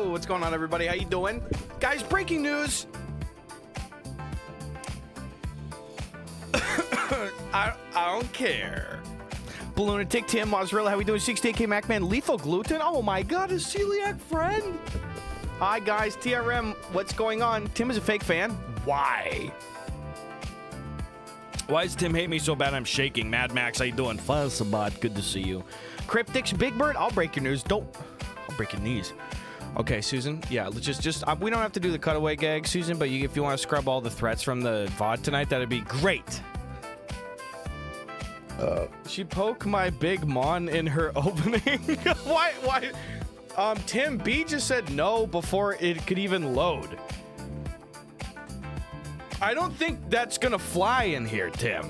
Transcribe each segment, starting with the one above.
Yo, what's going on, everybody? How you doing? Guys, breaking news. I don't care. Balloonatic, Tim, Mozzarella, how we doing? 68K Macman, Lethal Gluten. Oh my god, a celiac friend. Hi guys, TRM, what's going on? Tim is a fake fan. Why? Why does Tim hate me so bad I'm shaking? Mad Max, how you doing? Fuzzbot, good to see you. Cryptics, Big Bird, I'll break your news. I'll break your knees. Okay, Susan. Yeah, just we don't have to do the cutaway gag, Susan, but if you want to scrub all the threats from the VOD tonight, that'd be great. She poked my big mon in her opening. Why? Tim B just said no before it could even load. I don't think that's gonna fly in here, Tim.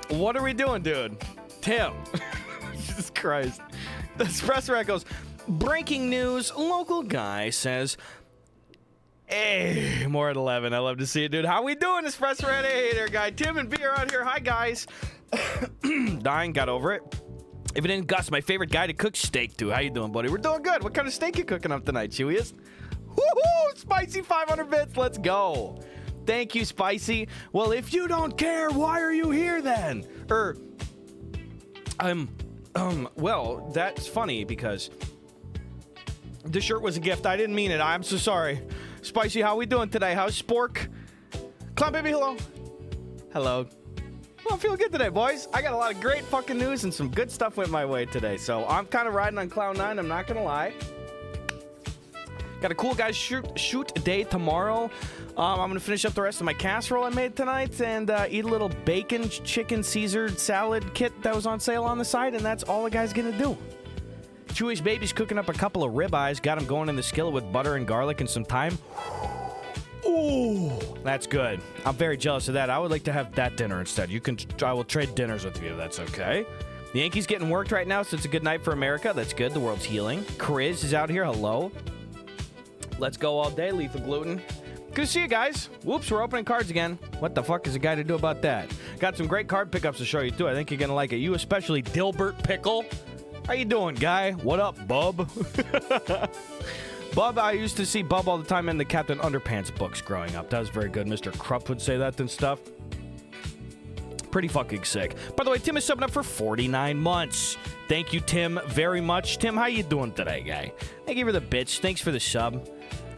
What are we doing, dude? Tim. Jesus Christ. The Espresso Rat goes, breaking news, local guy says, hey, more at 11. I love to see it, dude. How we doing, Espresso Rat? Hey there, guy. Tim and B are out here. Hi, guys. Dying, got over it. If it ain't Gus, my favorite guy to cook steak to. How you doing, buddy? We're doing good. What kind of steak you cooking up tonight, Chewiest? Woohoo! Spicy 500 bits. Let's go. Thank you, Spicy. Well, if you don't care, why are you here then? Well, that's funny because the shirt was a gift. I didn't mean it. I'm so sorry. Spicy, how we doing today? How's Spork? Clown Baby, hello. Hello. Well, I'm feeling good today, boys. I got a lot of great fucking news and some good stuff went my way today. So I'm kind of riding on Cloud 9. I'm not going to lie. Got a cool guys shoot day tomorrow. I'm going to finish up the rest of my casserole I made tonight and eat a little bacon chicken Caesar salad kit that was on sale on the side, and that's all the guy's going to do. Chewy's baby's cooking up a couple of ribeyes. Got them going in the skillet with butter and garlic and some thyme. Ooh, that's good. I'm very jealous of that. I would like to have that dinner instead. I will trade dinners with you. That's okay. The Yankees getting worked right now, so it's a good night for America. That's good. The world's healing. Chris is out here. Hello. Let's go all day. Lethal Gluten. Good to see you guys. Whoops, we're opening cards again. What the fuck is a guy to do about that? Got some great card pickups to show you too. I think you're gonna like it. You especially, Dilbert Pickle. How you doing, guy? What up, bub? Bub, I used to see Bub all the time in the Captain Underpants books growing up. That was very good. Mr. Krupp would say that and stuff. Pretty fucking sick. By the way, Tim is subbing up for 49 months. Thank you, Tim, very much. Tim, how you doing today, guy? Thank you for the bits. Thanks for the sub.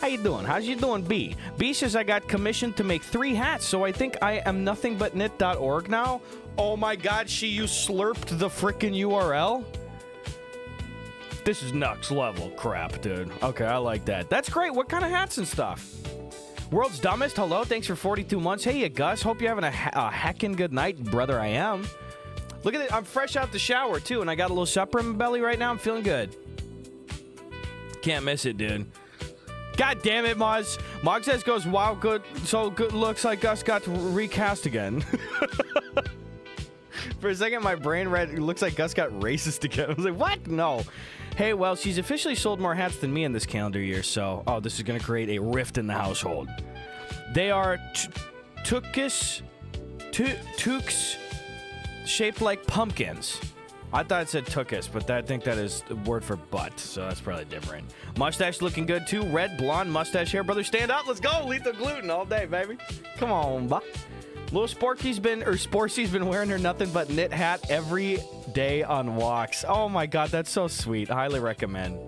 How you doing? How's you doing, B? B says I got commissioned to make 3 hats, so I think I am nothing but knit.org now. Oh my god, you slurped the frickin' URL? This is next level crap, dude. Okay, I like that. That's great. What kind of hats and stuff? World's Dumbest, hello. Thanks for 42 months. Hey, you Gus. Hope you're having a heckin' good night, brother. I am. Look at it. I'm fresh out the shower, too, and I got a little supper in my belly right now. I'm feeling good. Can't miss it, dude. God damn it, Moz. Mog says goes, wow, good. So good. Looks like Gus got recast again. For a second, my brain read, it looks like Gus got racist again. I was like, what? No. Hey, well, she's officially sold more hats than me in this calendar year, so... Oh, this is going to create a rift in the household. They are toques shaped like pumpkins. I thought it said tuchus, but I think that is the word for butt, so that's probably different. Mustache looking good, too. Red, blonde, mustache hair. Brother, stand up. Let's go. Lethal Gluten all day, baby. Come on, bud. Little Sporky's been wearing her nothing but knit hat every day on walks. Oh, my God. That's so sweet. Highly recommend.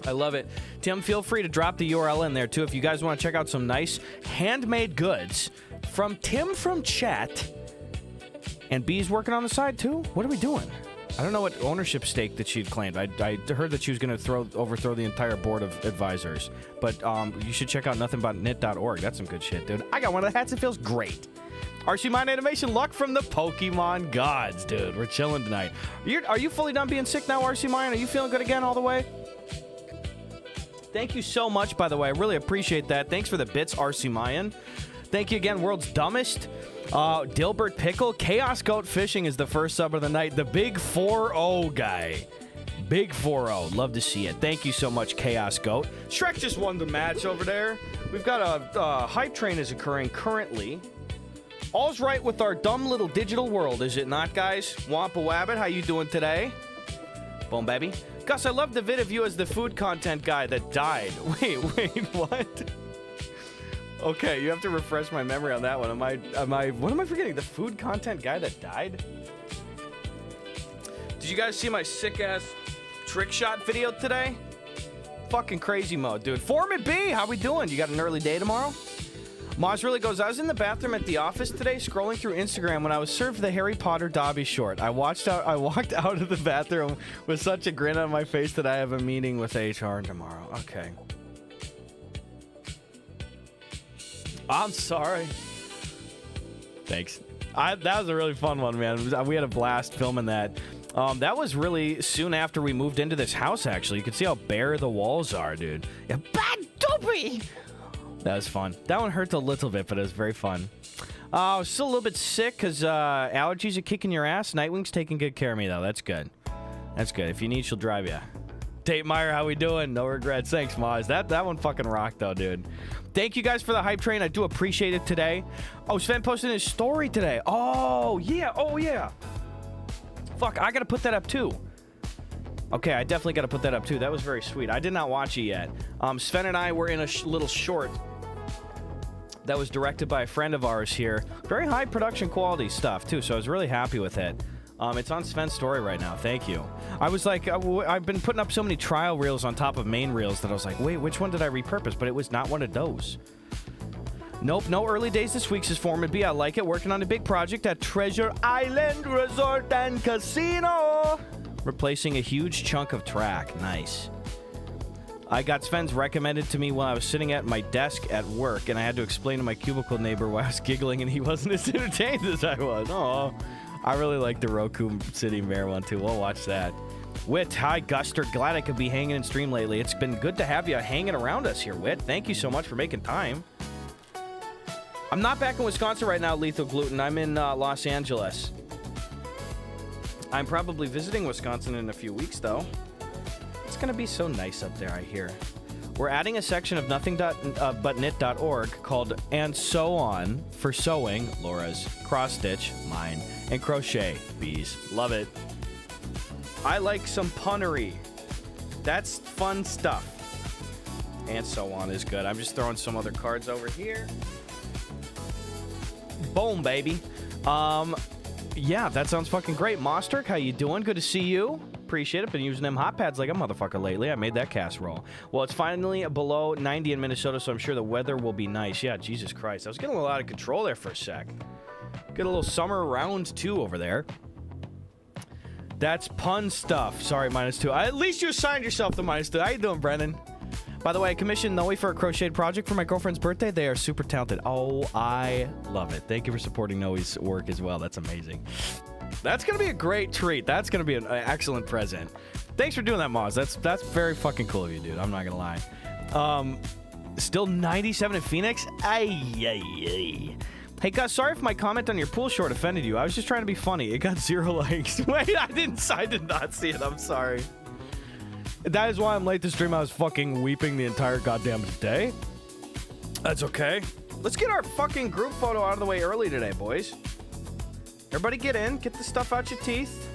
I love it. Tim, feel free to drop the URL in there, too, if you guys want to check out some nice handmade goods from Tim from chat. And B's working on the side, too? What are we doing? I don't know what ownership stake that she'd claimed. I heard that she was going to overthrow the entire board of advisors. But you should check out nothingbutknit.org. That's some good shit, dude. I got one of the hats. It feels great. RC Mind Animation, luck from the Pokemon gods, dude. We're chilling tonight. Are you fully done being sick now, RC Mind? Are you feeling good again all the way? Thank you so much, by the way. I really appreciate that. Thanks for the bits, RC Mayan. Thank you again, World's Dumbest. Dilbert Pickle. Chaos Goat Fishing is the first sub of the night. The Big 4-0 guy. Big 4-0. Love to see it. Thank you so much, Chaos Goat. Shrek just won the match over there. We've got a hype train is occurring currently. All's right with our dumb little digital world, is it not, guys? Wampa Wabbit, how you doing today? Boom, baby. Gus, I love the vid of you as the food content guy that died. Wait, what? Okay, you have to refresh my memory on that one. What am I forgetting? The food content guy that died? Did you guys see my sick-ass trick shot video today? Fucking crazy mode, dude. Foreman B, how we doing? You got an early day tomorrow? Moz really goes, I was in the bathroom at the office today scrolling through Instagram when I was served the Harry Potter Dobby short. I walked out of the bathroom with such a grin on my face that I have a meeting with HR tomorrow. Okay. I'm sorry. Thanks. That was a really fun one, man. We had a blast filming that. That was really soon after we moved into this house, actually. You can see how bare the walls are, dude. Yeah, bad dopey! That was fun. That one hurt a little bit, but it was very fun. I was still a little bit sick because allergies are kicking your ass. Nightwing's taking good care of me, though. That's good. That's good. If you need, she'll drive you. Tate Meyer, how we doing? No regrets. Thanks, Maz. That one fucking rocked, though, dude. Thank you guys for the hype train. I do appreciate it today. Oh, Sven posted his story today. Oh, yeah. Oh, yeah. Fuck, I got to put that up, too. Okay, I definitely got to put that up, too. That was very sweet. I did not watch it yet. Sven and I were in a little short that was directed by a friend of ours here. Very high production quality stuff, too, so I was really happy with it. It's on Sven's story right now. Thank you. I was like, I've been putting up so many trial reels on top of main reels that I was like, wait, which one did I repurpose? But it was not one of those. Nope, no early days this week, says Foreman B. I like it. Working on a big project at Treasure Island Resort and Casino. Replacing a huge chunk of track. Nice. I got Sven's recommended to me while I was sitting at my desk at work, and I had to explain to my cubicle neighbor why I was giggling, and he wasn't as entertained as I was. Oh, I really like the Roku City Mayor one, too. We'll watch that. Wit, hi, Guster. Glad I could be hanging in stream lately. It's been good to have you hanging around us here, Wit. Thank you so much for making time. I'm not back in Wisconsin right now, Lethal Gluten. I'm in Los Angeles. I'm probably visiting Wisconsin in a few weeks, though. It's going to be so nice up there, I hear. We're adding a section of nothing.butnit.org called And So On for sewing, Laura's, cross-stitch, mine, and crochet, bees. Love it. I like some punnery. That's fun stuff. And So On is good. I'm just throwing some other cards over here. Boom, baby. Yeah, that sounds fucking great. Mosterk, how you doing? Good to see you. Appreciate it. Been using them hot pads like a motherfucker lately. I made that casserole. Well, it's finally below 90 in Minnesota, so I'm sure the weather will be nice. Yeah, Jesus Christ. I was getting a little out of control there for a sec. Get a little summer round 2 over there. That's pun stuff. Sorry, -2. At least you assigned yourself the -2. How you doing, Brennan? By the way, I commissioned Noe for a crocheted project for my girlfriend's birthday. They are super talented. Oh, I love it. Thank you for supporting Noe's work as well. That's amazing. That's going to be a great treat. That's going to be an excellent present. Thanks for doing that, Moz. That's very fucking cool of you, dude. I'm not going to lie. Still 97 in Phoenix? Ay. Hey, Gus, sorry if my comment on your pool short offended you. I was just trying to be funny. It got 0 likes. Wait, I did not see it. I'm sorry. That is why I'm late to stream. I was fucking weeping the entire goddamn day. That's okay. Let's get our fucking group photo out of the way early today, boys. Everybody get in. Get the stuff out your teeth.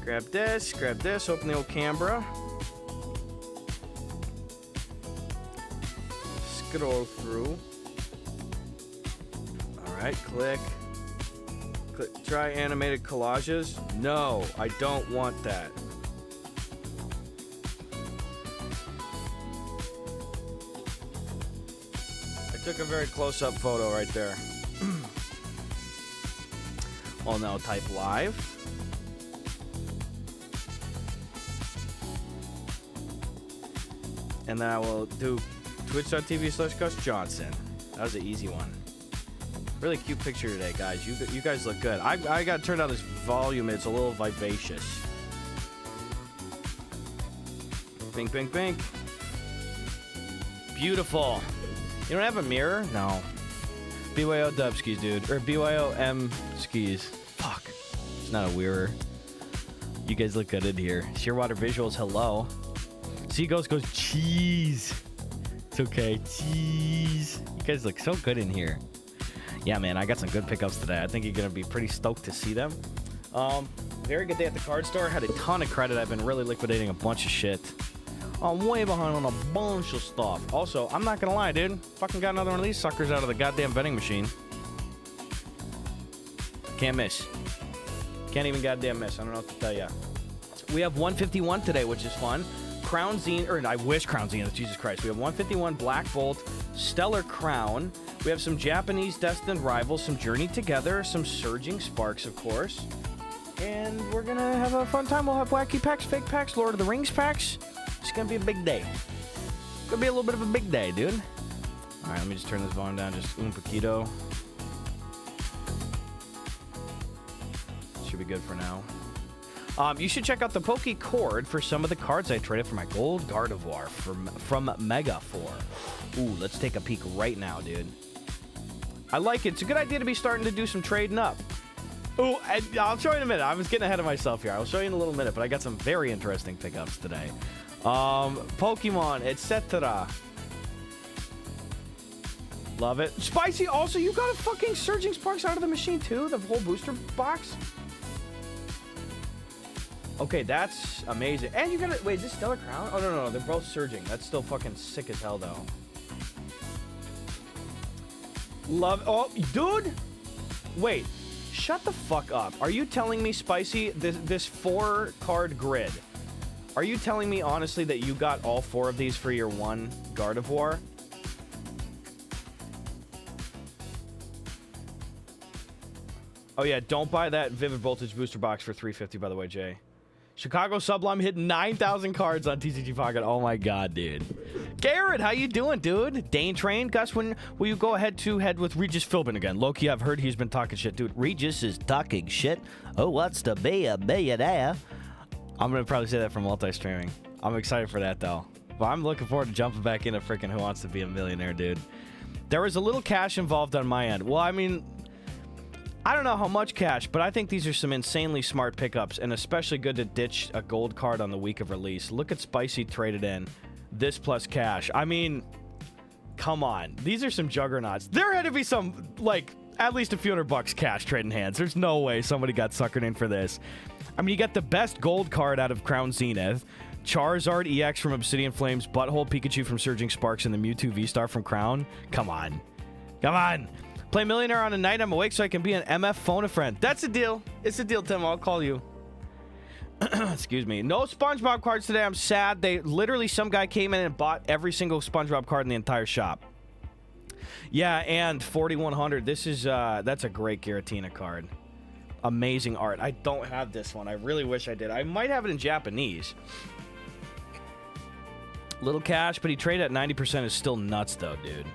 Grab this. Open the old Canberra. Scroll through. Alright, click. Try animated collages. No, I don't want that. Took a very close-up photo right there. I'll now type live. And then I will do twitch.tv/Gus Johnson. That was an easy one. Really cute picture today, guys. You guys look good. I got to turn down this volume. It's a little vivacious. Bink, bink, bink. Beautiful. You don't have a mirror? No. BYO dub skis, dude. Or BYO M skis. Fuck. It's not a wearer. You guys look good in here. Shearwater Visuals, hello. Seagulls goes, cheese. It's okay. Cheese. You guys look so good in here. Yeah, man, I got some good pickups today. I think you're going to be pretty stoked to see them. Very good day at the card store. Had a ton of credit. I've been really liquidating a bunch of shit. I'm way behind on a bunch of stuff. Also, I'm not gonna lie, dude. Fucking got another one of these suckers out of the goddamn vending machine. Can't miss. Can't even goddamn miss. I don't know what to tell ya. We have 151 today, which is fun. Crown Zenith, or I wish Crown Zenith, Jesus Christ. We have 151 Black Bolt, Stellar Crown. We have some Japanese Destined Rivals, some Journey Together, some Surging Sparks, of course. And we're gonna have a fun time. We'll have Wacky Packs, Fake Packs, Lord of the Rings Packs. It's gonna be a big day. It's gonna be a little bit of a big day, dude. All right, let me just turn this volume down just un poquito. Should be good for now. You should check out the Poke Cord for some of the cards I traded for my Gold Gardevoir from Megafor. Ooh, let's take a peek right now, dude. I like it. It's a good idea to be starting to do some trading up. Ooh, I'll show you in a minute. I was getting ahead of myself here. I'll show you in a little minute, but I got some very interesting pickups today. Pokemon, etc. Love it. Spicy, also, you got a fucking Surging Sparks out of the machine, too? The whole booster box? Okay, that's amazing. And you got to... Wait, is this Stellar Crown? Oh, no. They're both Surging. That's still fucking sick as hell, though. Love... Oh, dude! Wait. Shut the fuck up. Are you telling me, Spicy, this 4-card grid, are you telling me, honestly, that you got all 4 of these for your one Gardevoir? Oh, yeah, don't buy that Vivid Voltage booster box for $350, by the way, Jay. Chicago Sublime hit 9,000 cards on TCG Pocket. Oh, my God, dude. Garrett, how you doing, dude? Dane Train. Gus, when will you go head-to-head with Regis Philbin again? Loki, I've heard he's been talking shit, dude. Regis is talking shit. Oh, what's to be a millionaire? I'm going to probably say that for multi-streaming. I'm excited for that, though. But I'm looking forward to jumping back into freaking Who Wants to Be a Millionaire, dude. There was a little cash involved on my end. Well, I mean... I don't know how much cash, but I think these are some insanely smart pickups, and especially good to ditch a gold card on the week of release. Look at Spicy traded in. This plus cash. I mean, come on. These are some juggernauts. There had to be some, like, at least a few $100 cash trading hands. There's no way somebody got suckered in for this. I mean, you got the best gold card out of Crown Zenith, Charizard EX from Obsidian Flames, Butthole Pikachu from Surging Sparks, and the Mewtwo V-Star from Crown. Come on. Come on. Play Millionaire on a night I'm awake so I can be an MF phone a friend. That's a deal. It's a deal, Tim. I'll call you. Excuse me. No SpongeBob cards today. I'm sad. Some guy came in and bought every single SpongeBob card in the entire shop. Yeah, and 4100. This is that's a great Giratina card. Amazing art. I don't have this one. I really wish I did. I might have it in Japanese. Little cash, but he traded at 90% is still nuts though, dude.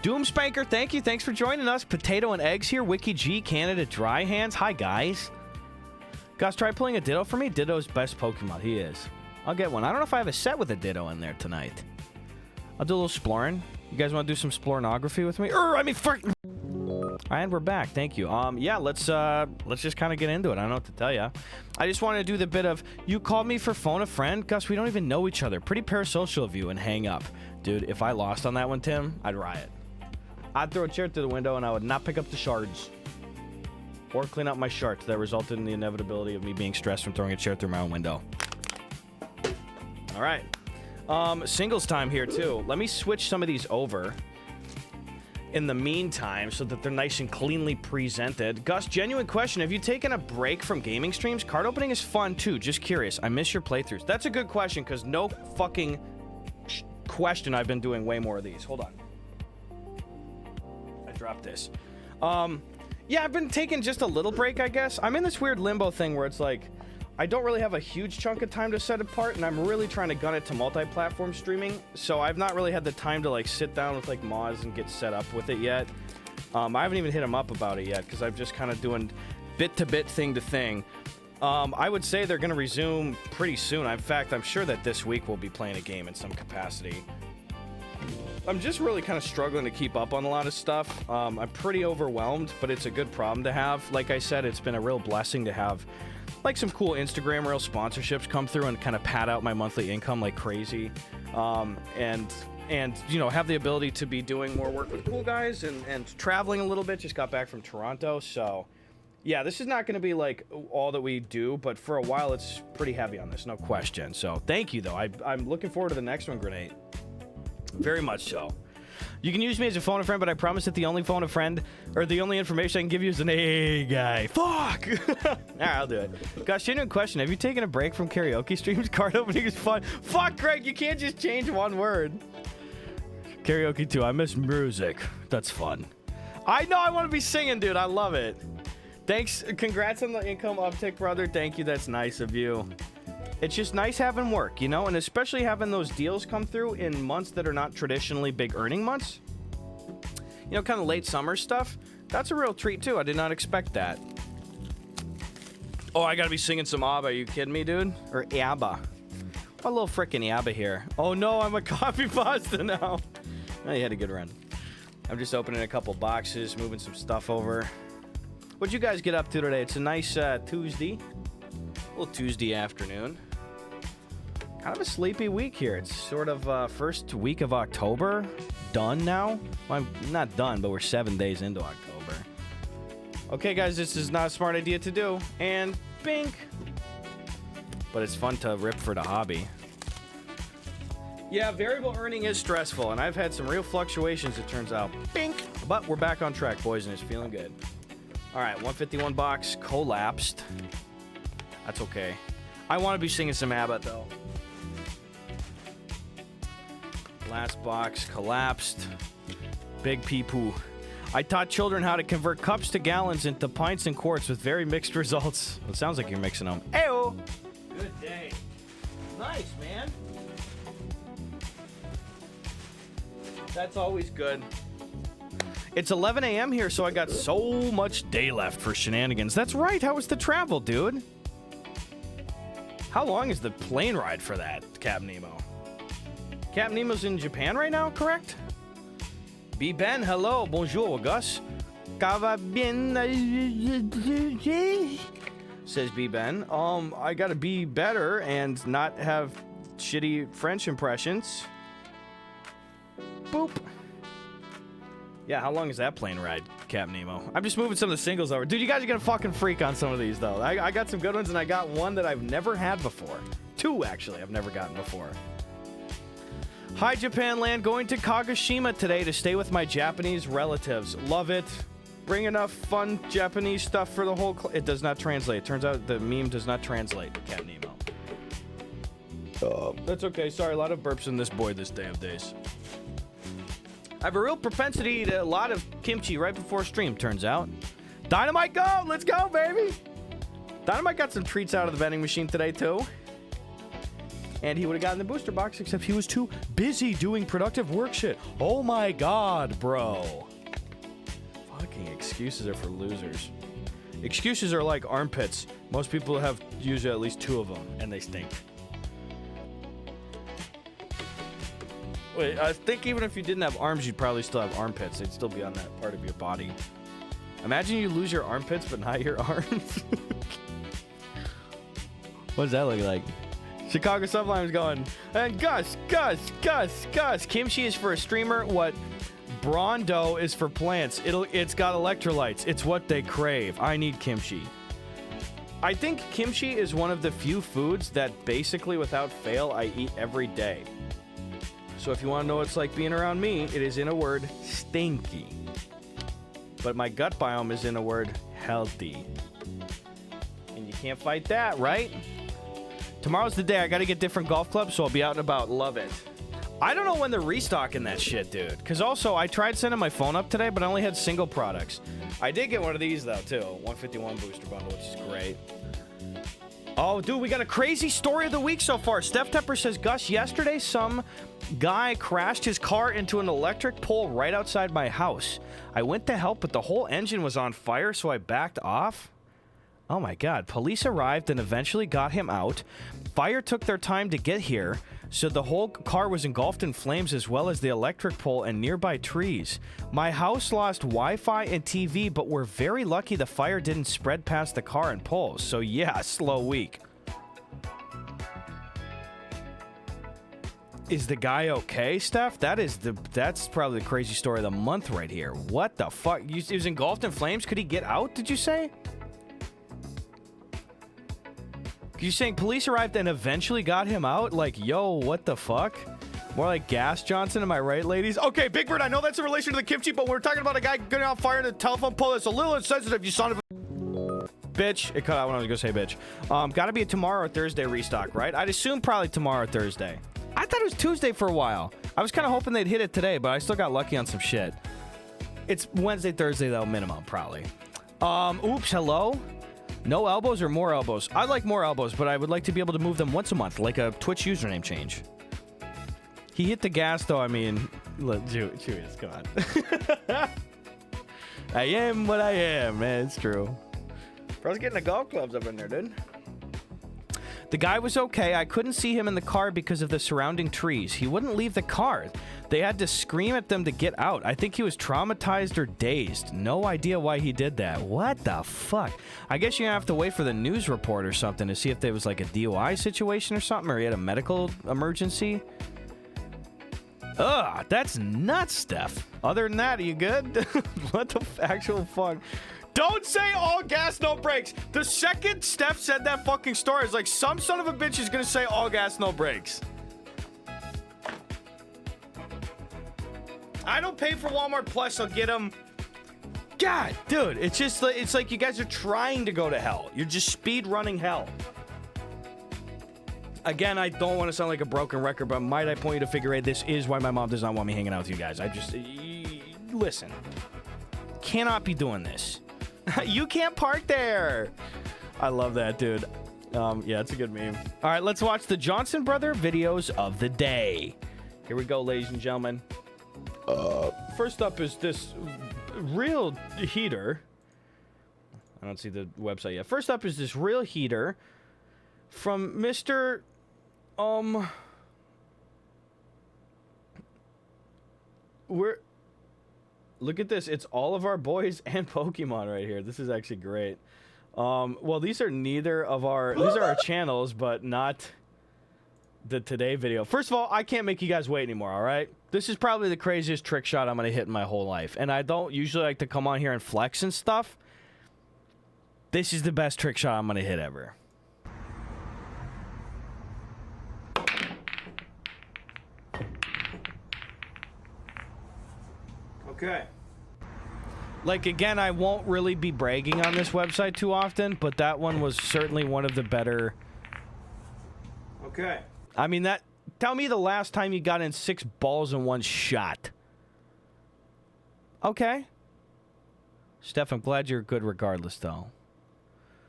Doom Spanker, thank you. Thanks for joining us. Potato and Eggs here. Wiki G, Canada Dry Hands. Hi, guys. Gus, try pulling a Ditto for me. Ditto's best Pokemon. He is. I'll get one. I don't know if I have a set with a Ditto in there tonight. I'll do a little exploring. You guys want to do some explorinography with me? And we're back. Thank you. Yeah, let's just kind of get into it. I don't know what to tell you. I just want to do the bit of, you called me for phone a friend? Gus, we don't even know each other. Pretty parasocial of you and hang up. Dude, if I lost on that one, Tim, I'd riot. I'd throw a chair through the window and I would not pick up the shards. Or clean up my shards that resulted in the inevitability of me being stressed from throwing a chair through my own window. All right. Singles time here, too. Let me switch some of these over in the meantime so that they're nice and cleanly presented. Gus, genuine question. Have you taken a break from gaming streams? Card opening is fun, too. Just curious. I miss your playthroughs. That's a good question because no fucking question I've been doing way more of these. Hold on. Drop this. Yeah, I've been taking just a little break, I guess. I'm in this weird limbo thing where it's like I don't really have a huge chunk of time to set apart, and I'm really trying to gun it to multi-platform streaming, so I've not really had the time to like sit down with like Moz and get set up with it yet. I haven't even hit him up about it yet because I'm just kind of doing bit to bit, thing to thing. I would say they're going to resume pretty soon. In fact, I'm sure that this week we'll be playing a game in some capacity. I'm just really kind of struggling to keep up on a lot of stuff. I'm pretty overwhelmed, but it's a good problem to have. Like I said, it's been a real blessing to have like some cool Instagram Reel sponsorships come through and kind of pad out my monthly income like crazy. And you know, have the ability to be doing more work with cool guys and traveling a little bit. Just got back from Toronto, so Yeah, this is not going to be like all that we do, but for a while it's pretty heavy on this, no question. So thank you, though. I'm looking forward to the next one, Grenade. Very much so. You can use me as a phone a friend, but I promise that the only phone a friend, or the only information I can give you is an A guy. Fuck! Alright, I'll do it. Gosh, genuine question. Have you taken a break from karaoke streams? Card opening is fun. Fuck, Greg, you can't just change one word. Karaoke too. I miss music. That's fun. I know I want to be singing, dude. I love it. Thanks. Congrats on the income uptick, brother. Thank you. That's nice of you. It's just nice having work, you know, and especially having those deals come through in months that are not traditionally big earning months. You know, kind of late summer stuff. That's a real treat, too. I did not expect that. Oh, I got to be singing some ABBA. Are you kidding me, dude? Or ABBA. A little frickin' ABBA here. Oh, no, I'm a copy pasta now. Oh, you had a good run. I'm just opening a couple boxes, moving some stuff over. What'd you guys get up to today? It's a nice Tuesday. A little Tuesday afternoon. Kind of a sleepy week here. It's sort of first week of October. Done now. Well, I'm not done, but we're 7 days into October. Okay, guys, this is not a smart idea to do. And bink. But it's fun to rip for the hobby. Yeah, variable earning is stressful, and I've had some real fluctuations, it turns out. Bink. But we're back on track, boys, and it's feeling good. All right, 151 box collapsed. That's okay. I want to be singing some ABBA, though. Last box collapsed. Big pee-poo. I taught children how to convert cups to gallons into pints and quarts with very mixed results. It sounds like you're mixing them. Ayo! Good day. Nice, man. That's always good. It's 11 a.m. here, so I got so much day left for shenanigans. That's right. How was the travel, dude? How long is the plane ride for that, Cap Nemo? Cap Nemo's in Japan right now, correct? B. Ben, hello. Bonjour, Gus. Cava bien, says B. Ben. I gotta be better and not have shitty French impressions. Boop. Yeah, how long is that plane ride, Cap Nemo? I'm just moving some of the singles over. Dude, you guys are gonna fucking freak on some of these, though. I got some good ones, and I got one that I've never had before. Two, actually, I've never gotten before. Hi, Japan land. Going to Kagoshima today to stay with my Japanese relatives. Love it. Bring enough fun Japanese stuff for the whole... It does not translate. Turns out the meme does not translate, Cap Nemo. That's okay. Sorry, a lot of burps in this boy this day of days. I have a real propensity to eat a lot of kimchi right before stream, turns out. Dynamite, go! Let's go, baby! Dynamite got some treats out of the vending machine today, too. And he would have gotten the booster box, except he was too busy doing productive work shit. Oh my god, bro. Fucking excuses are for losers. Excuses are like armpits. Most people have usually at least two of them, and they stink. Wait, I think even if you didn't have arms, you'd probably still have armpits. They'd still be on that part of your body. Imagine you lose your armpits, but not your arms. What does that look like? Chicago Sublime's going, and Gus. Kimchi is for a streamer what Brondo is for plants. It's got electrolytes. It's what they crave. I need kimchi. I think kimchi is one of the few foods that basically without fail I eat every day. So if you want to know what it's like being around me, it is in a word, stinky. But my gut biome is in a word, healthy. And you can't fight that, right? Tomorrow's the day I gotta get different golf clubs, so I'll be out and about. Love it. I don't know when they're restocking that shit, dude. Because also, I tried sending my phone up today, but I only had single products. I did get one of these, though, too. 151 booster bundle, which is great. Oh, dude, we got a crazy story of the week so far. Steph Tepper says, Gus, yesterday some guy crashed his car into an electric pole right outside my house. I went to help, but the whole engine was on fire, so I backed off. Oh my god. Police arrived and eventually got him out. Fire took their time to get here, so the whole car was engulfed in flames as well as the electric pole and nearby trees. My house lost Wi-Fi and TV, but we're very lucky the fire didn't spread past the car and poles. So yeah, slow week. Is the guy okay, Steph? That's probably the crazy story of the month right here. What the fuck? He was engulfed in flames? Could he get out, did you say? You saying police arrived and eventually got him out? Like, yo, what the fuck? More like Gus Johnson, am I right, ladies? Okay, Big Bird, I know that's in relation to the kimchi, but we're talking about a guy getting on fire in a telephone pole. That's a little insensitive, you son of a... Bitch. It cut out when I was gonna say bitch. Gotta be a tomorrow or Thursday restock, right? I'd assume probably tomorrow or Thursday. I thought it was Tuesday for a while. I was kind of hoping they'd hit it today, but I still got lucky on some shit. It's Wednesday, Thursday, though, minimum, probably. Oops, hello? No elbows or more elbows? I'd like more elbows, but I would like to be able to move them once a month, like a Twitch username change. He hit the gas, though. I mean, look, Julius, come on. I am what I am, man. It's true. Bro's getting the golf clubs up in there, dude. The guy was okay. I couldn't see him in the car because of the surrounding trees. He wouldn't leave the car. They had to scream at them to get out. I think he was traumatized or dazed. No idea why he did that. What the fuck? I guess you're gonna have to wait for the news report or something to see if there was like a DUI situation or something, or he had a medical emergency. Ugh, that's nuts, Steph. Other than that, are you good? What the actual fuck? Don't say all gas, no brakes. The second Steph said that fucking story, it's like some son of a bitch is gonna say all gas, no brakes. I don't pay for Walmart Plus, I'll get them. God, dude, it's just like, it's like you guys are trying to go to hell. You're just speed running hell. Again, I don't want to sound like a broken record, but might I point you to figure eight? This is why my mom does not want me hanging out with you guys. I just, listen, cannot be doing this. You can't park there. I love that, dude. Yeah, it's a good meme. All right, let's watch the Johnson brother videos of the day. Here we go, ladies and gentlemen. First up is this real heater. I don't see the website yet. First up is this real heater from Mr. Look at this. It's all of our boys and Pokemon right here. This is actually great. Well, these are neither of our... These are our channels, but not the Today video. First of all, I can't make you guys wait anymore, all right? This is probably the craziest trick shot I'm going to hit in my whole life. And I don't usually like to come on here and flex and stuff. This is the best trick shot I'm going to hit ever. Okay. Like, again, I won't really be bragging on this website too often, but that one was certainly one of the better. Okay. I mean, that... Tell me the last time you got in 6 balls in one shot. Okay. Steph, I'm glad you're good regardless, though.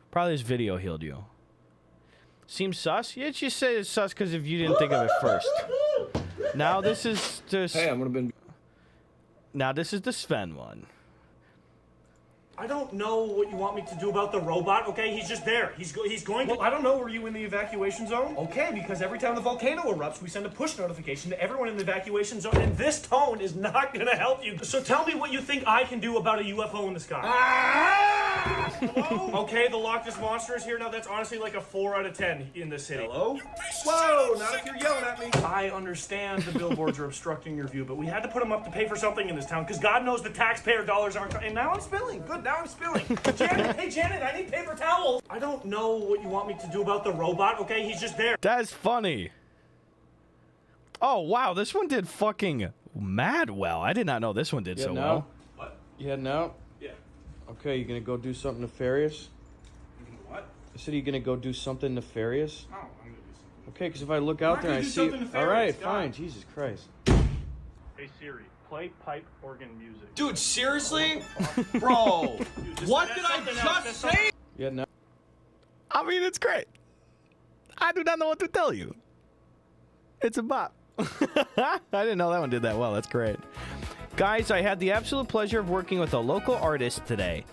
Probably this video healed you. Seems sus? You just say it's sus because if you didn't think of it first. Now this is just... Hey, I'm gonna be... Now this is the Sven one. I don't know what you want me to do about the robot, okay? He's just there. He's going to... Well, I don't know. Were you in the evacuation zone? Okay, because every time the volcano erupts, we send a push notification to everyone in the evacuation zone, and this tone is not going to help you. So tell me what you think I can do about a UFO in the sky. Hello? Okay, the Loch Ness Monster is here now. That's honestly like a 4 out of 10 in this city. Hello? Whoa, not if you're yelling at me. I understand the billboards are obstructing your view, but we had to put them up to pay for something in this town, because God knows the taxpayer dollars aren't... And now I'm spilling. Good, now I'm spilling. Janet, hey Janet, I need paper towels. I don't know what you want me to do about the robot, okay? He's just there. That's funny. Oh, wow, this one did fucking mad well. I did not know this one did so well. What? You heading out? Yeah. Okay, you gonna go do something nefarious? What? I said you gonna go do something nefarious? Oh, I'm gonna do something. Okay, because if I look out there and I see... All right, fine, Jesus Christ. Hey Siri, play pipe organ music. Dude, seriously? Bro, what did I just say? Yeah, no. I mean, it's great. I do not know what to tell you. It's a bop. I didn't know that one did that well. That's great. Guys, I had the absolute pleasure of working with a local artist today.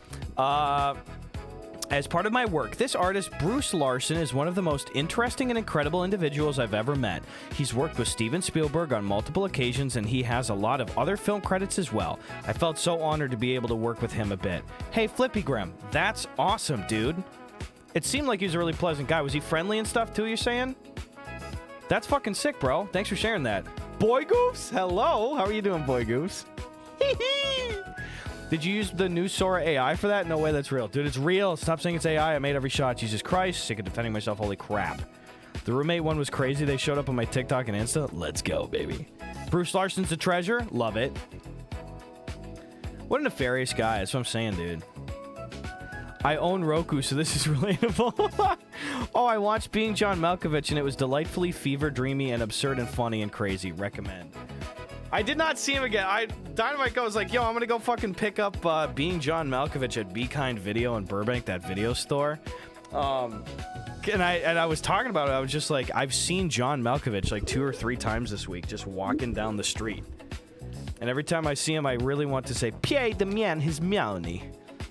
As part of my work, this artist, Bruce Larson, is one of the most interesting and incredible individuals I've ever met. He's worked with Steven Spielberg on multiple occasions, and he has a lot of other film credits as well. I felt so honored to be able to work with him a bit. Hey, Flippy Grim, that's awesome, dude. It seemed like he was a really pleasant guy. Was he friendly and stuff, too, you're saying? That's fucking sick, bro. Thanks for sharing that. Boy Goofs, hello. How are you doing, Boy Goofs? Did you use the new Sora AI for that? No way that's real. Dude, it's real. Stop saying it's AI. I made every shot. Jesus Christ. Sick of defending myself. Holy crap. The roommate one was crazy. They showed up on my TikTok and Insta. Let's go, baby. Bruce Larson's a treasure. Love it. What a nefarious guy. That's what I'm saying, dude. I own Roku, so this is relatable. Oh, I watched Being John Malkovich, and it was delightfully fever dreamy and absurd and funny and crazy. Recommend. I did not see him again. Dynamite goes like, yo, I'm gonna go fucking pick up Being John Malkovich at Be Kind Video in Burbank, that video store. And I was talking about it. I was just like, I've seen John Malkovich like 2 or 3 times this week, just walking down the street. And every time I see him, I really want to say, Pierre the man, his meowny.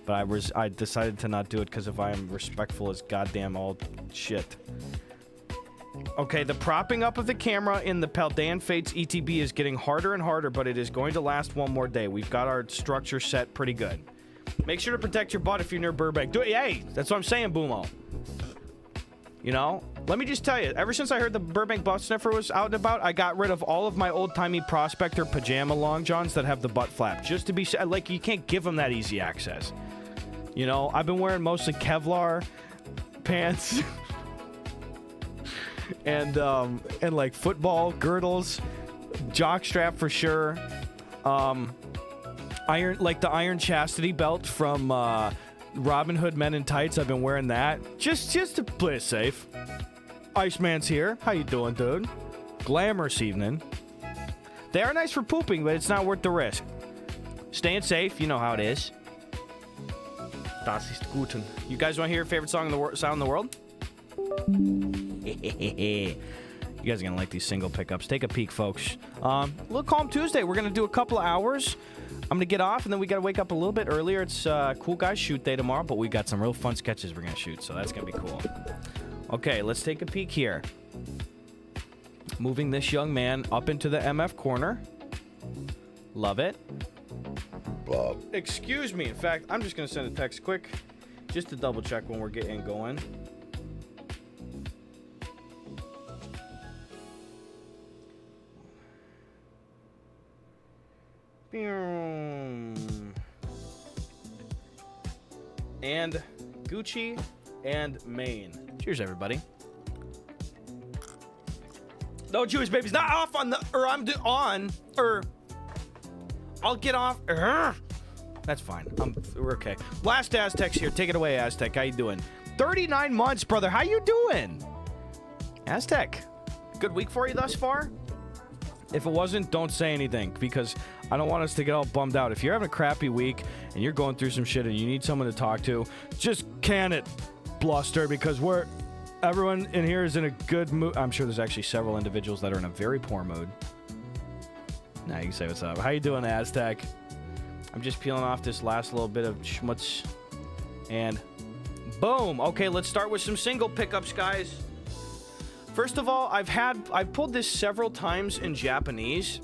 But I decided to not do it because if I am respectful as goddamn all shit. Okay, the propping up of the camera in the Paldean Fates ETB is getting harder and harder, but it is going to last one more day. We've got our structure set pretty good. Make sure to protect your butt if you're near Burbank. Do it. Hey, that's what I'm saying, Boomo. You know, let me just tell you, ever since I heard the Burbank butt sniffer was out and about, I got rid of all of my old-timey prospector pajama long johns that have the butt flap, just to be like, you can't give them that easy access. You know, I've been wearing mostly Kevlar pants and like football girdles, jock strap for sure. The Iron Chastity belt from Robin Hood Men in Tights. I've been wearing that just to play it safe. Iceman's here. How you doing, dude? Glamorous evening. They are nice for pooping, but it's not worth the risk. Staying safe, you know how it is. Das ist guten. You guys want to hear your favorite song in the sound in the world? You guys are gonna like these single pickups. Take a peek, folks. Little Calm Tuesday. We're gonna do a couple of hours. I'm gonna get off, and then we gotta wake up a little bit earlier. It's Cool Guys Shoot Day tomorrow, but we got some real fun sketches we're gonna shoot, so that's gonna be cool. Okay, let's take a peek here. Moving this young man up into the MF corner. Love it. Excuse me. In fact, I'm just gonna send a text quick, just to double check when we're getting going. And Gucci and Maine. Cheers, everybody. No Jewish babies, not off on the, or I'm on, or I'll get off. That's fine. We're okay. Last Aztec's here. Take it away, Aztec. How you doing? 39 months, brother. How you doing? Aztec, good week for you thus far? If it wasn't, don't say anything, because I don't want us to get all bummed out. If you're having a crappy week and you're going through some shit and you need someone to talk to, just can it, Bluster, because everyone in here is in a good mood. I'm sure there's actually several individuals that are in a very poor mood. Now you can say what's up. How you doing, Aztec? I'm just peeling off this last little bit of schmutz. And boom. Okay, let's start with some single pickups, guys. First of all, I've pulled this several times in Japanese,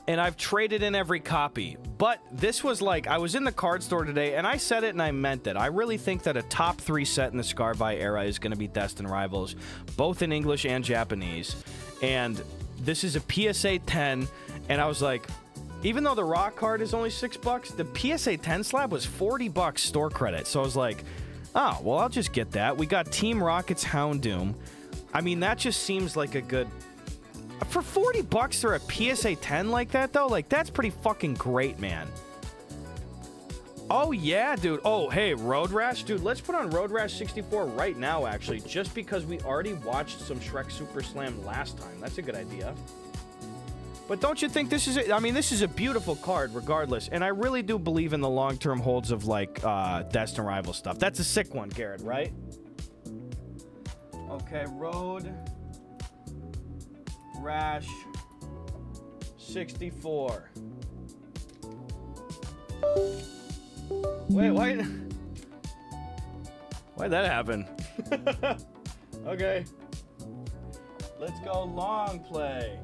and I've traded in every copy. But this was like, I was in the card store today, and I said it and I meant it. I really think that a top 3 set in the Scarvi era is going to be Destined Rivals, both in English and Japanese. And this is a PSA 10, and I was like, even though the raw card is only $6, the PSA 10 slab was $40 store credit. So I was like, oh, well, I'll just get that. We got Team Rocket's Houndoom. I mean, that just seems like a good... For $40 for a PSA 10 like that, though, like, that's pretty fucking great, man. Oh, yeah, dude. Oh, hey, Road Rash. Dude, let's put on Road Rash 64 right now, actually, just because we already watched some Shrek Super Slam last time. That's a good idea. But don't you think this is... I mean, this is a beautiful card, regardless. And I really do believe in the long-term holds of, like, Destined Rival stuff. That's a sick one, Garrett, right? Okay, Road Rash 64. Wait, why'd that happen? Okay. Let's go long play.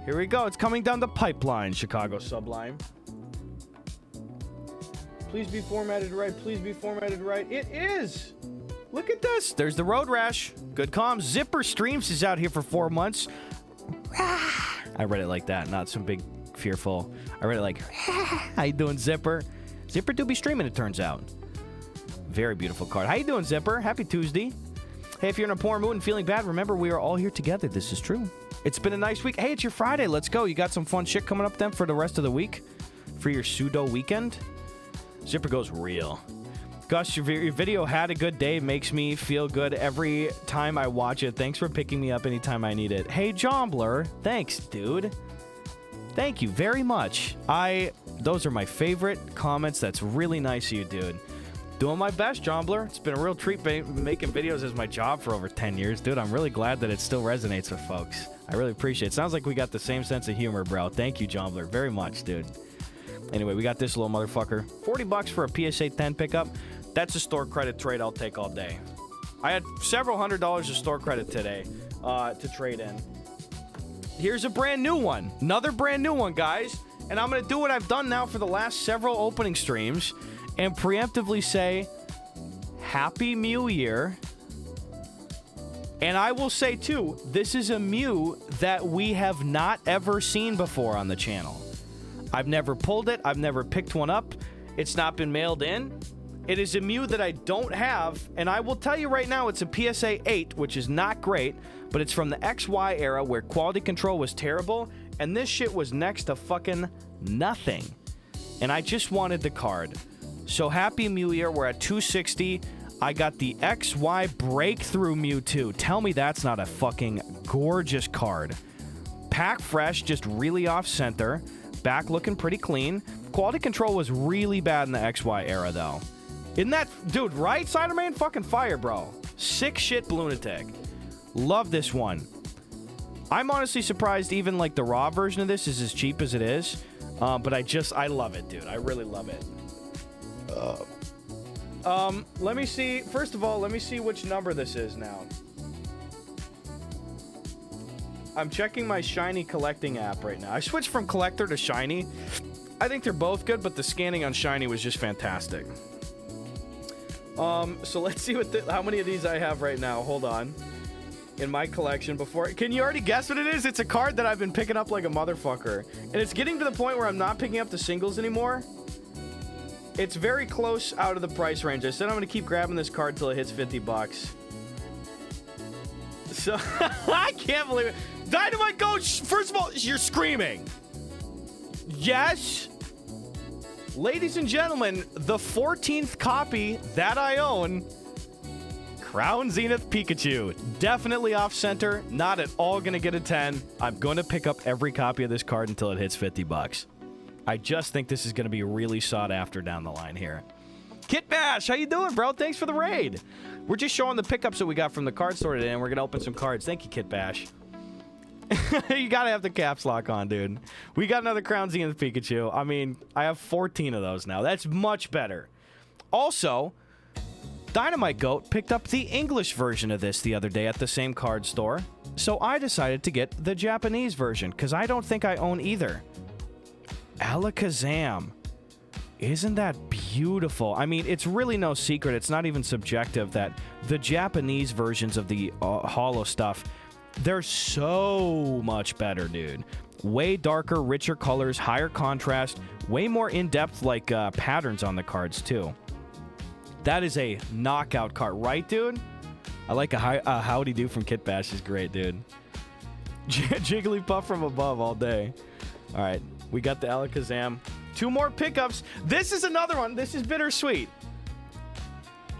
Here we go. It's coming down the pipeline, Chicago Sublime. Please be formatted right. Please be formatted right. It is. Look at this. There's the Road Rash. Good comms. Zipper Streams is out here for 4 months. I read it like that, not some big fearful. I read it like, how you doing, Zipper? Zipper do be streaming, it turns out. Very beautiful card. How you doing, Zipper? Happy Tuesday. Hey, if you're in a poor mood and feeling bad, remember we are all here together. This is true. It's been a nice week. Hey, it's your Friday. Let's go. You got some fun shit coming up then for the rest of the week? For your pseudo weekend? Zipper goes real. Gus, your video had a good day. Makes me feel good every time I watch it. Thanks for picking me up anytime I need it. Hey, Jombler. Thanks, dude. Thank you very much. Those are my favorite comments. That's really nice of you, dude. Doing my best, Jombler. It's been a real treat making videos as my job for over 10 years. Dude, I'm really glad that it still resonates with folks. I really appreciate it. Sounds like we got the same sense of humor, bro. Thank you, Jombler, very much, dude. Anyway, we got this little motherfucker. $40 for a PSA 10 pickup. That's a store credit trade I'll take all day. I had several $100s of store credit today to trade in. Here's a brand new one. Another brand new one, guys. And I'm going to do what I've done now for the last several opening streams and preemptively say, Happy Mew Year. And I will say, too, this is a Mew that we have not ever seen before on the channel. I've never pulled it. I've never picked one up. It's not been mailed in. It is a Mew that I don't have, and I will tell you right now, it's a PSA 8, which is not great, but it's from the XY era where quality control was terrible, and this shit was next to fucking nothing. And I just wanted the card. So happy Mew Year. We're at 260. I got the XY Breakthrough Mewtwo. Tell me that's not a fucking gorgeous card. Pack fresh, just really off-center. Back looking pretty clean. Quality control was really bad in the XY era, though. Isn't that... Dude, right? Ciderman? Fucking fire, bro. Sick shit Lunatic. Love this one. I'm honestly surprised even, like, the raw version of this is as cheap as it is. But I love it, dude. I really love it. Let me see. First of all, let me see which number this is now. I'm checking my Shiny collecting app right now. I switched from collector to Shiny. I think they're both good, but the scanning on Shiny was just fantastic. So let's see how many of these I have right now. Hold on. In my collection before... Can you already guess what it is? It's a card that I've been picking up like a motherfucker. And it's getting to the point where I'm not picking up the singles anymore. It's very close out of the price range. I said I'm going to keep grabbing this card till it hits $50. So, I can't believe it. Dynamite Coach, first of all, you're screaming. Yes. Ladies and gentlemen, the 14th copy that I own, Crown Zenith Pikachu. Definitely off-center, not at all going to get a 10. I'm going to pick up every copy of this card until it hits $50. I just think this is going to be really sought after down the line here. Kit Bash, how you doing, bro? Thanks for the raid. We're just showing the pickups that we got from the card store today, and we're going to open some cards. Thank you, Kit Bash. You got to have the caps lock on, dude. We got another Crown Zenith Pikachu. I mean, I have 14 of those now. That's much better. Also, Dynamite Goat picked up the English version of this the other day at the same card store, so I decided to get the Japanese version, because I don't think I own either. Alakazam. Isn't that beautiful? I mean, it's really no secret. It's not even subjective that the Japanese versions of the holo stuff, they're so much better, dude. Way darker, richer colors, higher contrast, way more in-depth, like, patterns on the cards, too. That is a knockout card, right, dude? I like a howdy do from Kit Bash is great, dude. Jigglypuff from above all day. All right, we got the Alakazam. 2 more pickups. This is another one. This is bittersweet.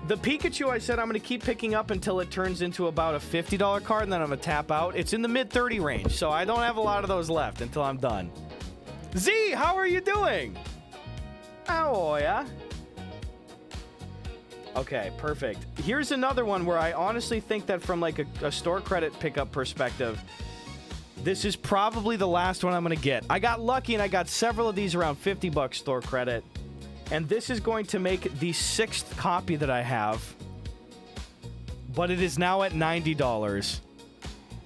The Pikachu I said I'm going to keep picking up until it turns into about a $50 card, and then I'm going to tap out. It's in the mid-30 range, so I don't have a lot of those left until I'm done. Z, how are you doing? Oh, yeah. Okay, perfect. Here's another one where I honestly think that from like a store credit pickup perspective, this is probably the last one I'm going to get. I got lucky and I got several of these around $50 store credit. And this is going to make the 6th copy that I have. But it is now at $90.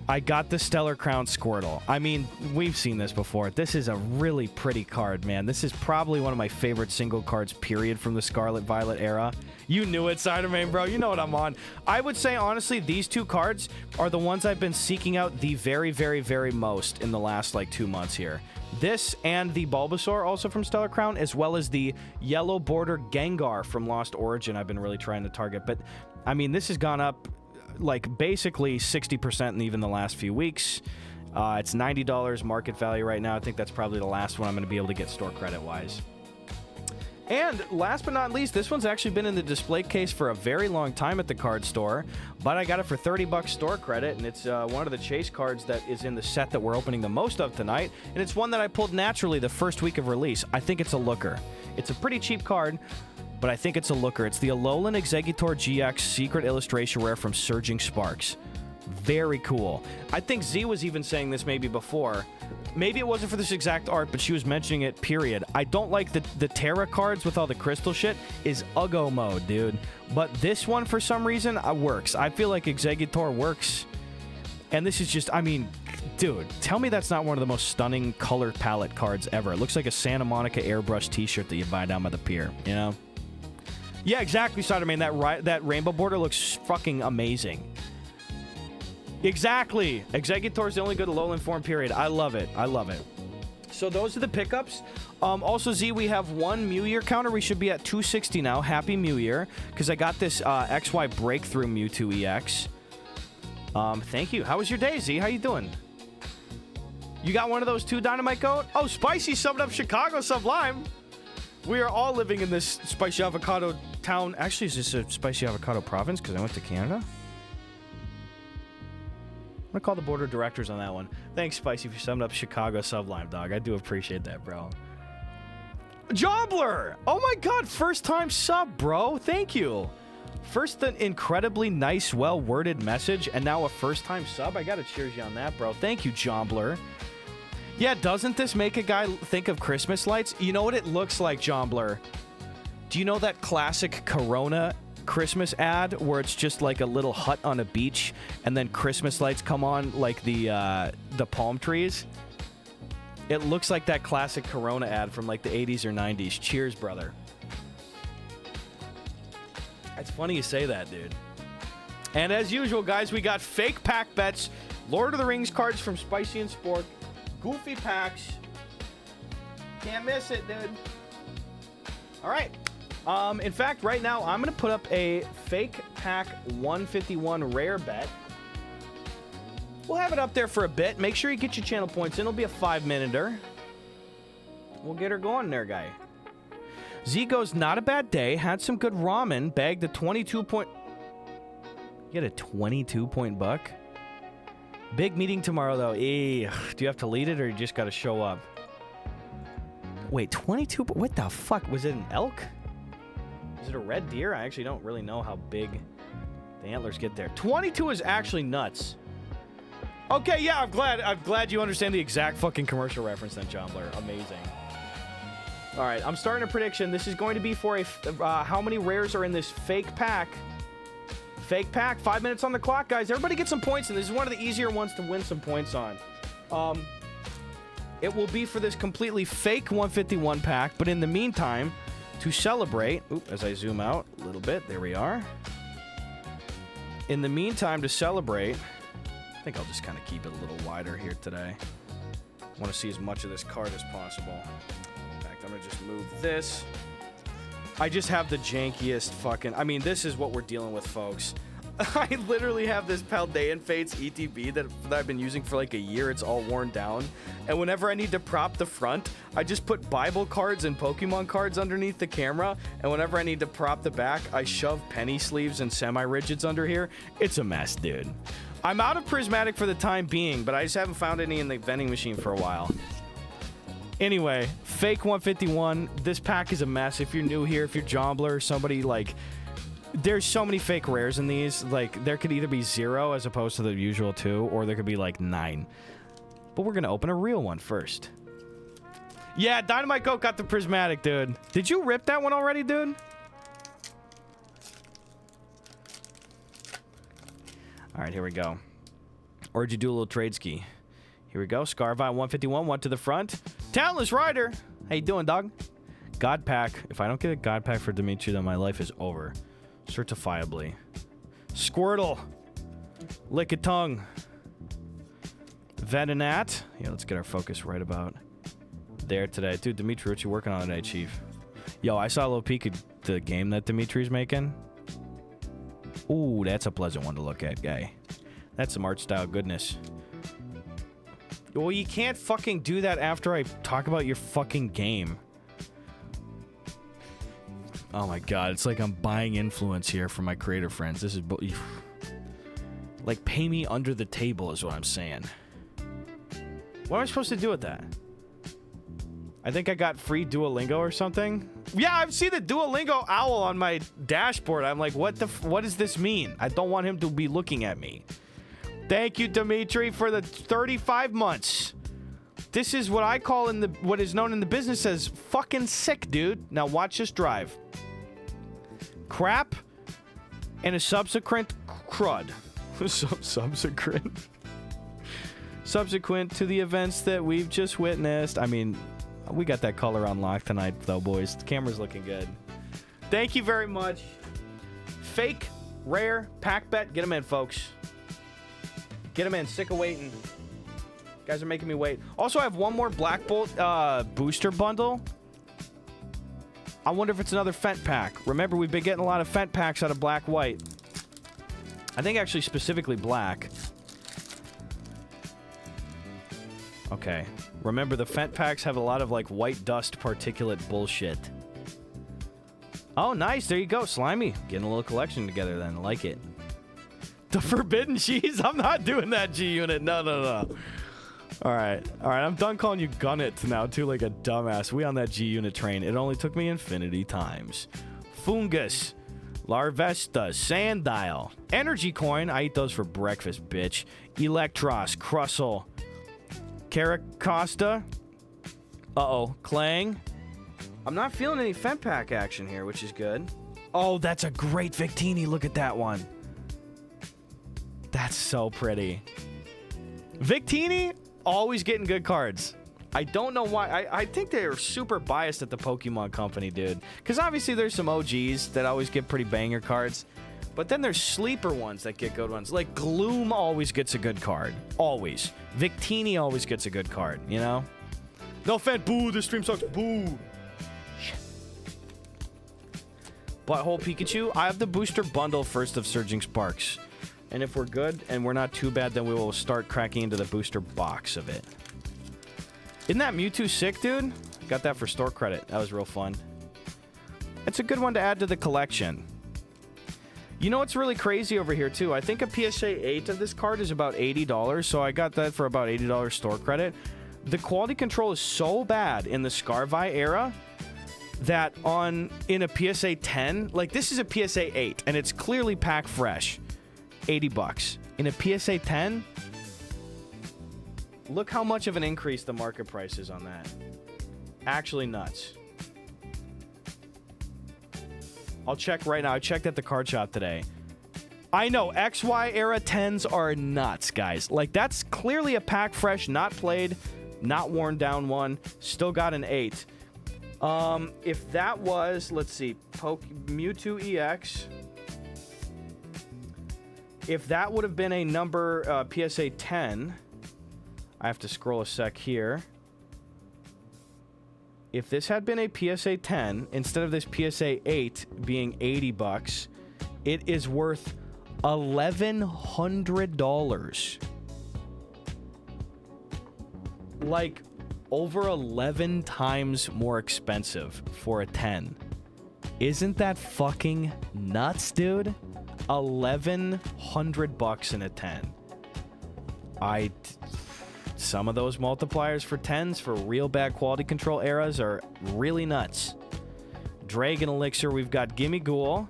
I got the Stellar Crown Squirtle. I mean, we've seen this before. This is a really pretty card, man. This is probably one of my favorite single cards, period, from the Scarlet Violet era. You knew it, Ciderman, bro. You know what I'm on. I would say, honestly, these two cards are the ones I've been seeking out the very, very, very most in the last, like, 2 months here. This and the Bulbasaur, also from Stellar Crown, as well as the Yellow Border Gengar from Lost Origin I've been really trying to target. But, I mean, this has gone up like basically 60% in even the last few weeks. It's $90 market value right now. I think that's probably the last one I'm going to be able to get store credit wise. And last but not least, this one's actually been in the display case for a very long time at the card store, but I got it for 30 bucks store credit, and it's one of the chase cards that is in the set that we're opening the most of tonight, and it's one that I pulled naturally the first week of release. I think it's a looker. It's a pretty cheap card, but I think it's a looker. It's the Alolan Exeggutor GX Secret Illustration Rare from Surging Sparks. Very cool. I think Z was even saying this maybe before. Maybe it wasn't for this exact art, but she was mentioning it, period. I don't like the Terra cards with all the crystal shit is Uggo mode, dude. But this one, for some reason, works. I feel like Exeggutor works. And this is just, I mean, dude, tell me that's not one of the most stunning color palette cards ever. It looks like a Santa Monica airbrush t-shirt that you buy down by the pier, you know? Yeah, exactly, Spider-Man. That rainbow border looks fucking amazing. Exactly. Exeggutor's the only good Alolan form, period. I love it. I love it. So those are the pickups. Also, Z, we have one Mew Year counter. We should be at 260 now. Happy Mew Year. Because I got this XY Breakthrough Mewtwo EX. Thank you. How was your day, Z? How you doing? You got one of those too, Dynamite Goat? Oh, Spicy subbed up Chicago Sublime. We are all living in this Spicy Avocado town. Actually, is this a Spicy Avocado province? Because I went to Canada. I'm going to call the board of directors on that one. Thanks, Spicy, for summing up Chicago Sublime, dog. I do appreciate that, bro. Jobbler! Oh my god, first time sub, bro. Thank you. First, an incredibly nice, well-worded message, and now a first-time sub. I got to cheers you on that, bro. Thank you, Jobbler. Yeah, doesn't this make a guy think of Christmas lights? You know what it looks like, Jombler? Do you know that classic Corona Christmas ad where it's just like a little hut on a beach and then Christmas lights come on like the palm trees? It looks like that classic Corona ad from like the 80s or 90s. Cheers, brother. It's funny you say that, dude. And as usual, guys, we got fake pack bets, Lord of the Rings cards from Spicy and Spork, Goofy packs. Can't miss it, dude. All right. In fact, right now, I'm going to put up a fake pack 151 rare bet. We'll have it up there for a bit. Make sure you get your channel points in. It'll be a 5-minuter. We'll get her going there, guy. Z goes, not a bad day. Had some good ramen. Bagged a 22-point... You get a 22-point buck? Big meeting tomorrow, though. Do you have to lead it, or you just got to show up? Wait, 22... What the fuck? Was it an elk? Is it a red deer? I actually don't really know how big the antlers get there. 22 is actually nuts. Okay, yeah, I'm glad you understand the exact fucking commercial reference then, John Blair. Amazing. All right, I'm starting a prediction. This is going to be for a... how many rares are in this fake pack? Fake pack, 5 minutes on the clock, guys. Everybody get some points, and this is one of the easier ones to win some points on. It will be for this completely fake 151 pack, but in the meantime, to celebrate... Oop, as I zoom out a little bit, there we are. In the meantime, to celebrate... I think I'll just kind of keep it a little wider here today. I want to see as much of this card as possible. In fact, I'm going to just move this... I just have the jankiest fucking... I mean, this is what we're dealing with, folks. I literally have this Paldean Fates ETB that I've been using for like a year. It's all worn down. And whenever I need to prop the front, I just put Bible cards and Pokemon cards underneath the camera. And whenever I need to prop the back, I shove penny sleeves and semi-rigids under here. It's a mess, dude. I'm out of prismatic for the time being, but I just haven't found any in the vending machine for a while. Anyway, fake 151. This pack is a mess. If you're new here, if you're Jombler, somebody like... There's so many fake rares in these. Like, there could either be 0 as opposed to the usual 2, or there could be like 9. But we're going to open a real one first. Yeah, Dynamite Goat got the prismatic, dude. Did you rip that one already, dude? All right, here we go. Or did you do a little trade ski? Here we go. Scarvi 151, one to the front. Talentless Rider. How you doing, dog? God Pack. If I don't get a God Pack for Dimitri, then my life is over. Certifiably. Squirtle. Lick a tongue. Venonat. Yeah, let's get our focus right about there today. Dude, Dimitri, what you working on today, Chief? Yo, I saw a little peek at the game that Dimitri's making. Ooh, that's a pleasant one to look at, guy. That's some art style goodness. Well, you can't fucking do that after I talk about your fucking game. Oh my god, it's like I'm buying influence here from my creator friends. This is... like, pay me under the table is what I'm saying. What am I supposed to do with that? I think I got free Duolingo or something. Yeah, I've seen the Duolingo owl on my dashboard. I'm like, what does this mean? I don't want him to be looking at me. Thank you, Dimitri, for the 35 months. This is what I call what is known in the business as fucking sick, dude. Now watch this drive. Crap and a subsequent crud. Subsequent to the events that we've just witnessed. I mean, we got that color unlocked tonight, though, boys. The camera's looking good. Thank you very much. Fake, rare, pack bet. Get them in, folks. Get them in. Sick of waiting. Guys are making me wait. Also, I have one more Black Bolt booster bundle. I wonder if it's another Fent pack. Remember, we've been getting a lot of Fent packs out of Black White. I think actually specifically black. Okay. Remember, the Fent packs have a lot of, like, white dust particulate bullshit. Oh, nice. There you go. Slimy. Getting a little collection together then. Like it. The Forbidden Cheese? I'm not doing that, G-Unit. No. All right. I'm done calling you Gunnet now, too, like a dumbass. We on that G-Unit train. It only took me infinity times. Fungus. Larvesta. Sandile. Energy Coin. I eat those for breakfast, bitch. Electros. Crustle. Caracosta. Uh-oh. Clang. I'm not feeling any Fent pack action here, which is good. Oh, that's a great Victini. Look at that one. That's so pretty. Victini, always getting good cards. I don't know why. I think they're super biased at the Pokemon Company, dude. Because obviously there's some OGs that always get pretty banger cards. But then there's sleeper ones that get good ones. Like Gloom always gets a good card. Always. Victini always gets a good card, you know? No Fent, boo, this stream sucks, boo. Butthole Pikachu, I have the booster bundle first of Surging Sparks. And if we're good and we're not too bad, then we will start cracking into the booster box of it. Isn't that Mewtwo sick, dude? Got that for store credit. That was real fun. It's a good one to add to the collection. You know what's really crazy over here, too? I think a PSA 8 of this card is about $80, so I got that for about $80 store credit. The quality control is so bad in the Scarvi era that in a PSA 10, like this is a PSA 8, and it's clearly pack fresh. $80. In a PSA 10, look how much of an increase the market price is on that. Actually nuts. I'll check right now. I checked at the card shop today. I know, XY era 10s are nuts, guys. Like, that's clearly a pack fresh, not played, not worn down one. Still got an 8. If that was, let's see, Mewtwo EX... If that would have been a number PSA 10, I have to scroll a sec here. If this had been a PSA 10, instead of this PSA 8 being $80, it is worth $1,100. Like, over 11 times more expensive for a 10. Isn't that fucking nuts, dude? $1,100 in a 10. Some of those multipliers for 10s for real bad quality control eras are really nuts. Dragon Elixir, we've got Gimme Ghoul.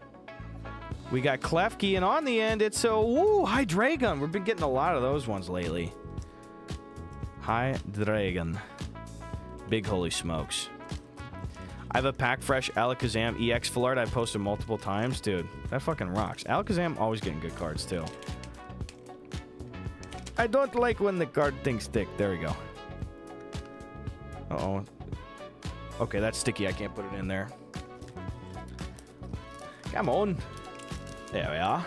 We got Klefki, and on the end, it's a Hydreigon. We've been getting a lot of those ones lately. Hydreigon. Big holy smokes. I have a pack fresh Alakazam EX full art I posted multiple times. Dude, that fucking rocks. Alakazam always getting good cards, too. I don't like when the card things stick. There we go. Uh-oh. Okay, that's sticky. I can't put it in there. Come on. There we are.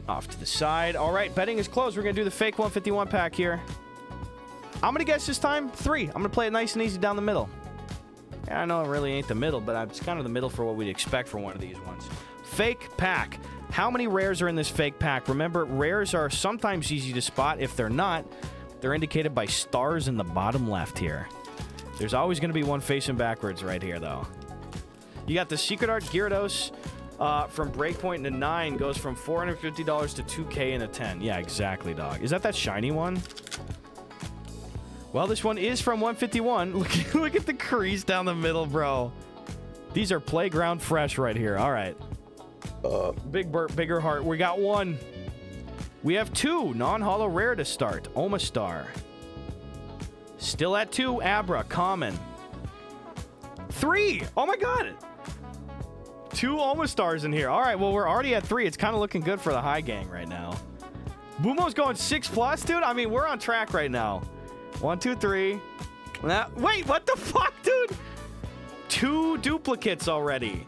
Off to the side. All right, betting is closed. We're going to do the fake 151 pack here. I'm going to guess this time 3. I'm going to play it nice and easy down the middle. Yeah, I know it really ain't the middle, but it's kind of the middle for what we'd expect for one of these ones. Fake pack. How many rares are in this fake pack? Remember, rares are sometimes easy to spot. If they're not, they're indicated by stars in the bottom left here. There's always going to be one facing backwards right here, though. You got the Secret Art Gyarados from Breakpoint to 9 goes from $450 to $2K in a 10. Yeah, exactly, dog. Is that shiny one? Well, this one is from 151. Look at the crease down the middle, bro. These are playground fresh right here. All right. Big Burt, bigger heart. We got 1. We have 2 non-holo rare to start. Omastar. Still at 2. Abra, common. 3. Oh my god. 2 Omastars in here. All right, well, we're already at 3. It's kind of looking good for the high gang right now. Bumo's going 6+, dude. I mean, we're on track right now. 1, 2, 3. Wait, what the fuck, dude? 2 duplicates already.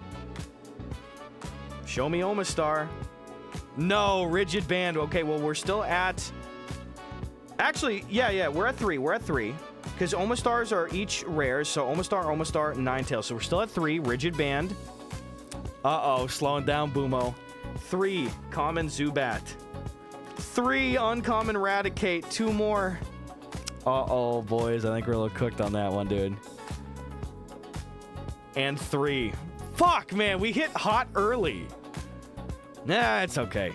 Show me Omastar. No, Rigid Band. Okay, well, we're still at... Actually, yeah, we're at 3. We're at 3. Because Omastars are each rares, so Omastar, Ninetales. So we're still at 3. Rigid Band. Uh-oh, slowing down, Bumo. 3, common Zubat. 3, uncommon Raticate. 2 more. Uh-oh, boys. I think we're a little cooked on that one, dude. And 3. Fuck, man. We hit hot early. Nah, it's okay.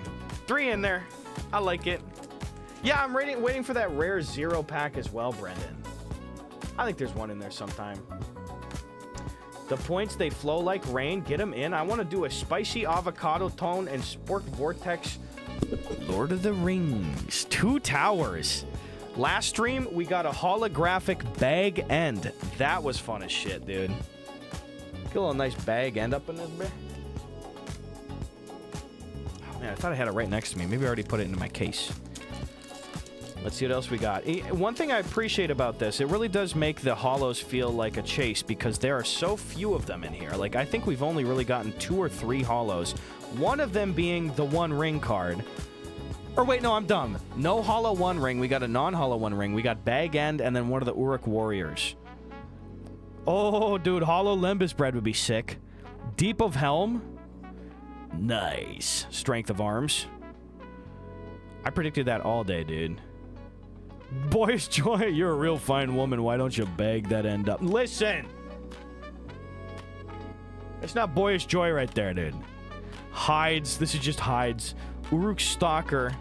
3 in there. I like it. Yeah, I'm waiting for that rare 0 pack as well, Brendan. I think there's one in there sometime. The points, they flow like rain. Get them in. I want to do a spicy avocado tone and Sport Vortex Lord of the Rings. 2 towers. Last stream, we got a holographic bag end. That was fun as shit, dude. Get a little nice bag end up in this bit. Oh, man, I thought I had it right next to me. Maybe I already put it into my case. Let's see what else we got. One thing I appreciate about this, it really does make the holos feel like a chase because there are so few of them in here. Like, I think we've only really gotten 2 or 3 holos. One of them being the 1 ring card. Or wait, no, I'm dumb. No holo 1 ring. We got a non-holo 1 ring. We got Bag End and then one of the Uruk Warriors. Oh, dude, holo Limbus bread would be sick. Deep of Helm. Nice. Strength of Arms. I predicted that all day, dude. Boyish Joy, you're a real fine woman. Why don't you bag that end up? Listen! It's not Boyish Joy right there, dude. Hides. This is just Hides. Uruk Stalker.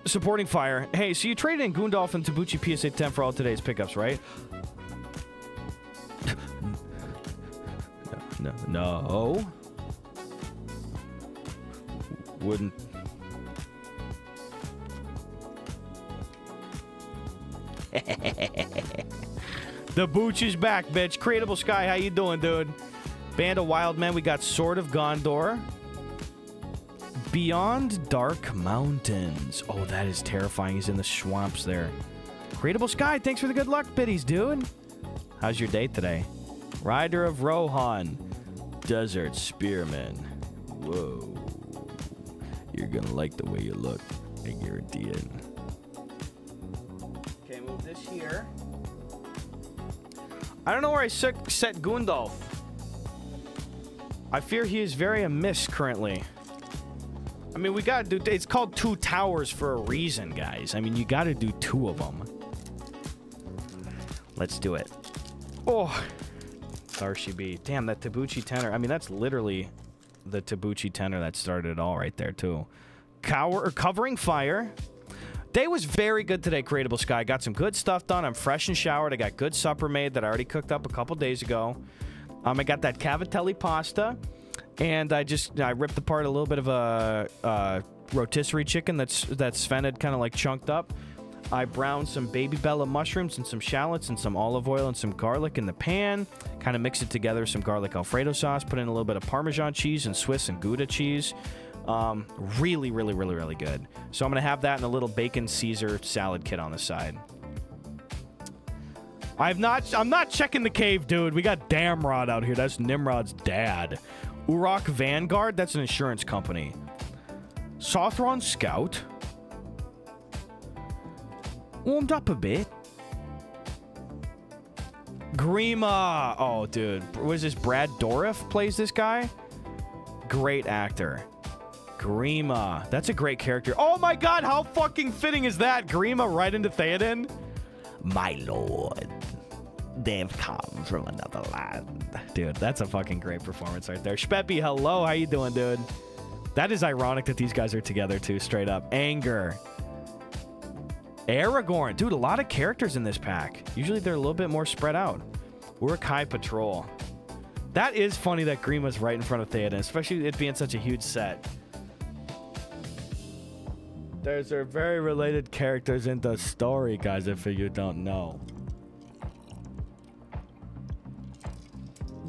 Supporting Fire. Hey, so you traded in Gundolf and Tabuchi PSA 10 for all today's pickups, right? No. Wouldn't... The Booch is back, bitch. Creatable Sky, how you doing, dude? Band of Wild Men, we got Sword of Gondor. Beyond Dark Mountains. Oh, that is terrifying. He's in the swamps there. Creatable Sky, thanks for the good luck biddies, dude. How's your day today? Rider of Rohan. Desert Spearman. Whoa. You're gonna like the way you look. I guarantee it. Okay, move this here. I don't know where I set Gundolf. I fear he is very amiss currently. I mean, we gotta do... It's called 2 towers for a reason, guys. I mean, you gotta do 2 of them. Let's do it. Oh. RCB. Damn, that Tabuchi tenor. I mean, that's literally the Tabuchi tenor that started it all right there, too. Covering Fire. Day was very good today, Creatable Sky. Got some good stuff done. I'm fresh and showered. I got good supper made that I already cooked up a couple days ago. I got that cavatelli pasta. And I ripped apart a little bit of a rotisserie chicken that's Sven had kind of like chunked up. I browned some baby bella mushrooms and some shallots and some olive oil and some garlic in the pan. Kind of mixed it together, some garlic Alfredo sauce. Put in a little bit of Parmesan cheese and Swiss and Gouda cheese. Really, really, really, really good. So I'm going to have that in a little bacon Caesar salad kit on the side. I'm not checking the cave, dude. We got Damrod out here. That's Nimrod's dad. Urok Vanguard, that's an insurance company. Sothron Scout. Warmed up a bit. Grima. Oh, dude. Was this Brad Dourif plays this guy? Great actor. Grima. That's a great character. Oh my god, how fucking fitting is that? Grima right into Theoden? My lord. They've come from another land. Dude, that's a fucking great performance right there. Speppy, hello. How you doing, dude? That is ironic that these guys are together, too, straight up. Anger. Aragorn. Dude, a lot of characters in this pack. Usually they're a little bit more spread out. Uruk-hai Patrol. That is funny that Grima's right in front of Theoden, especially it being such a huge set. There's very related characters in the story, guys, if you don't know.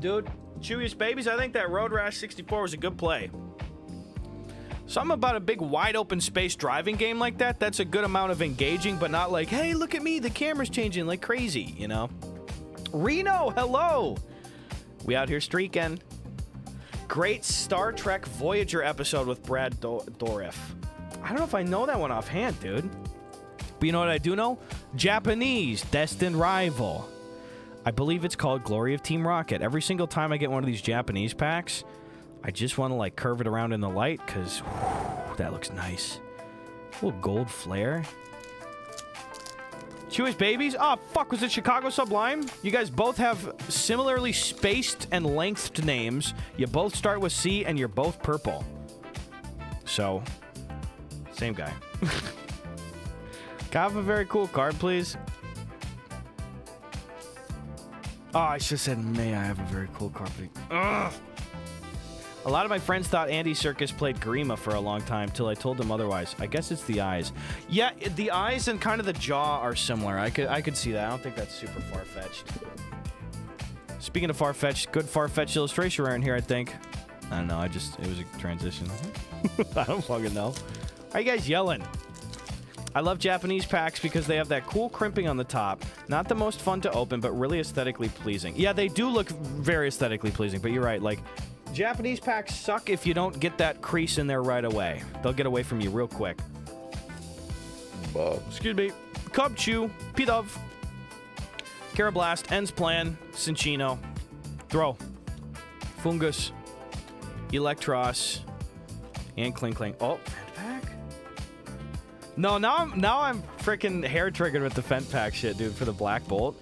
Dude, Chewiest Babies, I think that Road Rash 64 was a good play. Something about a big wide open space driving game like that, that's a good amount of engaging, but not like, hey, look at me, the camera's changing like crazy, you know? Reno, hello! We out here streaking. Great Star Trek Voyager episode with Brad Dourif. I don't know if I know that one offhand, dude. But you know what I do know? Japanese Destined Rival. I believe it's called Glory of Team Rocket. Every single time I get one of these Japanese packs, I just want to like curve it around in the light because that looks nice. A little gold flare. Chewiest Babies? Oh, fuck, was it Chicago Sublime? You guys both have similarly spaced and lengthed names. You both start with C and you're both purple. So, same guy. Can I have a very cool card, please? Oh, I should have said, may I have a very cool card, please? Ugh. A lot of my friends thought Andy Serkis played Grima for a long time till I told them otherwise. I guess it's the eyes. Yeah, the eyes and kind of the jaw are similar. I could see that. I don't think that's super far-fetched. Speaking of far-fetched, good far-fetched illustration right in here, I think. I don't know. It was a transition. I don't fucking know. Why are you guys yelling? I love Japanese packs because they have that cool crimping on the top. Not the most fun to open, but really aesthetically pleasing. Yeah, they do look very aesthetically pleasing, but you're right. Like, Japanese packs suck if you don't get that crease in there right away. They'll get away from you real quick. Excuse me. Cub Chew, P-Dove, Carablast, Ends Plan, Cinchino, Throw, Fungus, Electros, and Kling Kling. Oh, Fent Pack? No, now I'm freaking hair triggered with the Fent Pack shit, dude, for the Black Bolt.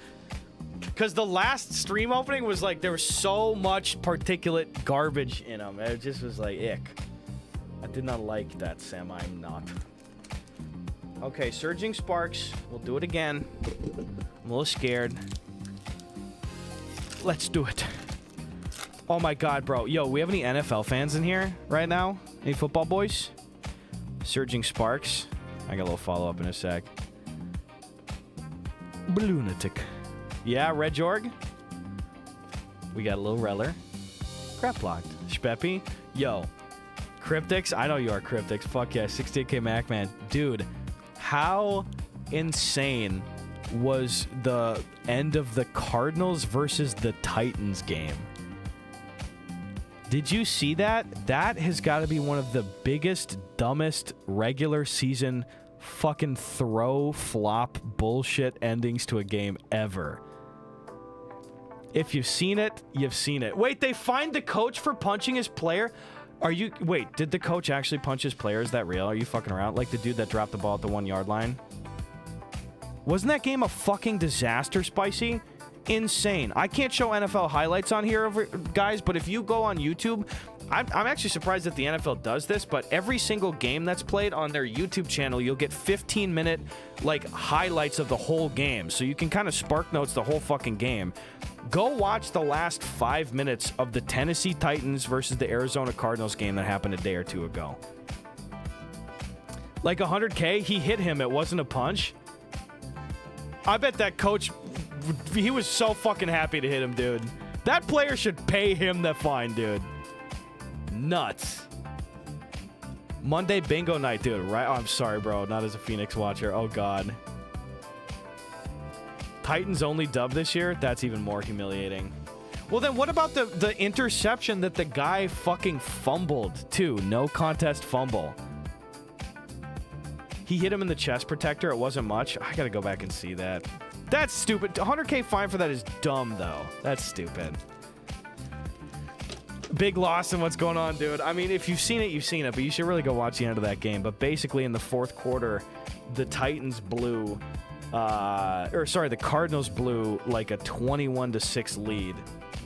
Because the last stream opening was like, there was so much particulate garbage in them. It just was like, ick. I did not like that, Sam. I'm not. Okay, Surging Sparks. We'll do it again. I'm a little scared. Let's do it. Oh my god, bro. Yo, we have any NFL fans in here right now? Any football boys? Surging Sparks. I got a little follow-up in a sec. Lunatic. Yeah, Red Jorg. We got a little Reller. Crap locked. Speppy. Yo. Cryptics. I know you are Cryptics. Fuck yeah. 68k Mac, man. Dude, how insane was the end of the Cardinals versus the Titans game? Did you see that? That has got to be one of the biggest, dumbest regular season fucking throw flop bullshit endings to a game ever. If you've seen it, you've seen it. Wait, they fined the coach for punching his player? Wait, did the coach actually punch his player? Is that real? Are you fucking around? Like the dude that dropped the ball at the 1 yard line? Wasn't that game a fucking disaster, Spicy? Insane. I can't show NFL highlights on here, guys, but if you go on YouTube, I'm actually surprised that the NFL does this, but every single game that's played on their YouTube channel, you'll get 15-minute, like, highlights of the whole game, so you can kind of spark notes the whole fucking game. Go watch the last 5 minutes of the Tennessee Titans versus the Arizona Cardinals game that happened a day or two ago. Like 100K, he hit him. It wasn't a punch. I bet that coach, he was so fucking happy to hit him, dude. That player should pay him the fine, dude. Nuts. Monday bingo night, dude. Right? Oh, I'm sorry, bro. Not as a Phoenix watcher. Oh, God. Titans only dub this year? That's even more humiliating. Well, then what about the interception that the guy fucking fumbled, too? No contest fumble. He hit him in the chest protector. It wasn't much. I gotta go back and see that. That's stupid. 100K fine for that is dumb, though. That's stupid. Big loss in what's going on, dude. I mean, if you've seen it, you've seen it, but you should really go watch the end of that game. But basically, in the fourth quarter, the Titans blew, the Cardinals blew like a 21-6 lead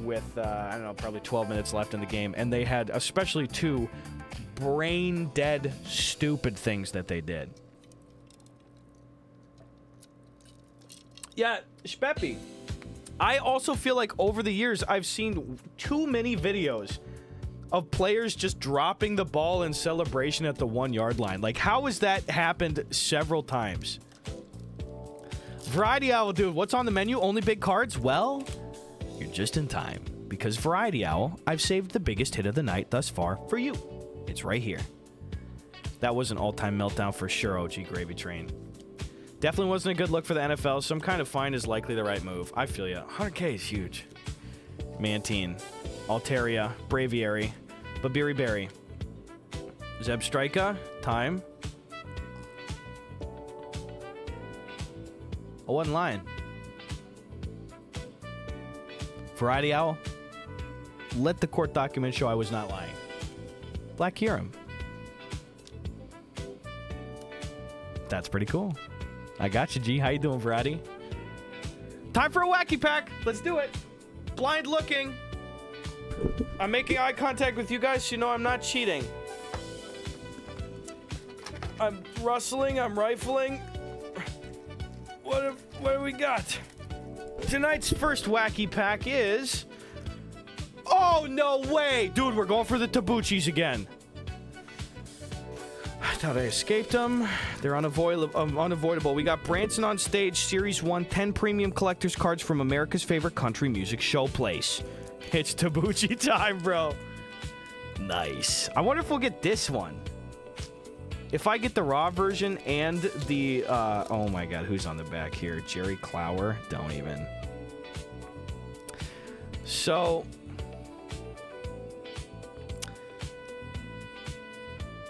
with, I don't know, probably 12 minutes left in the game. And they had especially two brain-dead, stupid things that they did. Yeah, Speppy. I also feel like over the years, I've seen too many videos of players just dropping the ball in celebration at the 1-yard line. Like, how has that happened several times? Variety Owl, dude, what's on the menu? Only big cards? Well, you're just in time. Because Variety Owl, I've saved the biggest hit of the night thus far for you. It's right here. That was an all-time meltdown for sure, OG Gravy Train. Definitely wasn't a good look for the NFL. Some kind of fine is likely the right move. I feel ya. 100K is huge. Mantine, Altaria, Braviary, Babiri Berry, Zeb Strika, time. I wasn't lying. Variety Owl, let the court document show I was not lying. Black Hiram. That's pretty cool. I got you, G. How you doing, Variety? Time for a wacky pack. Let's do it. Blind looking. I'm making eye contact with you guys so you know I'm not cheating. I'm rustling. I'm rifling. What do we got? Tonight's first wacky pack is... Oh, no way. Dude, we're going for the Tabuchis again. I thought I escaped them. They're unavoidable. We got Branson on stage, Series 1, 10 premium collector's cards from America's favorite country music showplace. It's Tabuchi time, bro. Nice. I wonder if we'll get this one. If I get the raw version and the, oh my God, who's on the back here? Jerry Clower? Don't even. So...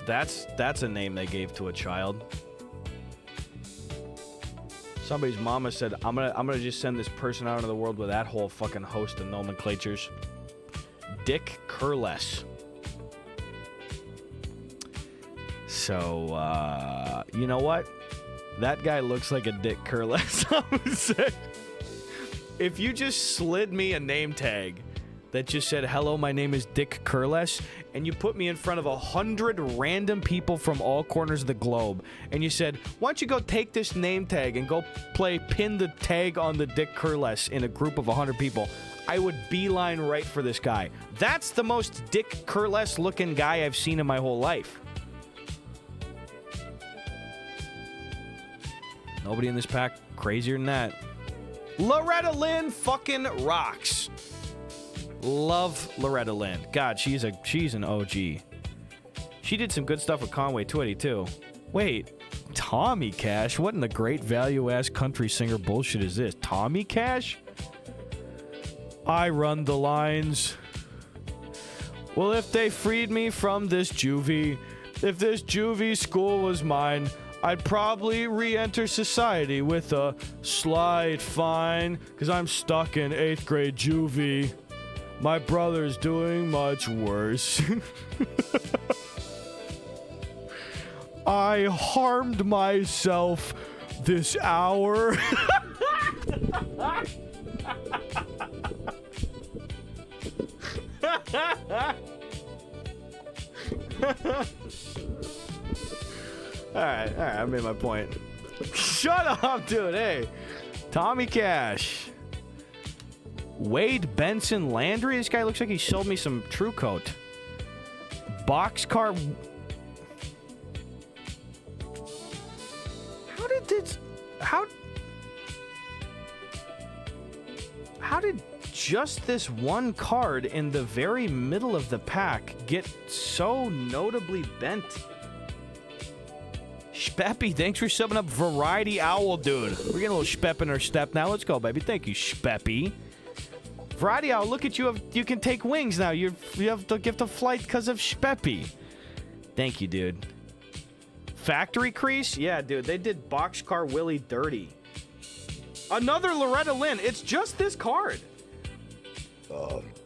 That's a name they gave to a child. Somebody's mama said, I'm gonna just send this person out into the world with that whole fucking host of nomenclatures. Dick Curless. So, you know what? That guy looks like a Dick Curless. I would say. If you just slid me a name tag that just said, hello, my name is Dick Curless, and you put me in front of 100 random people from all corners of the globe, and you said, why don't you go take this name tag and go play pin the tag on the Dick Curless in a group of 100 people, I would beeline right for this guy. That's the most Dick Curless looking guy I've seen in my whole life. Nobody in this pack crazier than that. Loretta Lynn fucking rocks. Love Loretta Lynn. God, she's an OG. She did some good stuff with Conway Twitty, too. Wait, Tommy Cash? What in the great value-ass country singer bullshit is this? Tommy Cash? I run the lines. Well, if they freed me from this juvie, if this juvie school was mine, I'd probably re-enter society with a slight fine, because I'm stuck in 8th grade juvie. My brother's doing much worse. I harmed myself this hour. All right, I made my point. Shut up, dude. Hey, Tommy Cash. Wade Benson Landry. This guy looks like he sold me some True Coat. Boxcar. How did this? How did just this one card in the very middle of the pack get so notably bent Speppy, thanks for subbing up Variety Owl, dude. We're getting a little Spepp in our step now. Let's go, baby. Thank you, Speppy. Variety Owl, look at you. You can take wings now. You have the gift of flight because of Speppy. Thank you, dude. Factory Crease? Yeah, dude. They did Boxcar Willie dirty. Another Loretta Lynn. It's just this card.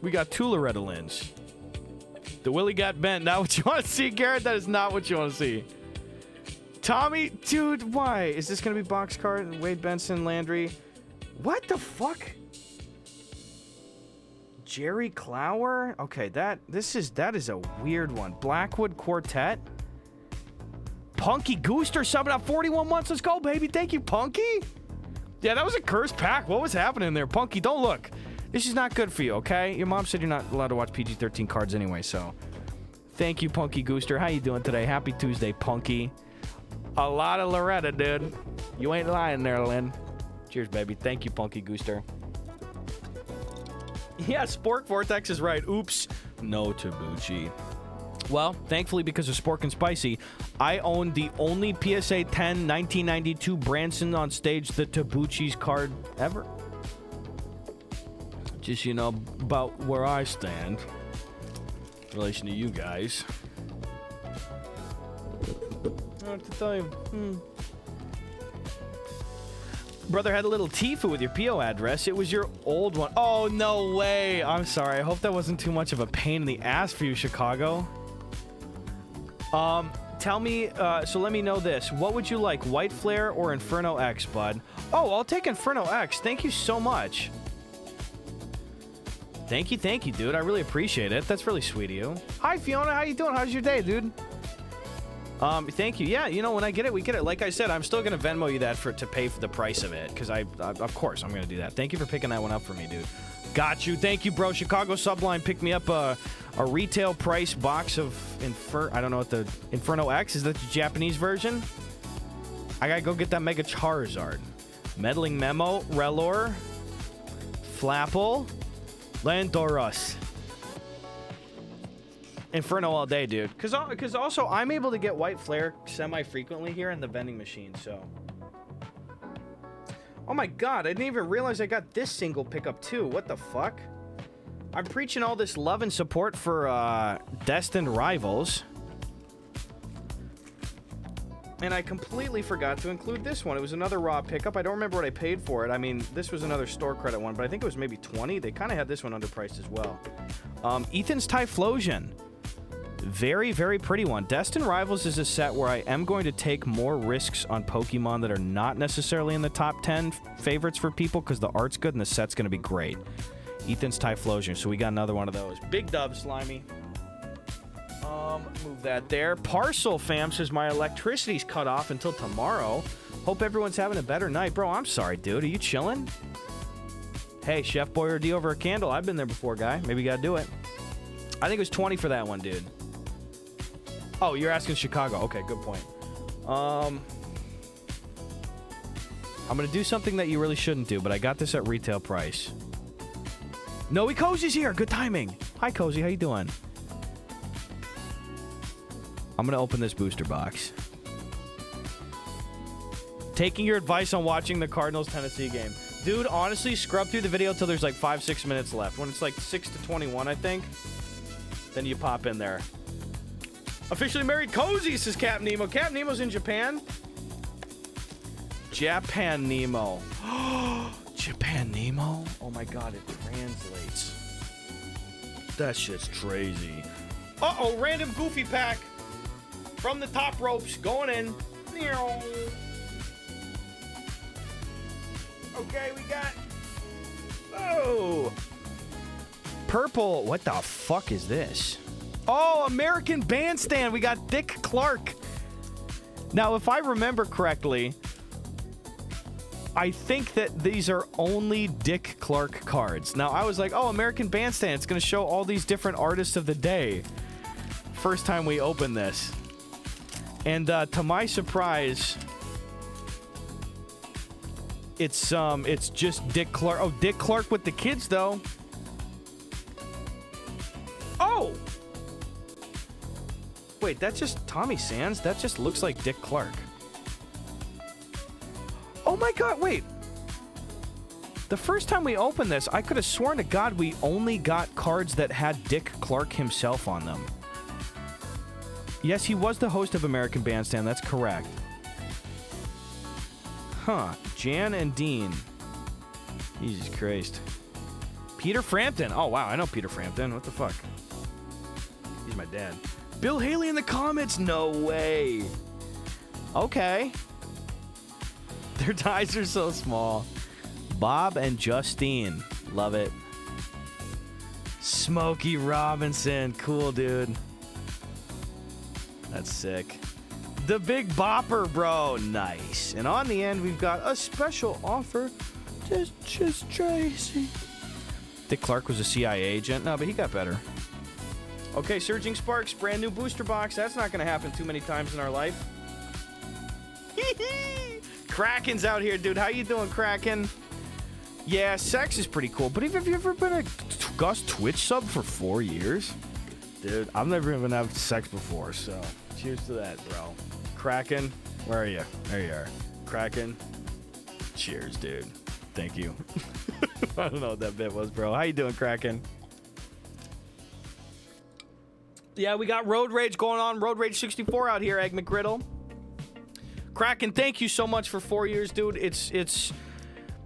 We got 2 Loretta Lynns. The Willie got bent. Not what you want to see, Garrett. That is not what you want to see. Tommy, dude, why? Is this going to be Boxcar? Wade Benson, Landry? What the fuck? Jerry Clower? Okay, that is a weird one. Blackwood Quartet? Punky Gooster subbing up 41 months. Let's go, baby. Thank you, Punky. Yeah, that was a cursed pack. What was happening there? Punky, don't look. This is not good for you, okay? Your mom said you're not allowed to watch PG-13 cards anyway, so. Thank you, Punky Gooster. How you doing today? Happy Tuesday, Punky. A lot of Loretta, dude. You ain't lying there, Lynn. Cheers, baby. Thank you, Punky Gooster. Yeah, Spork Vortex is right. Oops. No Tabuchi. Well, thankfully, because of Spork and Spicy, I own the only PSA 10 1992 Branson on stage, the Tabuchi's card ever. Just, you know, about where I stand in relation to you guys. I don't know what to tell you. Brother had a little Tifu with your PO address. It was your old one. Oh, no way. I'm sorry. I hope that wasn't too much of a pain in the ass for you, Chicago. Tell me, so let me know this. What would you like, White Flare or Inferno X, bud? Oh, I'll take Inferno X. Thank you so much. Thank you, dude. I really appreciate it. That's really sweet of you. Hi, Fiona. How you doing? How's your day, dude? Thank you. Yeah, you know, when I get it, we get it. Like I said, I'm still going to Venmo you that to pay for the price of it, because of course, I'm going to do that. Thank you for picking that one up for me, dude. Got you. Thank you, bro. Chicago Subline picked me up a retail price box of I don't know what the Inferno X is. That the Japanese version? I gotta go get that Mega Charizard. Meddling Memo, Relor, Flapple, Landorus. Inferno all day, dude. Because also, I'm able to get White Flare semi-frequently here in the vending machine, so. Oh my god, I didn't even realize I got this single pickup too. What the fuck? I'm preaching all this love and support for Destined Rivals. And I completely forgot to include this one. It was another raw pickup. I don't remember what I paid for it. I mean, this was another store credit one, but I think it was maybe 20. They kind of had this one underpriced as well. Ethan's Typhlosion. Very, very pretty one. Destined Rivals is a set where I am going to take more risks on Pokemon that are not necessarily in the top 10 favorites for people because the art's good and the set's going to be great. Ethan's Typhlosion. So we got another one of those. Big dub, Slimy. Move that there. Parcel Fam says my electricity's cut off until tomorrow. Hope everyone's having a better night. Bro, I'm sorry, dude. Are you chilling? Hey, Chef Boyardee over a candle. I've been there before, guy. Maybe you gotta do it. I think it was 20 for that one, dude. Oh, you're asking Chicago. Okay, good point. I'm gonna do something that you really shouldn't do, but I got this at retail price. Noe Cozy's here. Good timing. Hi, Cozy. How you doing? I'm gonna open this booster box. Taking your advice on watching the Cardinals-Tennessee game. Dude, honestly, scrub through the video till there's like 5-6 minutes left. When it's like 6-21, I think, then you pop in there. Officially married Cozy, says Cap Nemo. Cap Nemo's in Japan. Japan Nemo. Japan Nemo? Oh my god, it translates. That shit's crazy. Uh-oh, random goofy pack. From the top ropes, going in. Okay, we got... Oh! Purple. What the fuck is this? Oh, American Bandstand. We got Dick Clark. Now, if I remember correctly, I think that these are only Dick Clark cards. Now, I was like, oh, American Bandstand. It's going to show all these different artists of the day. First time we open this. And to my surprise, it's just Dick Clark. Oh, Dick Clark with the kids, though. Oh! Wait, that's just Tommy Sands? That just looks like Dick Clark. Oh my god, wait. The first time we opened this, I could have sworn to God we only got cards that had Dick Clark himself on them. Yes, he was the host of American Bandstand. That's correct. Huh. Jan and Dean. Jesus Christ. Peter Frampton. Oh, wow. I know Peter Frampton. What the fuck? He's my dad. Bill Haley in the comments. No way. Okay. Their ties are so small. Bob and Justine. Love it. Smokey Robinson. Cool, dude. That's sick. The Big Bopper, bro. Nice. And on the end, we've got a special offer. Just Tracy. Dick Clark was a CIA agent. No, but he got better. Okay, Surging Sparks. Brand new booster box. That's not going to happen too many times in our life. Kraken's out here, dude. How you doing, Kraken? Yeah, sex is pretty cool. But have you ever been a Gus Twitch sub for 4 years? Dude, I've never even had sex before, so cheers to that, bro. Kraken, where are you? There you are. Kraken, cheers, dude. Thank you. I don't know what that bit was, bro. How you doing, Kraken? Yeah, we got Road Rage going on. Road Rage 64 out here, Egg McGriddle. Kraken, thank you so much for 4 years, dude. It's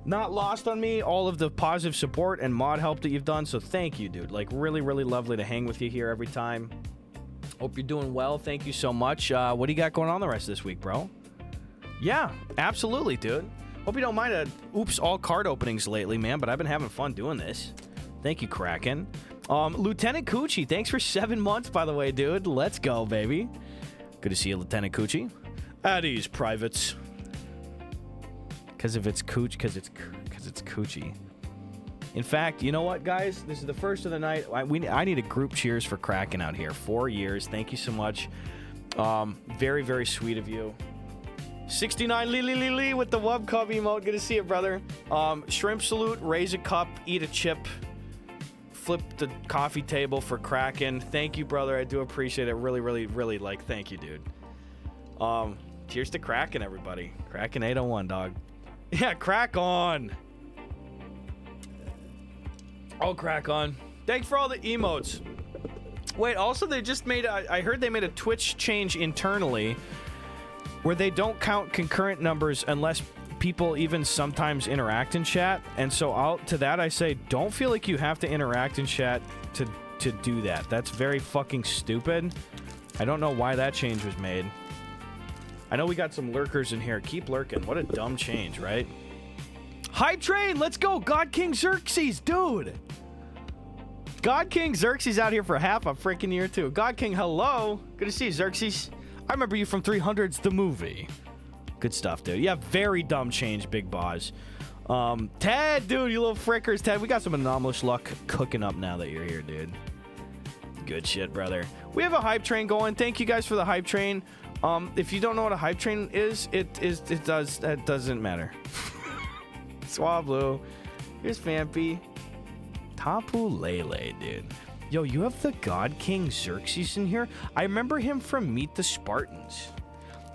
not lost on me, all of the positive support and mod help that you've done, so thank you, dude. Like, really, really lovely to hang with you here every time. Hope you're doing well. Thank you so much. What do you got going on the rest of this week, bro? Yeah, absolutely, dude. Hope you don't mind oops, all card openings lately, man, but I've been having fun doing this. Thank you, Kraken. Lieutenant Coochie, thanks for 7 months, by the way, dude. Let's go, baby. Good to see you, Lieutenant Coochie. At ease, privates. Because it's Coochie. In fact, you know what, guys? This is the first of the night. I need a group cheers for Kraken out here. 4 years. Thank you so much. Very, very sweet of you. 69 Lee with the Wub Cub emote. Good to see you, brother. Shrimp salute, raise a cup, eat a chip, flip the coffee table for Kraken. Thank you, brother. I do appreciate it. Really, really, really, thank you, dude. Cheers to Kraken, everybody. Kraken 801, dog. Yeah, crack on. Oh, crack on. Thanks for all the emotes. Wait, also they just made, I heard they made a Twitch change internally where they don't count concurrent numbers unless people even sometimes interact in chat. And so to that I say, don't feel like you have to interact in chat to do that. That's very fucking stupid. I don't know why that change was made. I know we got some lurkers in here. Keep lurking. What a dumb change, right? Hype train, let's go. God King Xerxes, dude. God King Xerxes out here for half a freaking year, too. God King, hello. Good to see you, Xerxes. I remember you from 300's The Movie. Good stuff, dude. Yeah, very dumb change, Big Boss. Ted, dude, you little frickers. Ted, we got some anomalous luck cooking up now that you're here, dude. Good shit, brother. We have a hype train going. Thank you guys for the hype train. If you don't know what a hype train is, it doesn't matter. Swablu. Here's Vampy. Tapu Lele, dude. Yo, you have the God King Xerxes in here? I remember him from Meet the Spartans.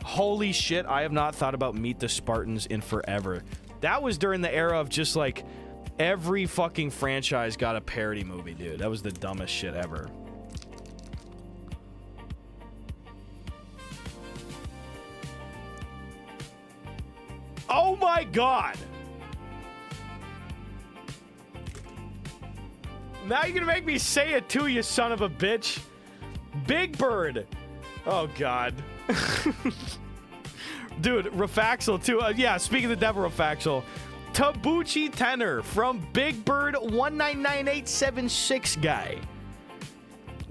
Holy shit, I have not thought about Meet the Spartans in forever. That was during the era of just like every fucking franchise got a parody movie, dude. That was the dumbest shit ever. Oh my god! Now you're gonna make me say it too, you son of a bitch. Big Bird. Oh god. Dude, Rafaxel too. Yeah, speaking of the devil, Rafaxel. Tabuchi Tenor from Big Bird 199876 guy.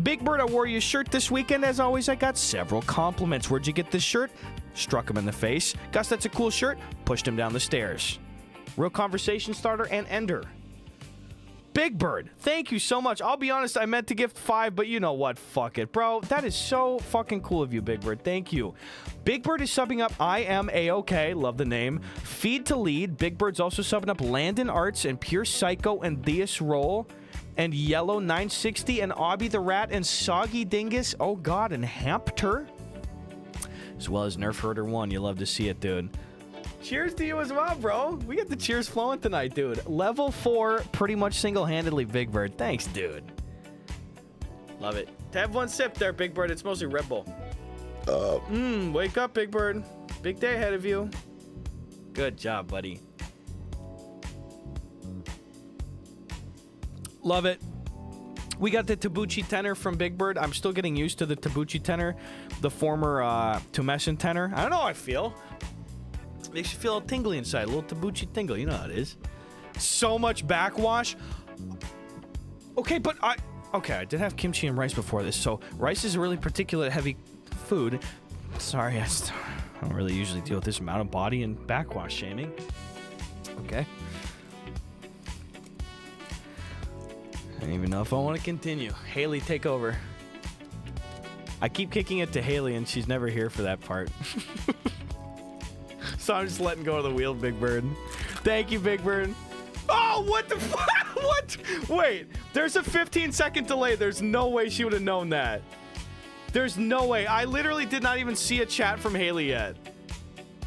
Big Bird, I wore your shirt this weekend. As always, I got several compliments. Where'd you get this shirt? Struck him in the face. Gus, that's a cool shirt. Pushed him down the stairs. Real conversation starter and ender. Big Bird, thank you so much. I'll be honest, I meant to gift 5, but you know what? Fuck it, bro. That is so fucking cool of you, Big Bird. Thank you. Big Bird is subbing up I Am A-OK. Love the name. Feed to Lead. Big Bird's also subbing up Landon Arts and Pure Psycho and Theus Roll and Yellow 960 and Obby the Rat and Soggy Dingus. Oh, God. And Hampter. As well as Nerf Herder 1. You love to see it, dude. Cheers to you as well, bro. We got the cheers flowing tonight, dude. Level 4, pretty much single-handedly, Big Bird. Thanks, dude. Love it. Have one sip there, Big Bird. It's mostly Red Bull. Wake up, Big Bird. Big day ahead of you. Good job, buddy. Love it. We got the Tabuchi tenor from Big Bird. I'm still getting used to the Tabuchi tenor, the former Tumescen tenor. I don't know how I feel. Makes you feel a little tingly inside, a little Tabuchi tingle. You know how it is. So much backwash. Okay, but I did have kimchi and rice before this, so rice is a really particular heavy food. Sorry, I don't really usually deal with this amount of body and backwash shaming. Okay. I don't even know if I want to continue. Haley, take over. I keep kicking it to Haley, and she's never here for that part. So I'm just letting go of the wheel, Big Bird. Thank you, Big Bird. Oh, what the fuck? What? Wait, there's a 15-second delay. There's no way she would have known that. There's no way. I literally did not even see a chat from Haley yet.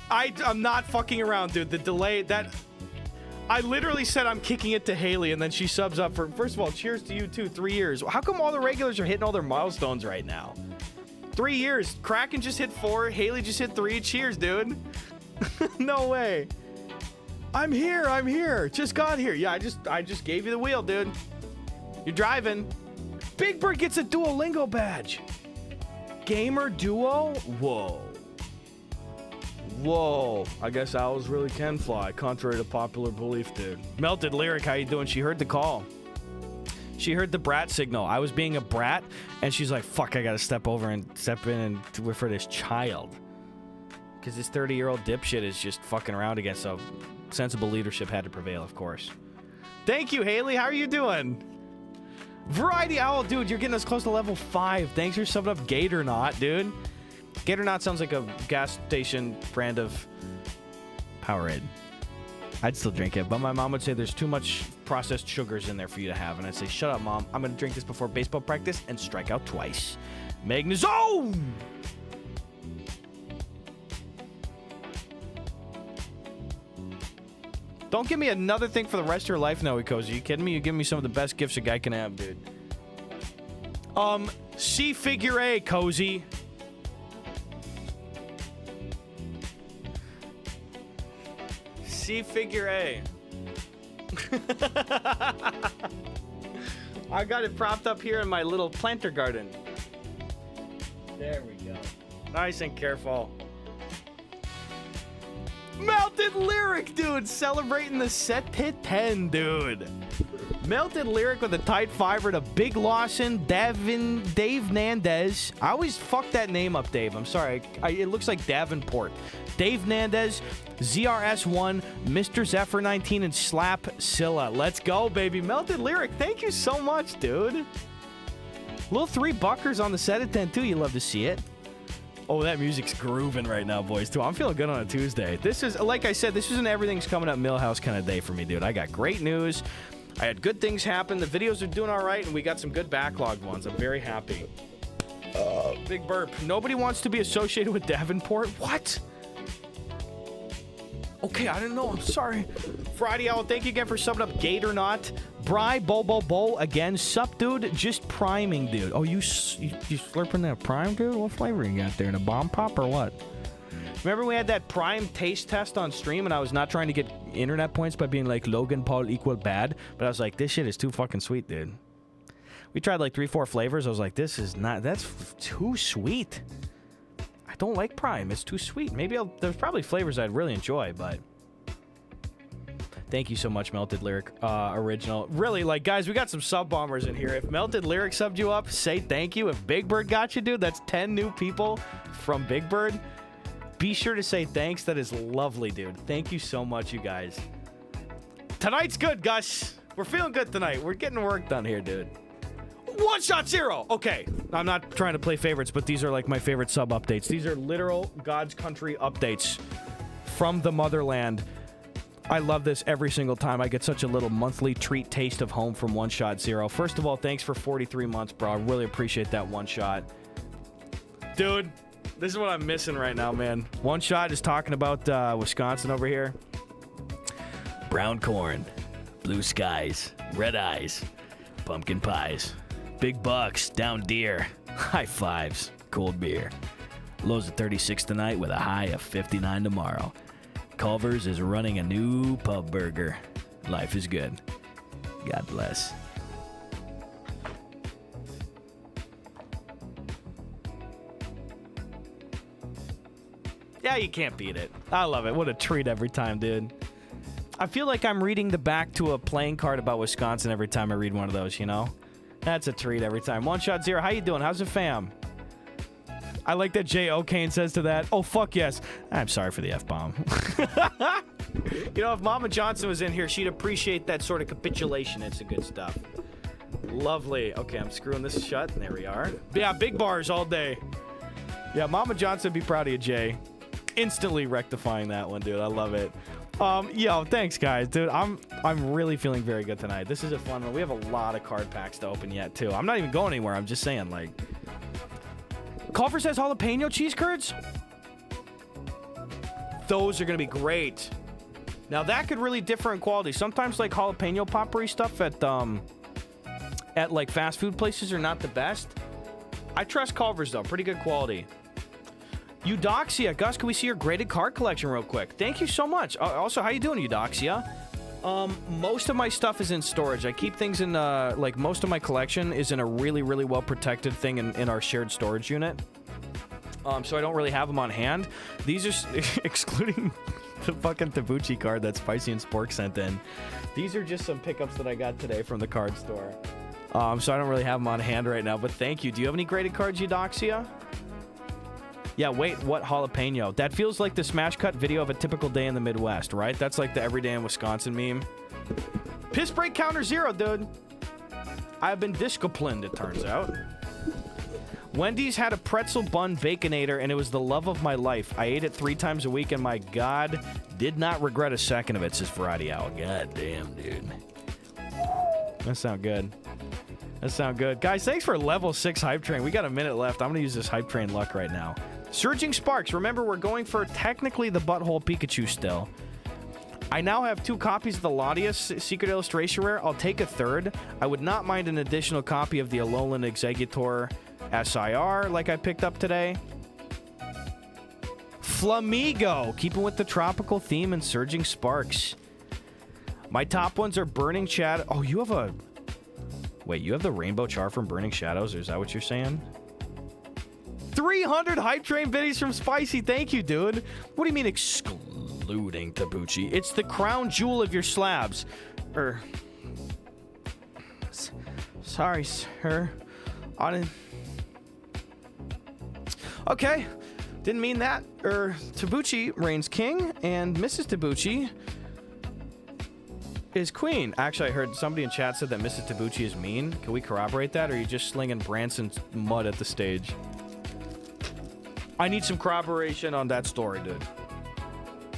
I'm not fucking around, dude. The delay, that... I literally said I'm kicking it to Haley, and then she subs up for... First of all, cheers to you, too. 3 years. How come all the regulars are hitting all their milestones right now? 3 years. Kraken just hit 4. Haley just hit 3. Cheers, dude. No way. I'm here. Just got here. Yeah, I just gave you the wheel, dude. You're driving. Big Bird gets a Duolingo badge. Gamer Duo? Whoa. I guess owls really can fly, contrary to popular belief, dude. Melted Lyric, how you doing? She heard the call. She heard the brat signal. I was being a brat, and she's like, fuck, I gotta step in and for this child. Because this 30-year-old dipshit is just fucking around again, so sensible leadership had to prevail, of course. Thank you, Haley. How are you doing? Variety Owl, dude, you're getting us close to level 5. Thanks for subbing up Gator Knot, dude. Gator Knot sounds like a gas station brand of Powerade. I'd still drink it, but my mom would say there's too much processed sugars in there for you to have, and I'd say, shut up, Mom. I'm going to drink this before baseball practice and strike out twice. Magnezone! Don't give me another thing for the rest of your life, Noe Cozy. Are you kidding me? You give me some of the best gifts a guy can have, dude. C figure A, Cozy. C figure A. I got it propped up here in my little planter garden. There we go. Nice and careful. Melted Lyric, dude, celebrating the set pit 10, dude. Melted Lyric with a tight fiver to Big Lawson, Dave Nandez. I always fuck that name up, Dave. I'm sorry. It looks like Davenport. Dave Nandez, ZRS1, Mr. Zephyr 19, and Slap Scylla. Let's go, baby. Melted Lyric, thank you so much, dude. Little 3 buckers on the set at 10, too. You love to see it. Oh, that music's grooving right now, boys, too. I'm feeling good on a Tuesday. This is, like I said, this is an everything's coming up Millhouse kind of day for me, dude. I got great news. I had good things happen. The videos are doing all right, and we got some good backlogged ones. I'm very happy. Big burp. Nobody wants to be associated with Davenport? What? Okay, I didn't know. I'm sorry. Friday Owl, thank you again for subbing up Gator Knot. Bry, Bo, again. Sup, dude? Just priming, dude. Oh, you slurping that prime, dude? What flavor you got there? In a bomb pop or what? Remember we had that prime taste test on stream and I was not trying to get internet points by being like Logan Paul equal bad, but I was like, this shit is too fucking sweet, dude. We tried like 3-4 flavors. I was like, this is not, that's too sweet. I don't like prime. It's too sweet. Maybe there's probably flavors I'd really enjoy, but thank you so much, Melted Lyric Original. Really, like, guys, we got some sub bombers in here. If Melted Lyric subbed you up, say thank you. If Big Bird got you, dude, that's 10 new people from Big Bird. Be sure to say thanks. That is lovely, dude. Thank you so much, you guys. Tonight's good, Gus. We're feeling good tonight. We're getting work done here, dude. One Shot Zero. Okay, I'm not trying to play favorites, but these are like my favorite sub updates. These are literal God's country updates from the motherland. I love this every single time. I get such a little monthly treat taste of home from One Shot Zero. First of all, thanks for 43 months, bro. I really appreciate that, One Shot. Dude, This is what I'm missing right now, man. One Shot is talking about Wisconsin over here. Brown corn, blue skies, red eyes, pumpkin pies, big bucks, down deer, high fives, cold beer. Lows at 36 tonight with a high of 59 tomorrow. Culver's is running a new pub burger. Life is good. God bless. Yeah, you can't beat it. I love it. What a treat every time, dude. I feel like I'm reading the back to a playing card about Wisconsin every time I read one of those, you know? That's a treat every time. One Shot Zero, how you doing? How's the fam? I like that Jay O'Kane says to that. Oh, fuck yes. I'm sorry for the F-bomb. You know, if Mama Johnson was in here, she'd appreciate that sort of capitulation. It's a good stuff. Lovely. Okay, I'm screwing this shut. There we are. Yeah, big bars all day. Yeah, Mama Johnson would be proud of you, Jay. Instantly rectifying that one, dude. I love it. Yo, thanks, guys, dude. I'm really feeling very good tonight. This is a fun one. We have a lot of card packs to open yet, too. I'm not even going anywhere. I'm just saying, like... Culver says jalapeno cheese curds? Those are going to be great. Now, that could really differ in quality. Sometimes, like, jalapeno potpourri stuff at like, fast food places are not the best. I trust Culver's, though. Pretty good quality. Eudoxia. Gus, can we see your graded card collection real quick? Thank you so much. Also, how you doing, Eudoxia? Most of my stuff is in storage. I keep things in, like, most of my collection is in a really, really well-protected thing in our shared storage unit. So I don't really have them on hand. These are, excluding the fucking Tabuchi card that Spicy and Spork sent in. These are just some pickups that I got today from the card store. So I don't really have them on hand right now, but thank you. Do you have any graded cards, Eudoxia? Yeah, wait, what jalapeno? That feels like the smash cut video of a typical day in the Midwest, right? That's like the everyday in Wisconsin meme. Piss break counter 0, dude. I've been disciplined, it turns out. Wendy's had a pretzel bun baconator, and it was the love of my life. I ate it 3 times a week, and my God, did not regret a second of it, says Variety Owl. God damn, dude. That sound good. That sound good. Guys, thanks for level 6 Hype Train. We got a minute left. I'm going to use this Hype Train luck right now. Surging Sparks. Remember, we're going for technically the Butthole Pikachu still. I now have 2 copies of the Latias Secret Illustration Rare. I'll take a 3rd. I would not mind an additional copy of the Alolan Exeggutor SIR like I picked up today. Flamigo. Keeping with the tropical theme and Surging Sparks. My top ones are Burning Shadow. Oh, you have a... Wait, you have the Rainbow Char from Burning Shadows? Or is that what you're saying? 300 Hype Train biddies from Spicy. Thank you, dude. What do you mean excluding Tabuchi? It's the crown jewel of your slabs. Sorry, sir. I didn't... Okay. Didn't mean that. Tabuchi reigns king, and Mrs. Tabuchi is queen. Actually, I heard somebody in chat said that Mrs. Tabuchi is mean. Can we corroborate that, or are you just slinging Branson's mud at the stage? I need some corroboration on that story, dude.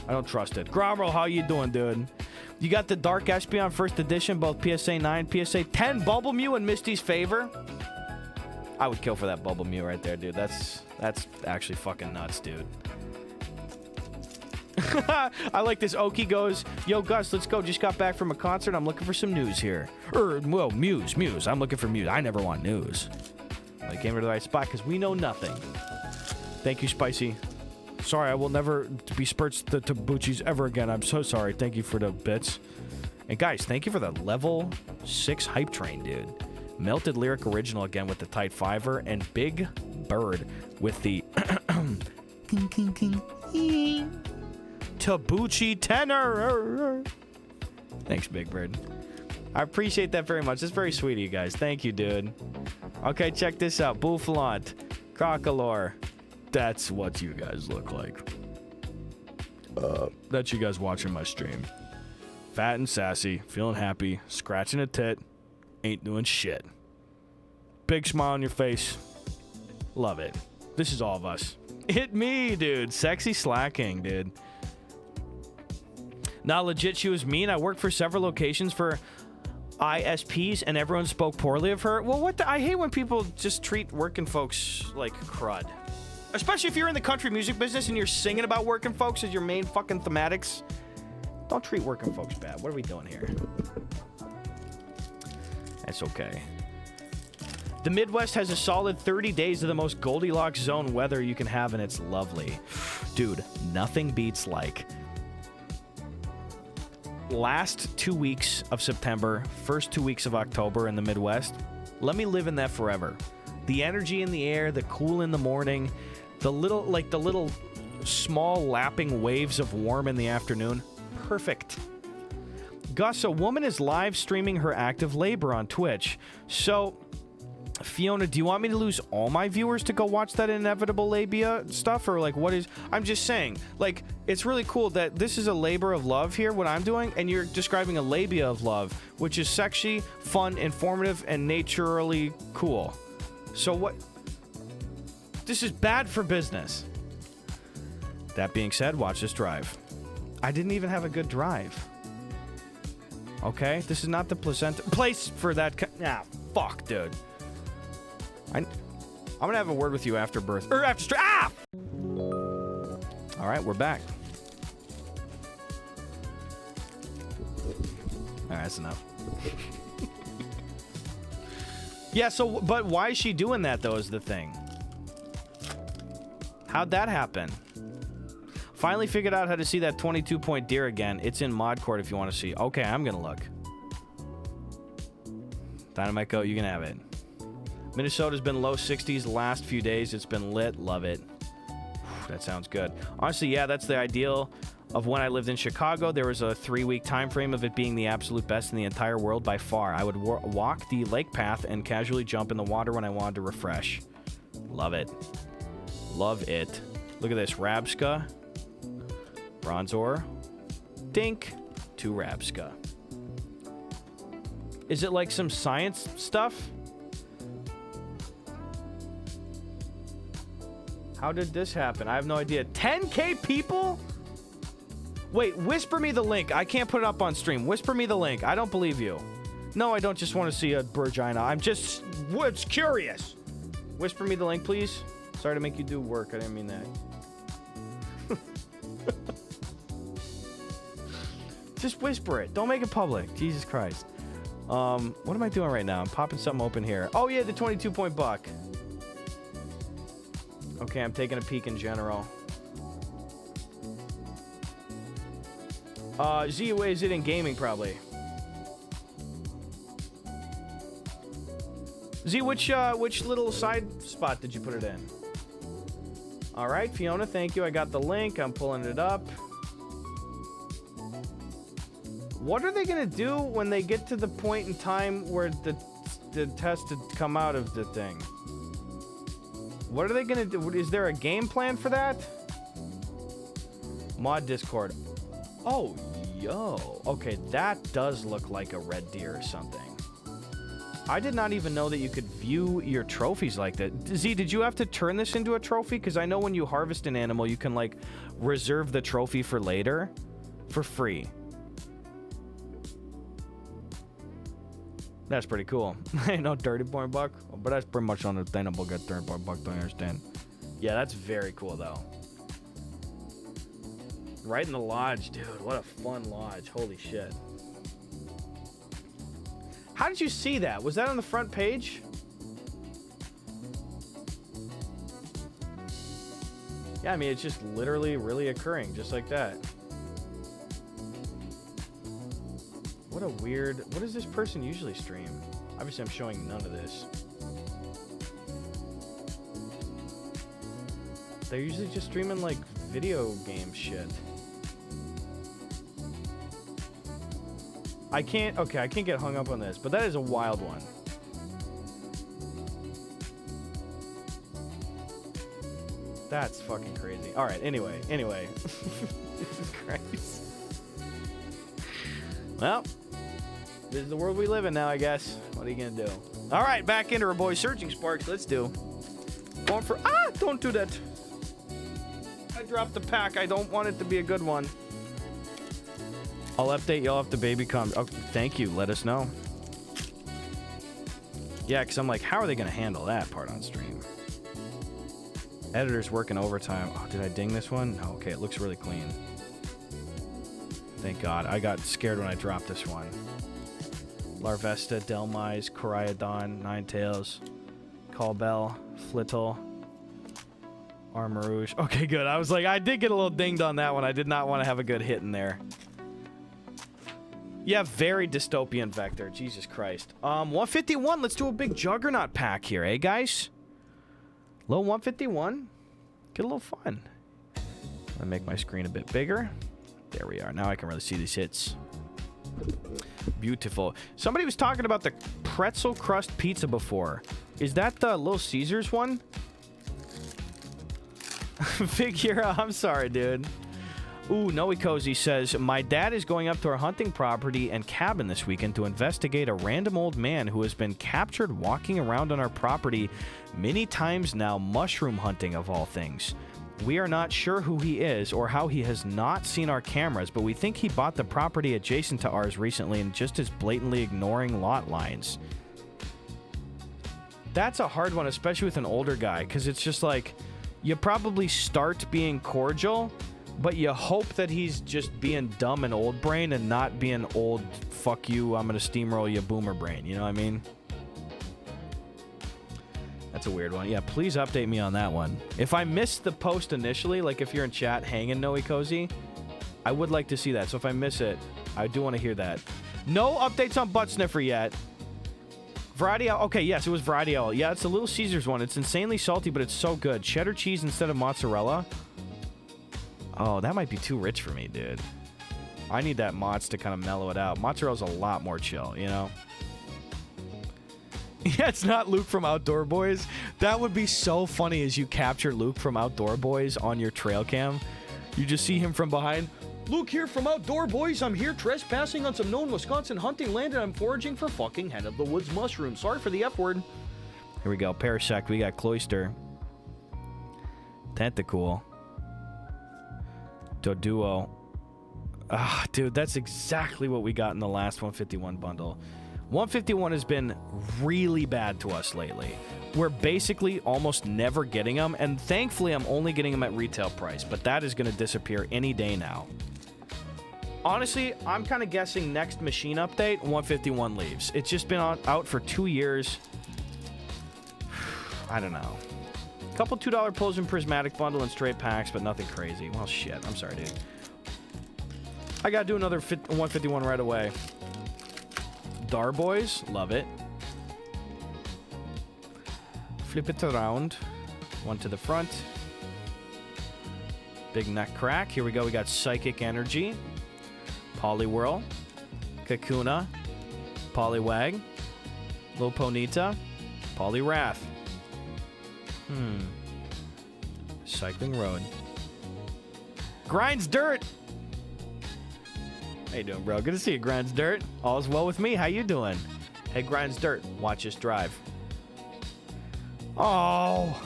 I don't trust it. Gromro, how you doing, dude? You got the Dark Espeon first edition, both PSA 9, PSA 10, Bubble Mew in Misty's favor. I would kill for that Bubble Mew right there, dude. That's actually fucking nuts, dude. I like this. Oki goes, yo, Gus, let's go. Just got back from a concert. I'm looking for some news here. Well, Muse. I'm looking for news. I never want news. I came to the right spot because we know nothing. Thank you, Spicy. Sorry, I will never be spurts the Tabuchis ever again. I'm so sorry. Thank you for the bits. And guys, thank you for the level 6 Hype Train, dude. Melted Lyric Original again with the Tight Fiver, and Big Bird with the Tabuchi Tenor. Thanks, Big Bird. I appreciate that very much. It's very sweet of you guys. Thank you, dude. Okay, check this out. Boufflant, Crocolore. That's what you guys look like. That's you guys watching my stream. Fat and sassy, feeling happy, scratching a tit, ain't doing shit. Big smile on your face. Love it. This is all of us. Hit me, dude. Sexy slacking, dude. Now, legit, she was mean. I worked for several locations for ISPs, and everyone spoke poorly of her. Well, what the... I hate when people just treat working folks like crud. Especially if you're in the country music business and you're singing about working folks as your main fucking thematics. Don't treat working folks bad. What are we doing here? That's okay. The Midwest has a solid 30 days of the most Goldilocks zone weather you can have, and it's lovely. Dude, nothing beats like last 2 weeks of September, first 2 weeks of October in the Midwest. Let me live in that forever. The energy in the air, the cool in the morning, the little small lapping waves of warm in the afternoon. Perfect. Gus, a woman is live streaming her active labor on Twitch. So, Fiona, do you want me to lose all my viewers to go watch that inevitable labia stuff? Or, like, what is... I'm just saying, like, it's really cool that this is a labor of love here, what I'm doing, and you're describing a labia of love, which is sexy, fun, informative, and naturally cool. So what... This is bad for business. That being said, watch this drive. I didn't even have a good drive. Okay? This is not the place for that... fuck, dude. I'm gonna have a word with you after birth. Or after Alright, we're back. Alright, that's enough. Yeah, so, but why is she doing that, though, is the thing. How'd that happen? Finally figured out how to see that 22-point deer again. It's in mod court if you want to see. Okay, I'm gonna look. Dynamite Goat, you can have it. Minnesota's been low 60s the last few days. It's been lit. Love it. That sounds good. Honestly, yeah, that's the ideal of when I lived in Chicago. There was a 3-week time frame of it being the absolute best in the entire world by far. I would walk the lake path and casually jump in the water when I wanted to refresh. Love it. Love it. Look at this. Rabska. Bronzor. Dink. To Rabska. Is it like some science stuff? How did this happen? I have no idea. 10K people? Wait, whisper me the link. I can't put it up on stream. Whisper me the link. I don't believe you. No, I don't just want to see a Burgina. I'm just curious. Whisper me the link, please. Sorry to make you do work. I didn't mean that. Just whisper it. Don't make it public. Jesus Christ. What am I doing right now? I'm popping something open here. Oh, yeah, the 22-point buck. Okay, I'm taking a peek in general. Z, is it in gaming, probably? Z, which little side spot did you put it in? All right, Fiona, thank you. I got the link. I'm pulling it up. What are they going to do when they get to the point in time where the test had come out of the thing? What are they going to do? Is there a game plan for that? Mod Discord. Oh, yo. Okay, that does look like a red deer or something. I did not even know that you could view your trophies like that. Z, did you have to turn this into a trophy? Because I know when you harvest an animal, you can, like, reserve the trophy for later for free. That's pretty cool. Ain't no 30-point buck, but that's pretty much unattainable. Get 30-point buck, don't you understand? Yeah, that's very cool, though. Right in the lodge, dude. What a fun lodge. Holy shit. How did you see that? Was that on the front page? Yeah, I mean, it's just literally really occurring, just like that. What a weird... What does this person usually stream? Obviously, I'm showing none of this. They're usually just streaming, like, video game shit. I can't... Okay, I can't get hung up on this, but that is a wild one. That's fucking crazy. All right, anyway. Jesus Christ. Well... This is the world we live in now, I guess. What are you gonna do? All right, back into our boy Searching Sparks. Let's do. Going for... Ah! Don't do that. I dropped the pack. I don't want it to be a good one. I'll update y'all if the baby comes. Oh, thank you. Let us know. Yeah, because I'm like, how are they gonna handle that part on stream? Editor's working overtime. Oh, did I ding this one? No, okay, it looks really clean. Thank God. I got scared when I dropped this one. Larvesta, Delmise, Coriodon, Ninetails, Callbell, Flittle, Armarouge. Okay, good. I was like, I did get a little dinged on that one. I did not want to have a good hit in there. Yeah, very dystopian vector. Jesus Christ. 151. Let's do a big juggernaut pack here, eh, guys? Low 151. Get a little fun. I'm gonna make my screen a bit bigger. There we are. Now I can really see these hits. Beautiful. Somebody was talking about the pretzel crust pizza before. Is that the Little Caesars one? Figura, I'm sorry, dude. Ooh, Noe Cozy says, my dad is going up to our hunting property and cabin this weekend to investigate a random old man who has been captured walking around on our property many times now, mushroom hunting of all things. We are not sure who he is or how he has not seen our cameras, but we think he bought the property adjacent to ours recently and just is blatantly ignoring lot lines. That's a hard one, especially with an older guy, because it's just like, you probably start being cordial, but you hope that he's just being dumb and old brain and not being old, fuck you, I'm gonna steamroll you boomer brain, you know what I mean? That's a weird one. Yeah, please update me on that one. If I missed the post initially, like if you're in chat hanging Noe Cozy, I would like to see that. So if I miss it, I do want to hear that. No updates on Butt Sniffer yet. Variety Owl. Okay, yes, it was Variety Owl. Yeah, it's the Little Caesars one. It's insanely salty, but it's so good. Cheddar cheese instead of mozzarella. Oh, that might be too rich for me, dude. I need that mozz to kind of mellow it out. Mozzarella's a lot more chill, you know? Yeah, it's not Luke from Outdoor Boys. That would be so funny as you capture Luke from Outdoor Boys on your trail cam. You just see him from behind. Luke here from Outdoor Boys. I'm here trespassing on some known Wisconsin hunting land, and I'm foraging for fucking hen of the woods mushrooms. Sorry for the F word. Here we go. Parasect. We got Cloister. Tentacool. Doduo. Ah, dude, that's exactly what we got in the last 151 bundle. 151 has been really bad to us lately. We're basically almost never getting them, and thankfully I'm only getting them at retail price, but that is going to disappear any day now. Honestly, I'm kind of guessing next machine update, 151 leaves. It's just been out for 2 years. I don't know. A couple $2 pulls in prismatic bundle and straight packs, but nothing crazy. Well, shit. I'm sorry, dude. I gotta do another 151 right away. Darboys, love it. Flip it around. One to the front. Big neck crack. Here we go. We got Psychic Energy. Poliwhirl. Kakuna. Poliwag. Loponita. Poliwrath. Cycling Road. Grinds Dirt. How you doing, bro? Good to see you, Grinds Dirt. All's well with me. How you doing? Hey, Grinds Dirt. Watch us drive. Oh.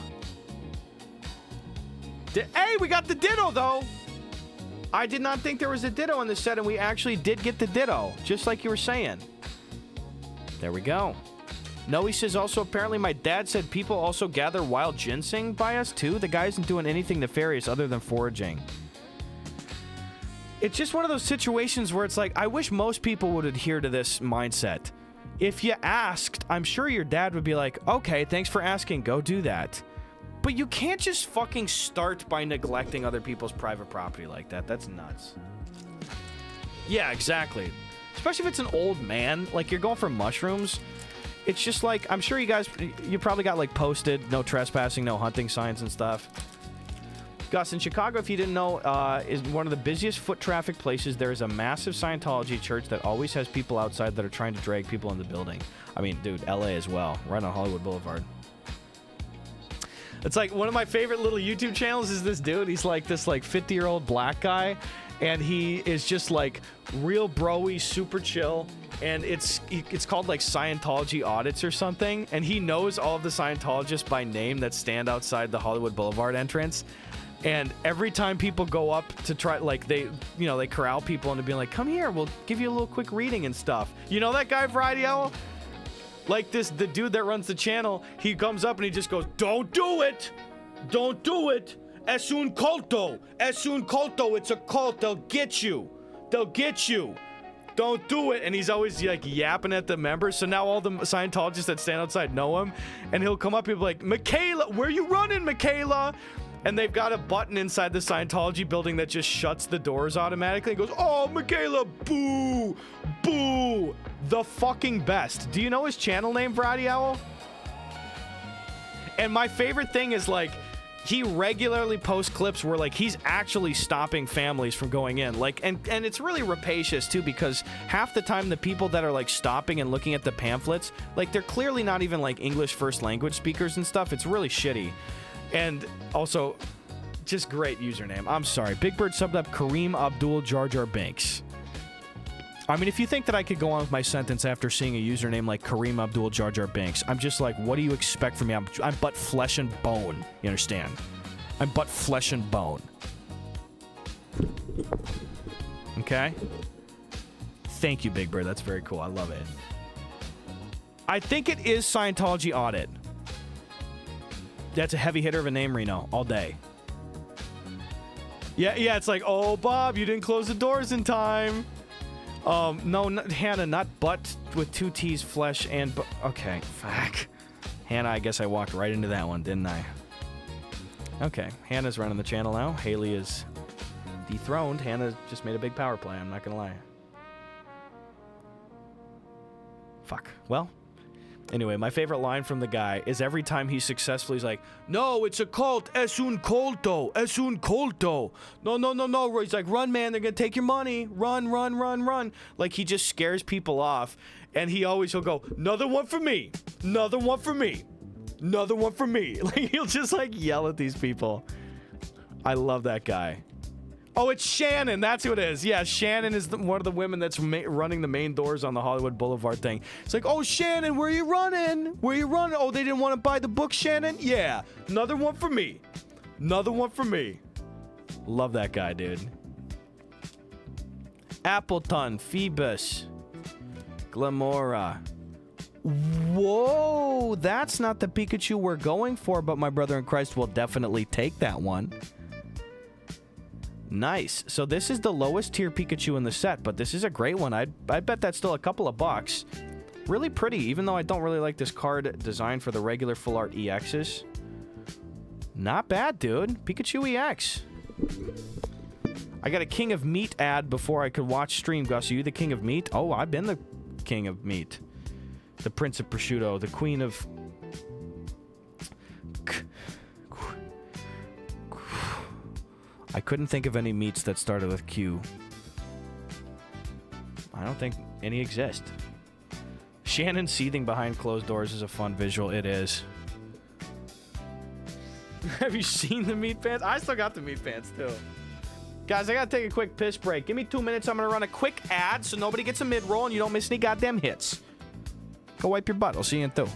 Hey, we got the Ditto, though. I did not think there was a Ditto in this set, and we actually did get the Ditto, just like you were saying. There we go. Noe says also, apparently my dad said people also gather wild ginseng by us, too. The guy isn't doing anything nefarious other than foraging. It's just one of those situations where it's like, I wish most people would adhere to this mindset. If you asked, I'm sure your dad would be like, okay, thanks for asking, go do that. But you can't just fucking start by neglecting other people's private property like that. That's nuts. Yeah, exactly. Especially if it's an old man, like you're going for mushrooms. It's just like, I'm sure you probably got like posted, no trespassing, no hunting signs and stuff. Gus, in Chicago, if you didn't know, is one of the busiest foot traffic places. There is a massive Scientology church that always has people outside that are trying to drag people in the building. I mean, dude, LA as well, right on Hollywood Boulevard. It's like one of my favorite little YouTube channels is this dude. He's like this like 50-year-old black guy, and he is just like real bro-y, super chill. And it's called like Scientology Audits or something. And he knows all of the Scientologists by name that stand outside the Hollywood Boulevard entrance. And every time people go up to try, like they corral people into being like, come here, we'll give you a little quick reading and stuff. You know that guy, Variety Owl? Like the dude that runs the channel, he comes up and he just goes, don't do it. Don't do it. Es un culto. Es un culto. It's a cult. They'll get you. They'll get you. Don't do it. And he's always like yapping at the members. So now all the Scientologists that stand outside know him. And he'll come up and be like, Michaela, where you running, Michaela? And they've got a button inside the Scientology building that just shuts the doors automatically. It goes, oh, Michaela, boo, boo. The fucking best. Do you know his channel name, Variety Owl? And my favorite thing is, like, he regularly posts clips where, like, he's actually stopping families from going in. Like, and it's really rapacious, too, because half the time the people that are, like, stopping and looking at the pamphlets, like, they're clearly not even, like, English first language speakers and stuff. It's really shitty. And also, just great username. I'm sorry. Big Bird subbed up Kareem Abdul Jar Jar Banks. I mean, if you think that I could go on with my sentence after seeing a username like Kareem Abdul Jar Jar Banks, I'm just like, what do you expect from me? I'm but flesh and bone. You understand? I'm but flesh and bone. Okay? Thank you, Big Bird. That's very cool. I love it. I think it is Scientology Audit. That's a heavy hitter of a name, Reno, all day. Yeah, it's like, oh, Bob, you didn't close the doors in time. No, Hannah, not butt with 2 T's, flesh, and okay, fuck. Hannah, I guess I walked right into that one, didn't I? Okay, Hannah's running the channel now. Haley is dethroned. Hannah just made a big power play, I'm not gonna lie. Fuck. Well, anyway, my favorite line from the guy is every time he's successful, he's like, no, it's a cult. Es un culto. Es un culto. No. He's like, run, man. They're going to take your money. Run. Like, he just scares people off. And he'll go, another one for me. Another one for me. Another one for me. Like, he'll just, like, yell at these people. I love that guy. Oh, it's Shannon. That's who it is. Yeah, Shannon is one of the women that's running the main doors on the Hollywood Boulevard thing. It's like, oh, Shannon, where you running? Where you running? Oh, they didn't want to buy the book, Shannon? Yeah, another one for me. Another one for me. Love that guy, dude. Appleton, Phoebus, Glamora. Whoa, that's not the Pikachu we're going for, but my brother in Christ will definitely take that one. Nice. So this is the lowest tier Pikachu in the set, but this is a great one. I bet that's still a couple of bucks. Really pretty, even though I don't really like this card design for the regular full art EXs. Not bad, dude. Pikachu EX. I got a King of Meat ad before I could watch stream. Gus, are you the King of Meat? Oh, I've been the King of Meat. The Prince of Prosciutto. The Queen of... I couldn't think of any meats that started with Q. I don't think any exist. Shannon seething behind closed doors is a fun visual. It is. Have you seen the meat pants? I still got the meat pants, too. Guys, I gotta take a quick piss break. Give me 2 minutes. I'm gonna run a quick ad so nobody gets a mid-roll and you don't miss any goddamn hits. Go wipe your butt. I'll see you in 2.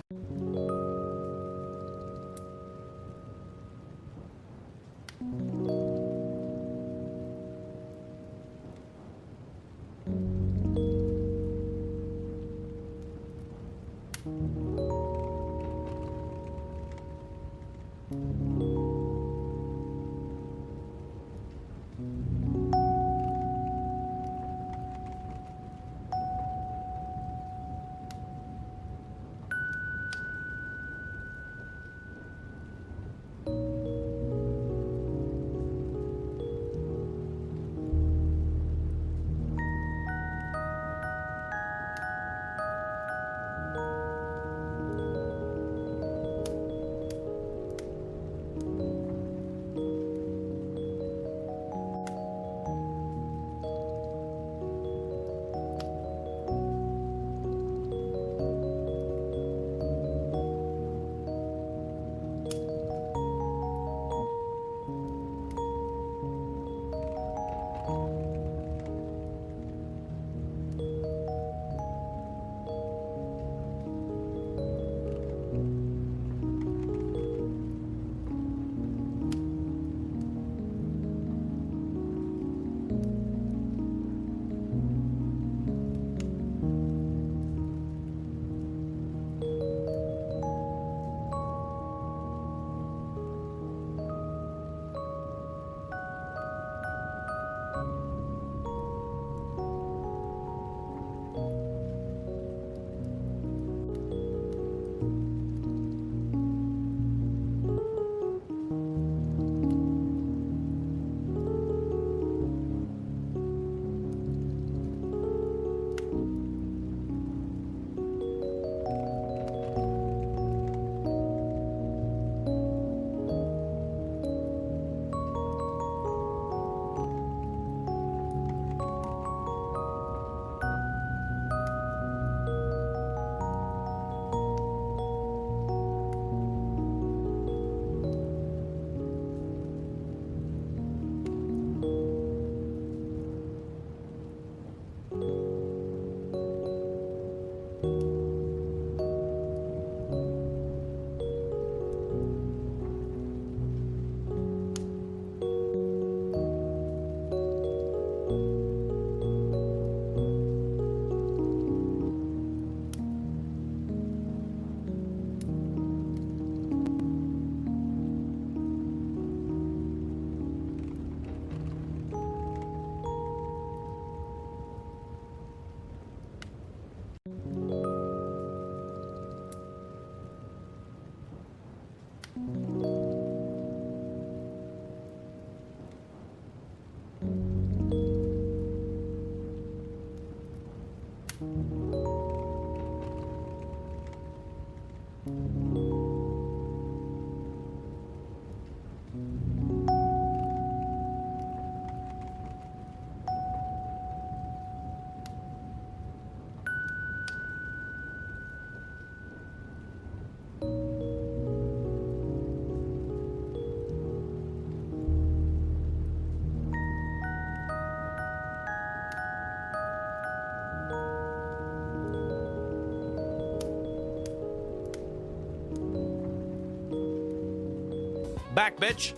Back, bitch.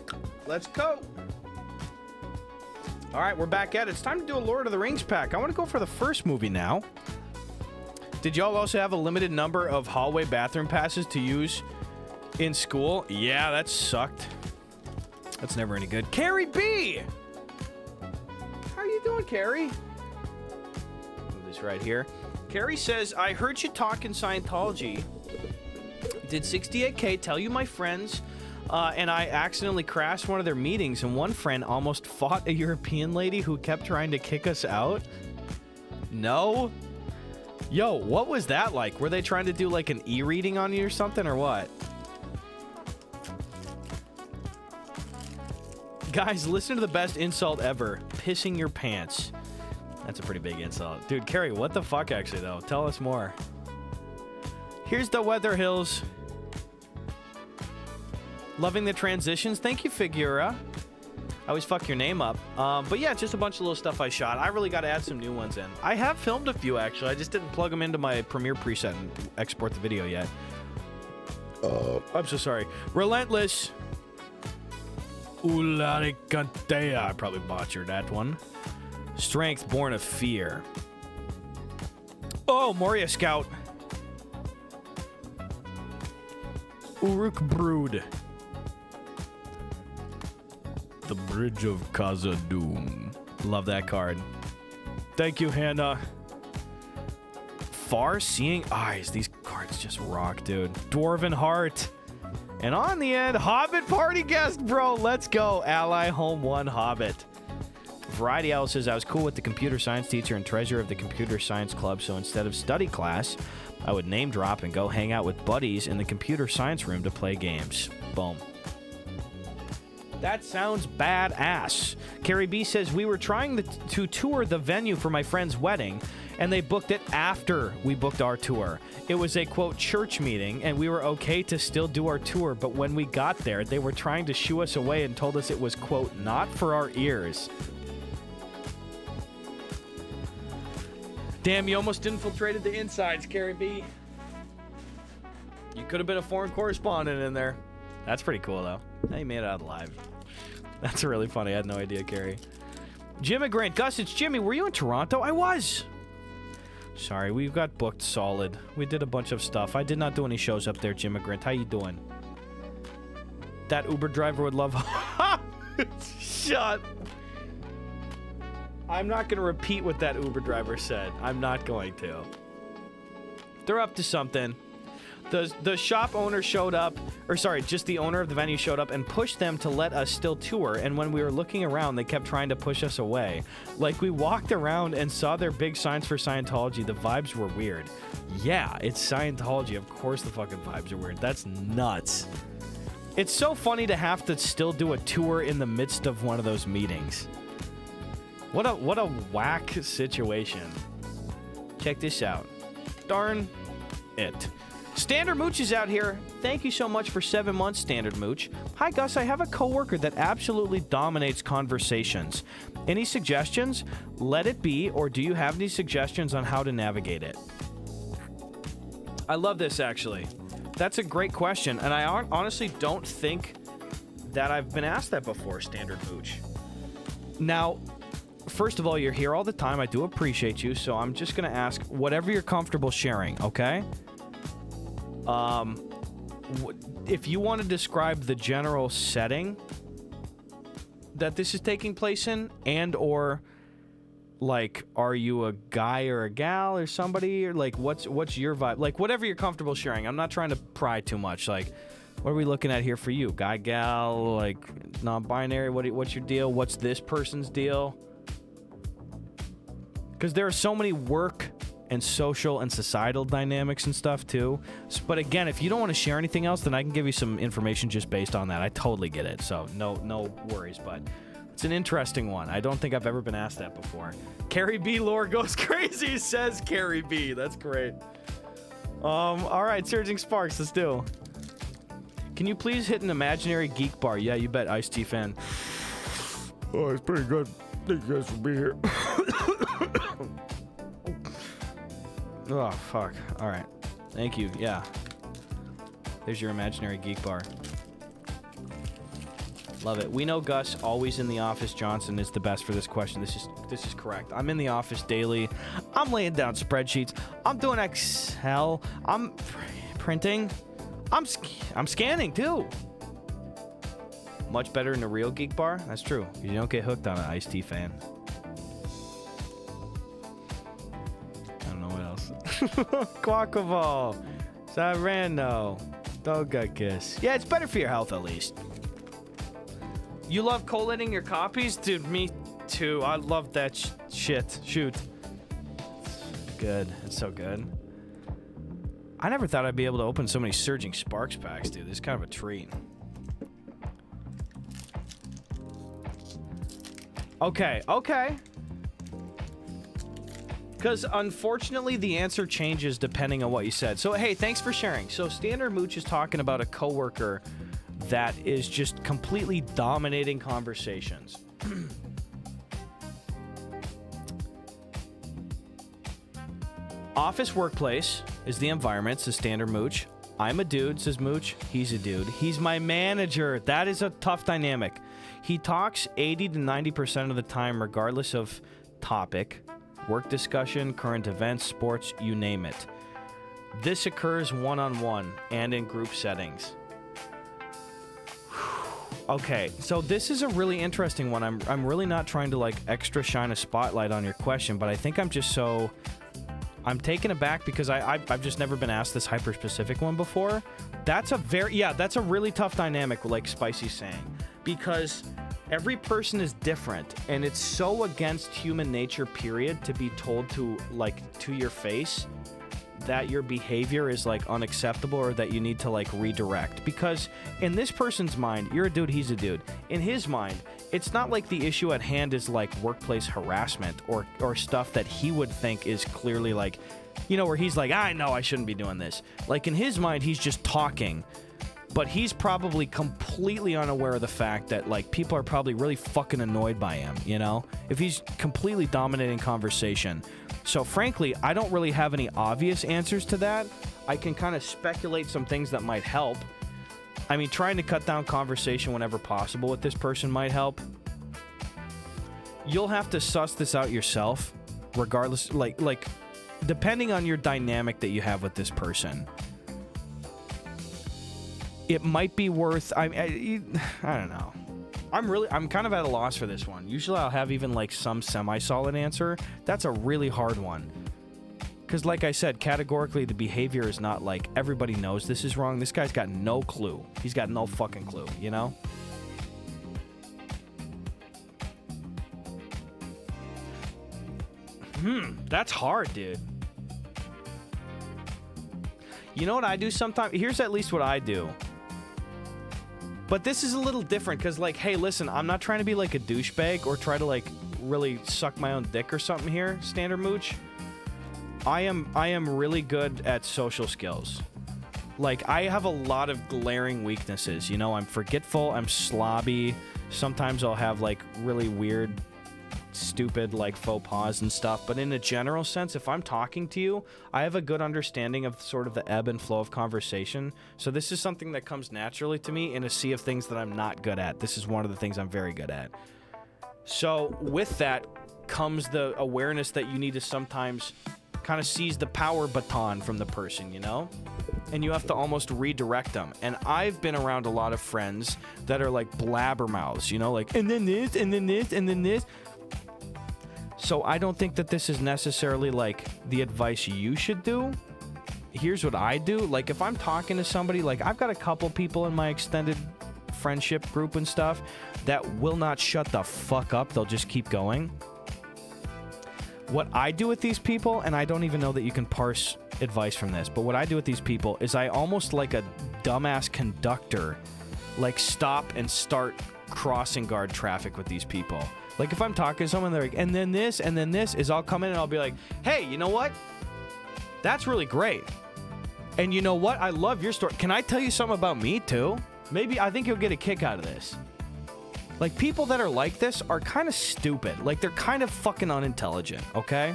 Let's go. All right, we're back at it. It's time to do a Lord of the Rings pack. I want to go for the first movie now. Did y'all also have a limited number of hallway bathroom passes to use in school? Yeah, that sucked. That's never any good. Carrie B! How are you doing, Carrie? Move this right here. Carrie says, I heard you talk in Scientology. Did 68K tell you my friends... and I accidentally crashed one of their meetings, and one friend almost fought a European lady who kept trying to kick us out? No? Yo, what was that like? Were they trying to do like an e-reading on you or something, or what? Guys, listen to the best insult ever. Pissing your pants. That's a pretty big insult. Dude, Carrie, what the fuck actually, though? Tell us more. Here's the Weather Hills. Loving the transitions. Thank you, Figura. I always fuck your name up. But yeah, just a bunch of little stuff I shot. I really got to add some new ones in. I have filmed a few, actually. I just didn't plug them into my Premiere preset and export the video yet. I'm so sorry. Relentless. Ularicantea. I probably butchered that one. Strength born of fear. Oh, Moria Scout. Uruk Brood. The Bridge of Khazad-dûm. Love that card. Thank you, Hannah. Far-seeing eyes. These cards just rock, dude. Dwarven Heart. And on the end, Hobbit party guest, bro. Let's go. Ally Home 1 Hobbit. Variety Owl says, I was cool with the computer science teacher and treasurer of the computer science club, so instead of study class, I would name drop and go hang out with buddies in the computer science room to play games. Boom. That sounds badass. Carrie B says, we were trying to tour the venue for my friend's wedding, and they booked it after we booked our tour. It was a, quote, church meeting, and we were okay to still do our tour, but when we got there, they were trying to shoo us away and told us it was, quote, not for our ears. Damn, you almost infiltrated the insides, Carrie B. You could have been a foreign correspondent in there. That's pretty cool, though. Now you made it out alive. That's really funny. I had no idea, Carrie. Jimmy Grant. Gus, it's Jimmy. Were you in Toronto? I was. Sorry, we've got booked solid. We did a bunch of stuff. I did not do any shows up there, Jimmy Grant. How you doing? That Uber driver would love... Shut. I'm not going to repeat what that Uber driver said. I'm not going to. They're up to something. The shop owner showed up, or sorry, just the owner of the venue showed up and pushed them to let us still tour, and when we were looking around, they kept trying to push us away. Like, we walked around and saw their big signs for Scientology. The vibes were weird. Yeah, it's Scientology. Of course the fucking vibes are weird. That's nuts. It's so funny to have to still do a tour in the midst of one of those meetings. What a whack situation. Check this out. Darn it. Standard Mooch is out here. Thank you so much for 7 months, Standard Mooch. Hi, Gus. I have a coworker that absolutely dominates conversations. Any suggestions? Let it be, or do you have any suggestions on how to navigate it? I love this, actually. That's a great question, and I honestly don't think that I've been asked that before, Standard Mooch. Now, first of all, you're here all the time. I do appreciate you, so I'm just going to ask whatever you're comfortable sharing, okay? If you want to describe the general setting that this is taking place in, and or like, are you a guy or a gal or somebody, or like, what's your vibe? Like, whatever you're comfortable sharing. I'm not trying to pry too much. Like, what are we looking at here for you? Guy, gal, like non-binary? What's your deal? What's this person's deal? Because there are so many work and social and societal dynamics and stuff too. But again, if you don't want to share anything else, then I can give you some information just based on that. I totally get it, so no worries. But it's an interesting one. I don't think I've ever been asked that before. Carrie B lore goes crazy, says Carrie B. That's great. All right, Surging Sparks, let's do. Can you please hit an imaginary geek bar? Yeah, you bet, Ice-T fan. Oh, it's pretty good. Thank you guys for being here. Oh, fuck. All right. Thank you. Yeah. There's your imaginary geek bar. Love it. We know Gus, always in the office. Johnson is the best for this question. This is correct. I'm in the office daily. I'm laying down spreadsheets. I'm doing Excel. I'm printing. I'm scanning too. Much better than a real geek bar. That's true. You don't get hooked on an Ice-T fan. I don't know what else. Quackable. Sireno. Doga Kiss. Yeah, it's better for your health at least. You love collating your copies? Dude, me too. I love that shit. Shoot. Good. It's so good. I never thought I'd be able to open so many Surging Sparks packs, dude. This is kind of a treat. Okay. Because unfortunately, the answer changes depending on what you said. So, hey, thanks for sharing. So, Standard Mooch is talking about a coworker that is just completely dominating conversations. Office workplace is the environment, says Standard Mooch. I'm a dude, says Mooch. He's a dude. He's my manager. That is a tough dynamic. He talks 80 to 90% of the time, regardless of topic, work discussion, current events, sports, you name it. This occurs one-on-one and in group settings. Okay, so this is a really interesting one. I'm really not trying to like extra shine a spotlight on your question, but I think I'm just so... I'm taken aback because I've just never been asked this hyper-specific one before. That's a that's a really tough dynamic, like Spicy's saying, because every person is different, and it's so against human nature, period, to be told to, like, to your face that your behavior is, like, unacceptable or that you need to, like, redirect. Because in this person's mind, you're a dude, he's a dude. In his mind, it's not like the issue at hand is, like, workplace harassment or stuff that he would think is clearly, like, you know, where he's like, I know I shouldn't be doing this. Like, in his mind, he's just talking. But he's probably completely unaware of the fact that, like, people are probably really fucking annoyed by him, you know? If he's completely dominating conversation. So, frankly, I don't really have any obvious answers to that. I can kind of speculate some things that might help. I mean, trying to cut down conversation whenever possible with this person might help. You'll have to suss this out yourself, regardless, like depending on your dynamic that you have with this person. It might be worth... I don't know. I'm kind of at a loss for this one. Usually I'll have even like some semi-solid answer. That's a really hard one. Because like I said, categorically the behavior is not like everybody knows this is wrong. This guy's got no clue. He's got no fucking clue, you know? That's hard, dude. You know what I do sometimes? Here's at least what I do. But this is a little different because, like, hey, listen, I'm not trying to be like a douchebag or try to like really suck my own dick or something here, Standard Mooch. I am really good at social skills. Like, I have a lot of glaring weaknesses. You know, I'm forgetful, I'm slobby. Sometimes I'll have like really weird, stupid like faux pas and stuff. But in a general sense, if I'm talking to you, I have a good understanding of sort of the ebb and flow of conversation. So this is something that comes naturally to me in a sea of things that I'm not good at. This is one of the things I'm very good at. So with that comes the awareness that you need to sometimes kind of seize the power baton from the person, you know? And you have to almost redirect them. And I've been around a lot of friends that are like blabbermouths, you know, like, and then this, and then this, and then this. So I don't think that this is necessarily like the advice you should do. Here's what I do. Like, if I'm talking to somebody, like, I've got a couple people in my extended friendship group and stuff that will not shut the fuck up. They'll just keep going. what I do with these people, and I don't even know that you can parse advice from this, but what I do with these people is I almost like a dumbass conductor, like stop and start crossing guard traffic with these people. Like if I'm talking to someone, they're like, and then this, is I'll come in and I'll be like, hey, you know what? That's really great. And you know what? I love your story. Can I tell you something about me too? Maybe I think you'll get a kick out of this. Like, people that are like this are kind of stupid. Like, they're kind of fucking unintelligent, okay?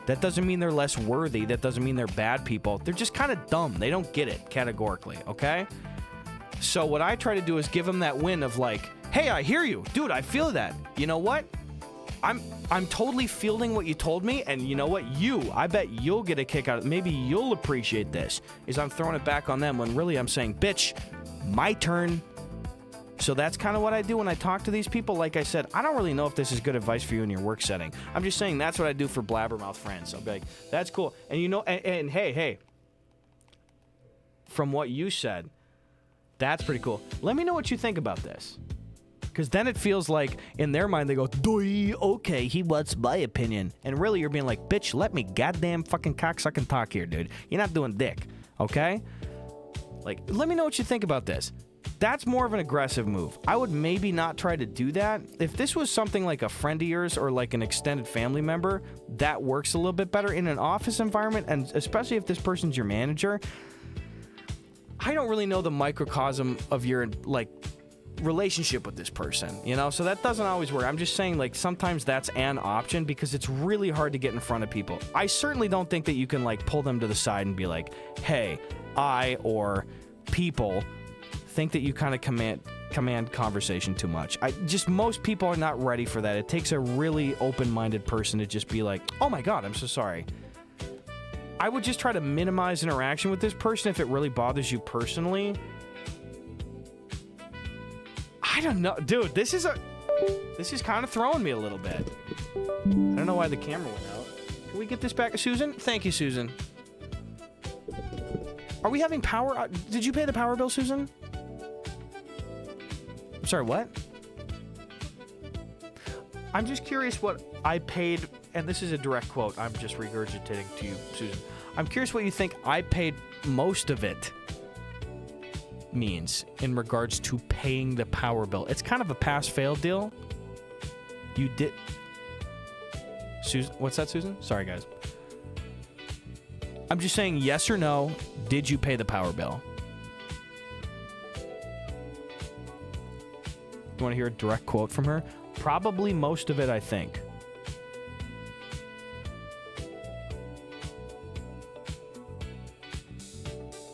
That doesn't mean they're less worthy. That doesn't mean they're bad people. They're just kind of dumb. They don't get it categorically, okay? So what I try to do is give them that win of like, hey, I hear you. Dude, I feel that. You know what? I'm totally fielding what you told me, and you know what? I bet you'll get a kick out of it. Maybe you'll appreciate this. Is I'm throwing it back on them when really I'm saying, bitch, my turn. So that's kind of what I do when I talk to these people. Like I said, I don't really know if this is good advice for you in your work setting. I'm just saying that's what I do for blabbermouth friends. I'll be like, that's cool. And you know, and hey, from what you said, that's pretty cool. Let me know what you think about this. Because then it feels like, in their mind, they go, okay, he wants my opinion. And really, you're being like, bitch, let me goddamn fucking cocksucking talk here, dude. You're not doing dick, okay? Like, let me know what you think about this. That's more of an aggressive move. I would maybe not try to do that. If this was something like a friend of yours or like an extended family member, that works a little bit better in an office environment, and especially if this person's your manager. I don't really know the microcosm of your, like, relationship with this person, you know? So that doesn't always work. I'm just saying, like, sometimes that's an option because it's really hard to get in front of people. I certainly don't think that you can, like, pull them to the side and be like, hey, I or people think that you kind of command conversation too much. Most people are not ready for that. It takes a really open-minded person to just be like, oh my God, I'm so sorry. I would just try to minimize interaction with this person if it really bothers you personally. I don't know. Dude, this is kind of throwing me a little bit. I don't know why the camera went out. Can we get this back? Susan? Thank you, Susan. Are we having power? Did you pay the power bill, Susan? I'm sorry, what? I'm just curious what I paid, and this is a direct quote. I'm just regurgitating to you, Susan. I'm curious what you think I paid most of it means in regards to paying the power bill. It's kind of a pass-fail deal. You did... Susan, what's that, Susan? Sorry, guys. I'm just saying yes or no, did you pay the power bill? You want to hear a direct quote from her? Probably most of it, I think.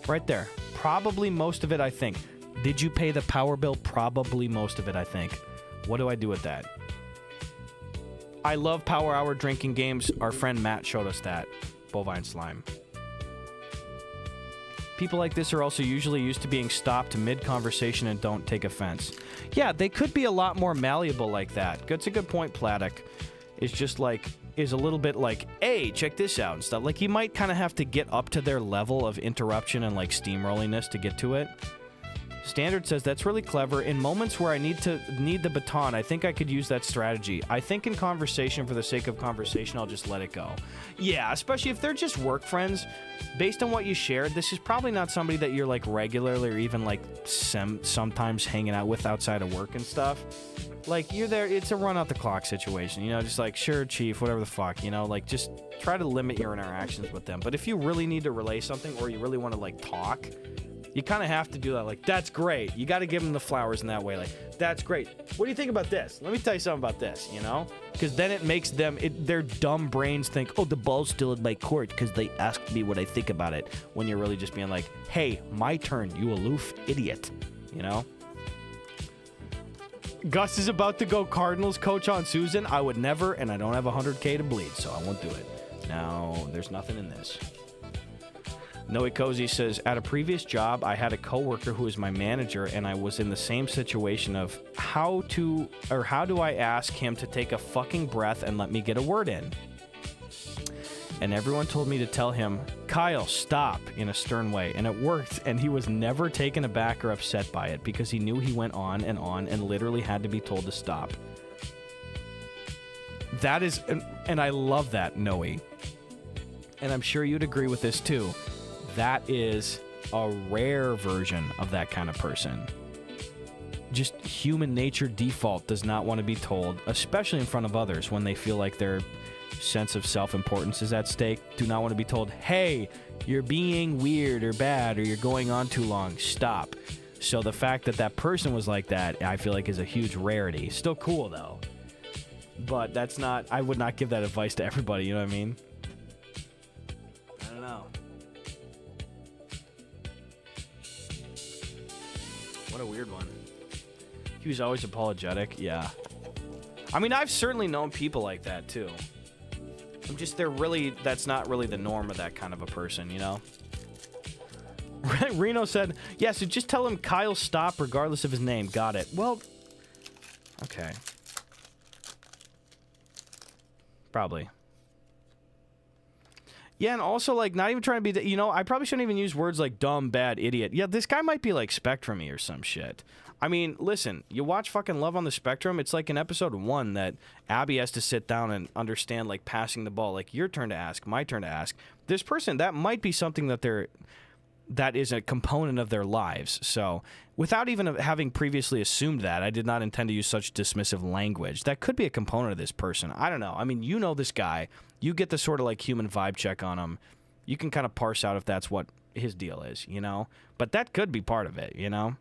Right there. Probably most of it, I think. Did you pay the power bill? Probably most of it, I think. What do I do with that? I love Power Hour drinking games. Our friend Matt showed us that. Bovine slime. People like this are also usually used to being stopped mid-conversation and don't take offense. Yeah, they could be a lot more malleable like that. That's a good point, Platic. It's just like, is a little bit like, hey, check this out and stuff. Like, you might kind of have to get up to their level of interruption and, like, steamrolliness to get to it. Standard says, that's really clever. In moments where I need the baton, I think I could use that strategy. I think in conversation, for the sake of conversation, I'll just let it go. Yeah, especially if they're just work friends. Based on what you shared, this is probably not somebody that you're, like, regularly or even, like, sometimes hanging out with outside of work and stuff. Like, you're there, it's a run-out-the-clock situation, you know, just like, sure, chief, whatever the fuck, you know, like, just try to limit your interactions with them. But if you really need to relay something or you really want to, like, talk, you kind of have to do that. Like, that's great. You got to give them the flowers in that way. Like, that's great. What do you think about this? Let me tell you something about this, you know? Because then it makes them, their dumb brains think, oh, the ball's still in my court because they asked me what I think about it. When you're really just being like, hey, my turn, you aloof idiot, you know? Gus is about to go Cardinals coach on Susan. I would never, and I don't have 100K to bleed, so I won't do it. No, there's nothing in this. Noe Cozy says, at a previous job, I had a coworker who was my manager, and I was in the same situation of how do I ask him to take a fucking breath and let me get a word in? And everyone told me to tell him, Kyle, stop, in a stern way. And it worked, and he was never taken aback or upset by it because he knew he went on and literally had to be told to stop. That is, and I love that, Noe. And I'm sure you'd agree with this too. That is a rare version of that kind of person. Just human nature default does not want to be told, especially in front of others when they feel like their sense of self-importance is at stake. Do not want to be told, hey, you're being weird or bad or you're going on too long. Stop. So the fact that that person was like that, I feel like is a huge rarity. Still cool though. But that's not, I would not give that advice to everybody, you know what I mean? I don't know. What a weird one. He was always apologetic, yeah. I mean, I've certainly known people like that too. I'm just, that's not really the norm of that kind of a person, you know? Reno said, yeah, so just tell him Kyle stop regardless of his name. Got it. Well, okay. Probably. Yeah, and also, like, not even trying to be, you know, I probably shouldn't even use words like dumb, bad, idiot. Yeah, this guy might be like Spectrum-y or some shit. I mean, listen, you watch fucking Love on the Spectrum, it's like in episode 1 that Abby has to sit down and understand, like, passing the ball. Like, your turn to ask, my turn to ask. This person, that might be something that is a component of their lives. So, without even having previously assumed that, I did not intend to use such dismissive language. That could be a component of this person. I don't know. I mean, you know this guy. You get the sort of, like, human vibe check on him. You can kind of parse out if that's what his deal is, you know? But that could be part of it, you know?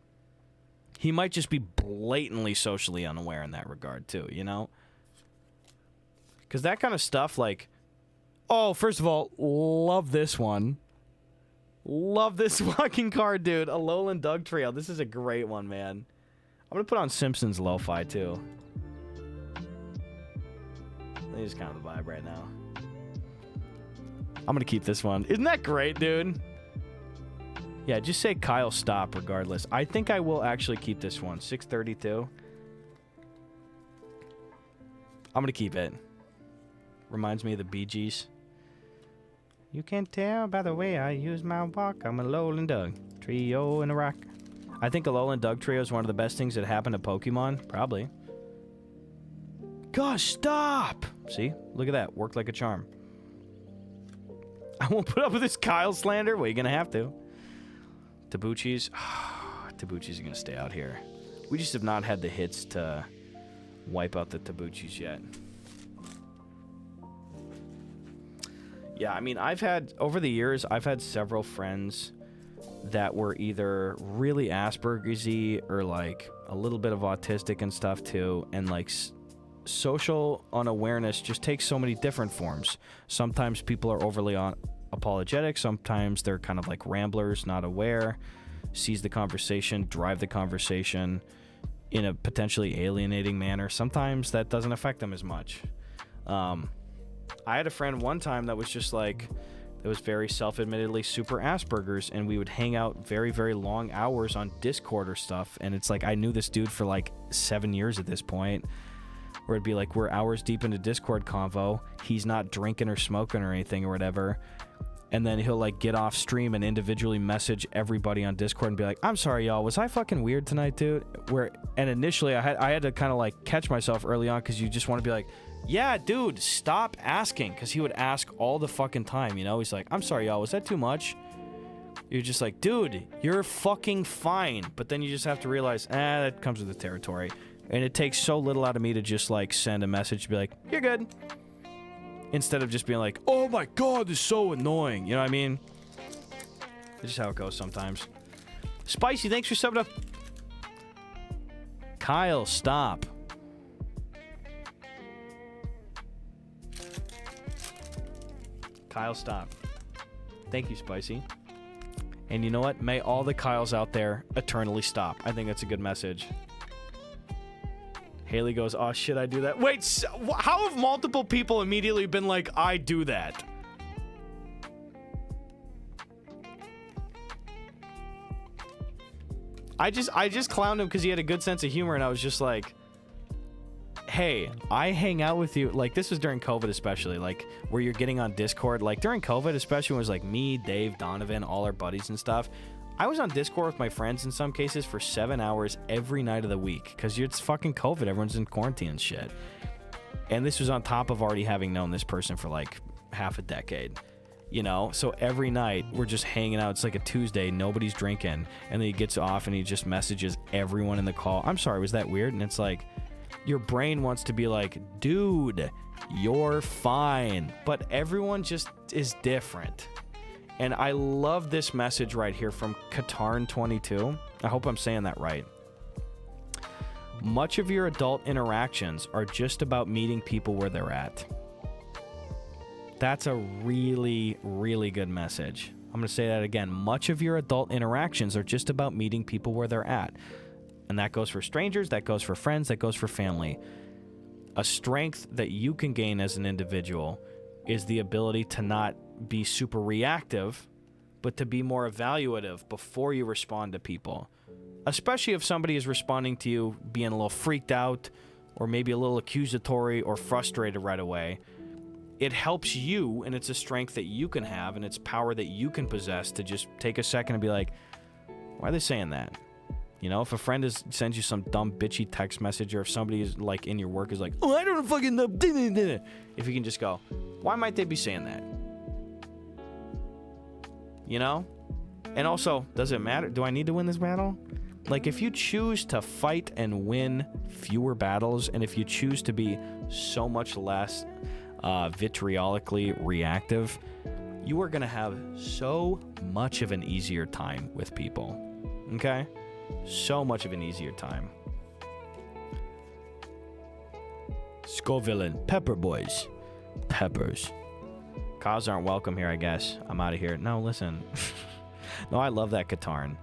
He might just be blatantly socially unaware in that regard, too, you know? Because that kind of stuff, like... Oh, first of all, love this one. Love this fucking card, dude. Alolan Dugtrio. This is a great one, man. I'm going to put on Simpsons Lo-Fi, too. I think it's kind of the vibe right now. I'm going to keep this one. Isn't that great, dude? Yeah, just say Kyle stop regardless. I think I will actually keep this one. 632. I'm going to keep it. Reminds me of the Bee Gees. You can tell by the way I use my walk. I'm a Alolan Dug Trio in a rock. I think Alolan Dugtrio is one of the best things that happened to Pokemon. Probably. Gosh, stop! See? Look at that. Worked like a charm. I won't put up with this Kyle slander. Well, you're going to have to. Tabuchis. Tabuchis are going to stay out here. We just have not had the hits to wipe out the Tabuchis yet. Yeah, I mean, over the years, I've had several friends that were either really Asperger's-y or, like, a little bit of autistic and stuff, too. And, like, social unawareness just takes so many different forms. Sometimes people are overly apologetic. Sometimes they're kind of like ramblers, not aware, seize the conversation, drive the conversation in a potentially alienating manner. Sometimes that doesn't affect them as much. I had a friend one time that was just like, that was very self-admittedly super Asperger's, and we would hang out very, very long hours on Discord or stuff, and it's like I knew this dude for like 7 years at this point, where it'd be like we're hours deep into Discord convo, he's not drinking or smoking or anything or whatever, and then he'll like get off stream and individually message everybody on Discord and be like, I'm sorry y'all, was I fucking weird tonight, dude? And initially I had to kind of like catch myself early on, because you just want to be like, yeah, dude, stop asking, because he would ask all the fucking time, you know? He's like, I'm sorry, y'all, was that too much? You're just like, dude, you're fucking fine. But then you just have to realize, that comes with the territory. And it takes so little out of me to just, like, send a message to be like, you're good. Instead of just being like, oh my god, this is so annoying. You know what I mean? It's just how it goes sometimes. Spicy, thanks for subbing up. Kyle, stop. Kyle, stop. Thank you, Spicy. And you know what? May all the Kyles out there eternally stop. I think that's a good message. Haley goes, oh shit, I do that. Wait, so, how have multiple people immediately been like, I do that? I just clowned him because he had a good sense of humor, and I was just like, hey, I hang out with you. Like, this was during COVID especially, like, where you're getting on Discord. Like, during COVID especially, when it was like me, Dave, Donovan, all our buddies and stuff, I was on Discord with my friends in some cases for 7 hours every night of the week, because it's fucking COVID. Everyone's in quarantine and shit. And this was on top of already having known this person for like half a decade. You know, so every night we're just hanging out. It's like a Tuesday, nobody's drinking, and then he gets off and he just messages everyone in the call. I'm sorry, was that weird? And it's like, your brain wants to be like, dude, you're fine. But everyone just is different. And I love this message right here from Katarn22. I hope I'm saying that right. Much of your adult interactions are just about meeting people where they're at. That's a really, really good message. I'm going to say that again. Much of your adult interactions are just about meeting people where they're at. And that goes for strangers, that goes for friends, that goes for family. A strength that you can gain as an individual is the ability to not be super reactive, but to be more evaluative before you respond to people. Especially if somebody is responding to you being a little freaked out or maybe a little accusatory or frustrated right away. It helps you, and it's a strength that you can have, and it's power that you can possess to just take a second and be like, why are they saying that? You know, if a friend sends you some dumb, bitchy text message, or if somebody is like in your work is like, oh, I don't fucking know. If you can just go, why might they be saying that? You know? And also, does it matter? Do I need to win this battle? Like, if you choose to fight and win fewer battles, and if you choose to be so much less vitriolically reactive, you are going to have so much of an easier time with people. Okay? So much of an easier time. Scoville and Pepper Boys. Peppers. Cause aren't welcome here, I guess. I'm out of here. No, listen. No, I love that Katarn.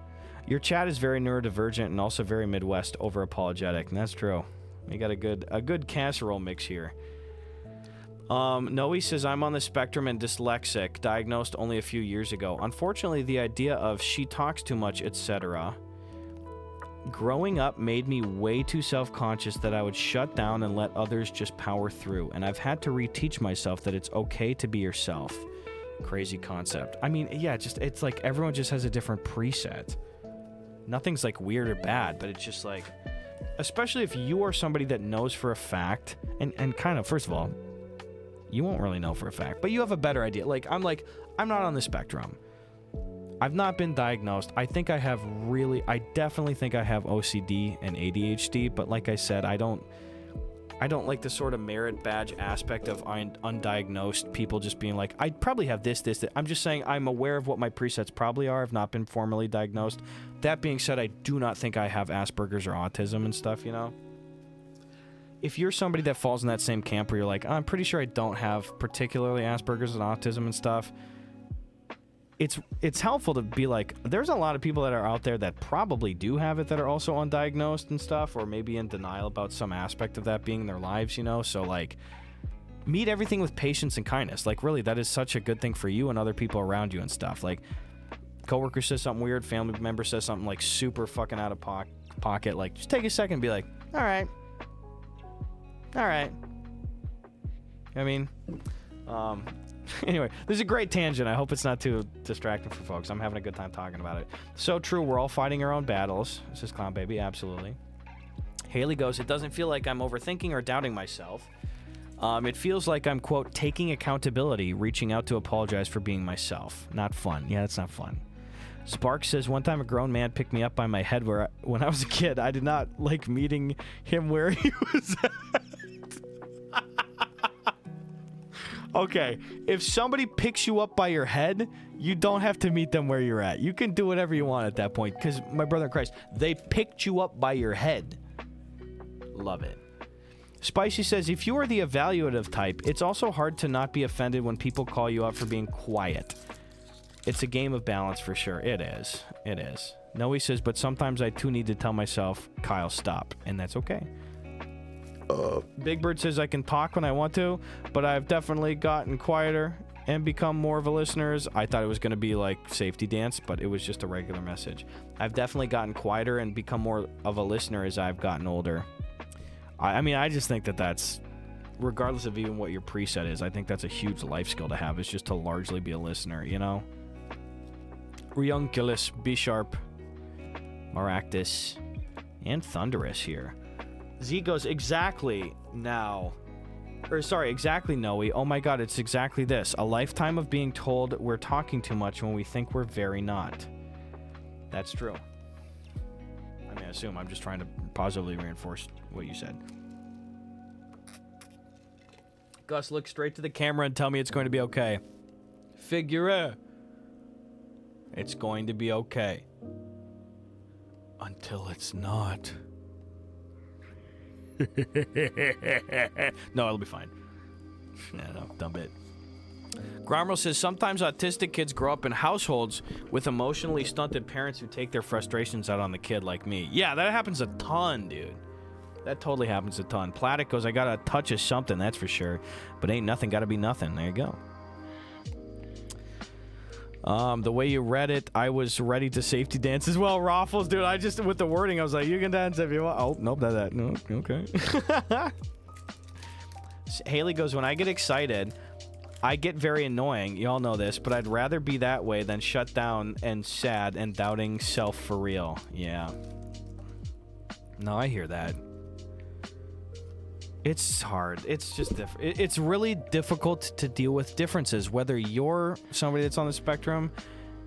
Your chat is very neurodivergent and also very Midwest over-apologetic, and that's true. You got a good casserole mix here. Noe says, I'm on the spectrum and dyslexic, diagnosed only a few years ago. Unfortunately, the idea of she talks too much, etc. growing up made me way too self-conscious that I would shut down and let others just power through, and I've had to reteach myself that it's okay to be yourself. Crazy concept. I mean, yeah, it's like everyone just has a different preset. Nothing's like weird or bad, but it's just like, especially if you are somebody that knows for a fact, and kind of, first of all, you won't really know for a fact, but you have a better idea. I'm not on the spectrum. I've not been diagnosed. I definitely think I have OCD and ADHD, but like I said, I don't like the sort of merit badge aspect of undiagnosed people just being like, I probably have this. I'm just saying I'm aware of what my presets probably are. I've not been formally diagnosed. That being said, I do not think I have Asperger's or autism and stuff, you know? If you're somebody that falls in that same camp where you're like, I'm pretty sure I don't have particularly Asperger's and autism and stuff, it's helpful to be like, there's a lot of people that are out there that probably do have it that are also undiagnosed and stuff, or maybe in denial about some aspect of that being in their lives, you know? So, like, meet everything with patience and kindness. Like, really, that is such a good thing for you and other people around you and stuff. Like, coworker says something weird, family member says something, like, super fucking out of pocket. Like, just take a second and be like, all right. I mean, anyway, this is a great tangent. I hope it's not too distracting for folks. I'm having a good time talking about it. So true. We're all fighting our own battles. This is Clown Baby. Absolutely. Haley goes, it doesn't feel like I'm overthinking or doubting myself. It feels like I'm, quote, taking accountability, reaching out to apologize for being myself. Not fun. Yeah, that's not fun. Spark says, one time a grown man picked me up by my head when I was a kid. I did not like meeting him where he was at. Okay, if somebody picks you up by your head, you don't have to meet them where you're at. You can do whatever you want at that point, because, my brother in Christ, they picked you up by your head. Love it. Spicy says, if you are the evaluative type, it's also hard to not be offended when people call you out for being quiet. It's a game of balance for sure. It is. Noe says, but sometimes I too need to tell myself, Kyle, stop, and that's okay. Big Bird says I can talk when I want to, but I've definitely gotten quieter and become more of a listener. I thought it was going to be like safety dance, but it was just a regular message. I've definitely gotten quieter and become more of a listener as I've gotten older. I mean, I just think that's, regardless of even what your preset is, I think that's a huge life skill to have, is just to largely be a listener, you know? Riunculus, B-Sharp, Maractus, and Thunderous here. Z goes, exactly. Now, Or sorry, exactly, Noe. Oh my god, it's exactly this. A lifetime of being told we're talking too much when we think we're very not. That's true. I mean, I assume I'm just trying to positively reinforce what you said. Gus, look straight to the camera and tell me it's going to be okay. Figure it. It's going to be okay. Until it's not. No, it'll be fine. No, dumb bit. Gromrel says, sometimes autistic kids grow up in households with emotionally stunted parents who take their frustrations out on the kid like me. Yeah, that happens a ton, dude. That totally happens a ton. Platic goes, I got a touch of something, that's for sure. But ain't nothing gotta be nothing. There you go. The way you read it, I was ready to safety dance as well. Raffles, dude, I just, with the wording, I was like, you can dance if you want. Oh, nope, that. No, okay. Haley goes, when I get excited, I get very annoying. You all know this, but I'd rather be that way than shut down and sad and doubting self for real. Yeah. No, I hear that. It's hard. It's just it's really difficult to deal with differences, whether you're somebody that's on the spectrum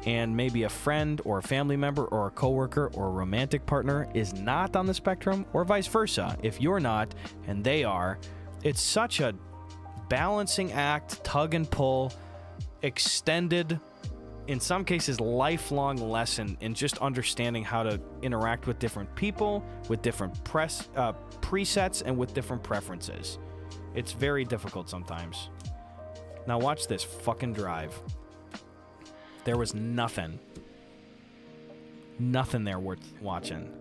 and maybe a friend or a family member or a coworker or a romantic partner is not on the spectrum, or vice versa. If you're not and they are, it's such a balancing act, tug and pull, extended, in some cases, lifelong lesson in just understanding how to interact with different people, with different presets, and with different preferences. It's very difficult sometimes. Now watch this fucking drive. There was nothing there worth watching.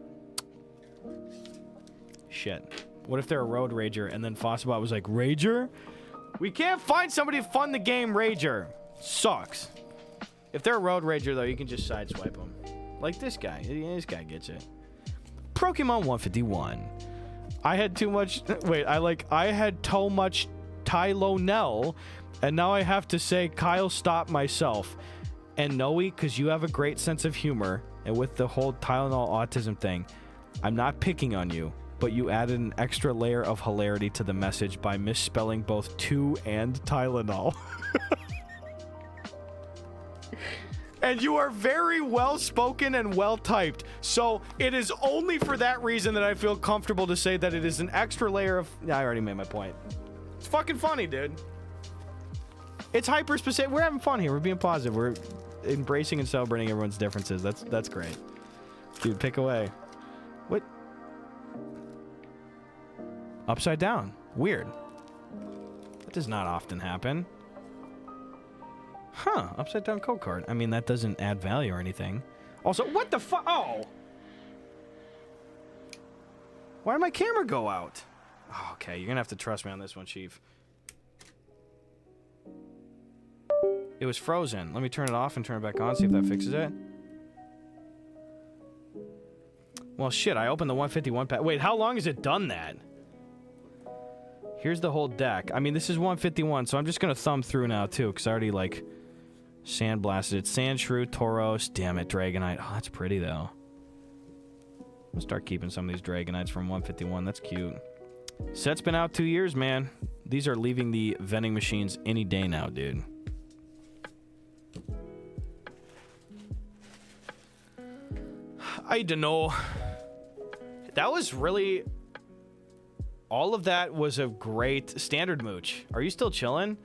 Shit. What if they're a road rager and then Fossabot was like, Rager? We can't find somebody to fund the game, Rager. Sucks. If they're a road rager, though, you can just sideswipe them. Like this guy. This guy gets it. Pokemon 151. I had too much... Wait, I had too much Tylonel, and now I have to say Kyle stop myself. And Noe, because you have a great sense of humor, and with the whole Tylenol autism thing, I'm not picking on you, but you added an extra layer of hilarity to the message by misspelling both two and Tylenol. And you are very well-spoken and well-typed. So it is only for that reason that I feel comfortable to say that it is an extra layer of... I already made my point. It's fucking funny, dude. It's hyper-specific. We're having fun here. We're being positive. We're embracing and celebrating everyone's differences. That's great. Dude, pick away. What? Upside down. Weird. That does not often happen. Huh, upside down code card. I mean, that doesn't add value or anything. Also, what the fuck? Oh! Why did my camera go out? Oh, okay, you're gonna have to trust me on this one, Chief. It was frozen. Let me turn it off and turn it back on, see if that fixes it. Well, shit, I opened the 151 pack. Wait, how long has it done that? Here's the whole deck. I mean, this is 151, so I'm just gonna thumb through now, too, because I already, like... Sandblasted it. Sandshrew, Tauros. Damn it, Dragonite. Oh, that's pretty, though. I'll start keeping some of these Dragonites from 151. That's cute. Set's been out 2 years, man. These are leaving the vending machines any day now, dude. I don't know. That was really... All of that was a great standard mooch. Are you still chilling?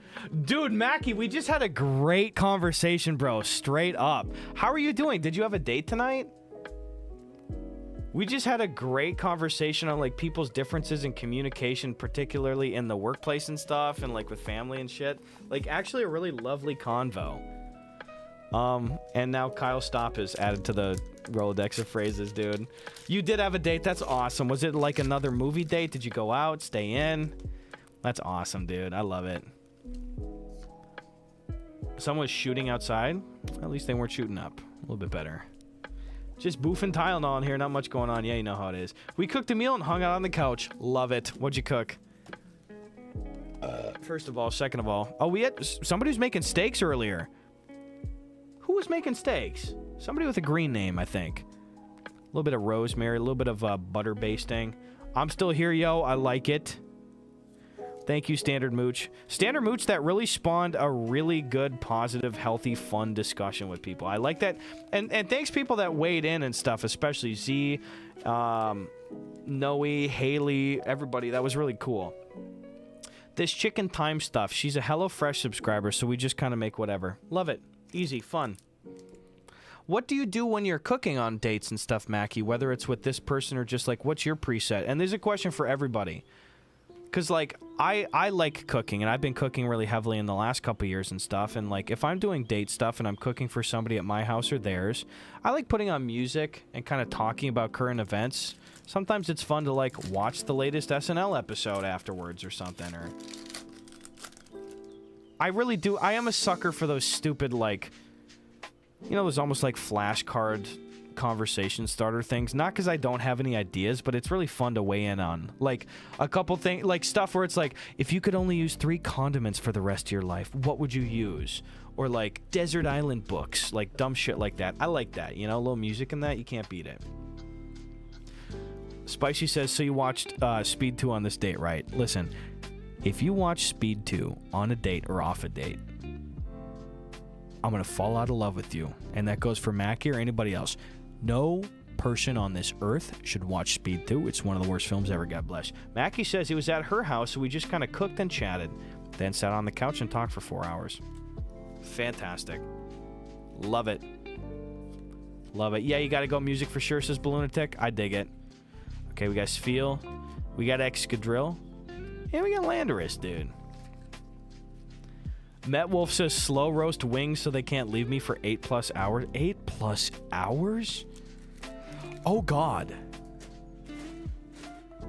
Dude, Mackie, we just had a great conversation, bro. Straight up. How are you doing? Did you have a date tonight? We just had a great conversation on, like, people's differences in communication, particularly in the workplace and stuff, and, like, with family and shit. Like, actually a really lovely convo. And now Kyle Stop is added to the Rolodex of phrases, dude. You did have a date. That's awesome. Was it like another movie date? Did you go out, stay in? That's awesome, dude. I love it. Someone was shooting outside. At least they weren't shooting up. A little bit better. Just boofing Tylenol in here. Not much going on. Yeah, you know how it is. We cooked a meal and hung out on the couch. Love it. What'd you cook? First of all. Second of all. Oh, we had... Somebody was making steaks earlier. Who was making steaks? Somebody with a green name, I think. A little bit of rosemary, a little bit of butter basting. I'm still here, yo. I like it. Thank you, Standard Mooch. Standard Mooch, that really spawned a really good, positive, healthy, fun discussion with people. I like that. And thanks people that weighed in and stuff, especially Z, Noe, Haley, everybody. That was really cool. This Chicken Time stuff, she's a HelloFresh subscriber, so we just kind of make whatever. Love it. Easy, fun. What do you do when you're cooking on dates and stuff, Mackie? Whether it's with this person or just like, what's your preset? And there's a question for everybody. Because, like, I like cooking, and I've been cooking really heavily in the last couple years and stuff. And, like, if I'm doing date stuff and I'm cooking for somebody at my house or theirs, I like putting on music and kind of talking about current events. Sometimes it's fun to, like, watch the latest SNL episode afterwards or something. Or I really do. I am a sucker for those stupid, like, you know, those almost like flashcard conversation starter things. Not because I don't have any ideas, but it's really fun to weigh in on. Like, a couple things, like stuff where it's like, if you could only use 3 condiments for the rest of your life, what would you use? Or like desert island books, like dumb shit like that. I like that, you know, a little music in that, you can't beat it. Spicy says, so you watched Speed 2 on this date, right? Listen, if you watch Speed 2 on a date or off a date, I'm going to fall out of love with you. And that goes for Mackie or anybody else. No person on this earth should watch Speed 2. It's one of the worst films ever, God bless. Mackie says he was at her house, so we just kind of cooked and chatted. Then sat on the couch and talked for 4 hours. Fantastic. Love it. Love it. Yeah, you got to go music for sure, says Balloonatic. I dig it. Okay, we got Sfeel. We got Excadrill. And we got Landorus, dude. Met Wolf says slow roast wings so they can't leave me for 8+ hours. 8+ hours? Oh, God.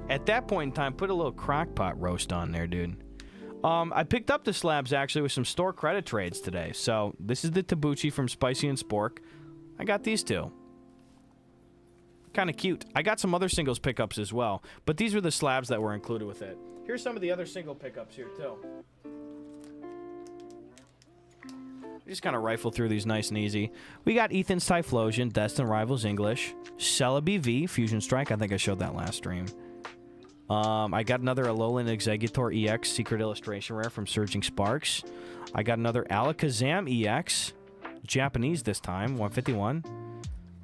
At that point in time, put a little crockpot roast on there, dude. I picked up the slabs, actually, with some store credit trades today. So, this is the Tabuchi from Spicy and Spork. I got these two. Kind of cute. I got some other singles pickups as well. But these were the slabs that were included with it. Here's some of the other single pickups here, too. Just kind of rifle through these nice and easy. We got Ethan's Typhlosion, Destin Rivals English, Celebi V, Fusion Strike. I think I showed that last stream. I got another Alolan Executor EX Secret Illustration Rare from Surging Sparks. I got another Alakazam EX, Japanese this time, 151.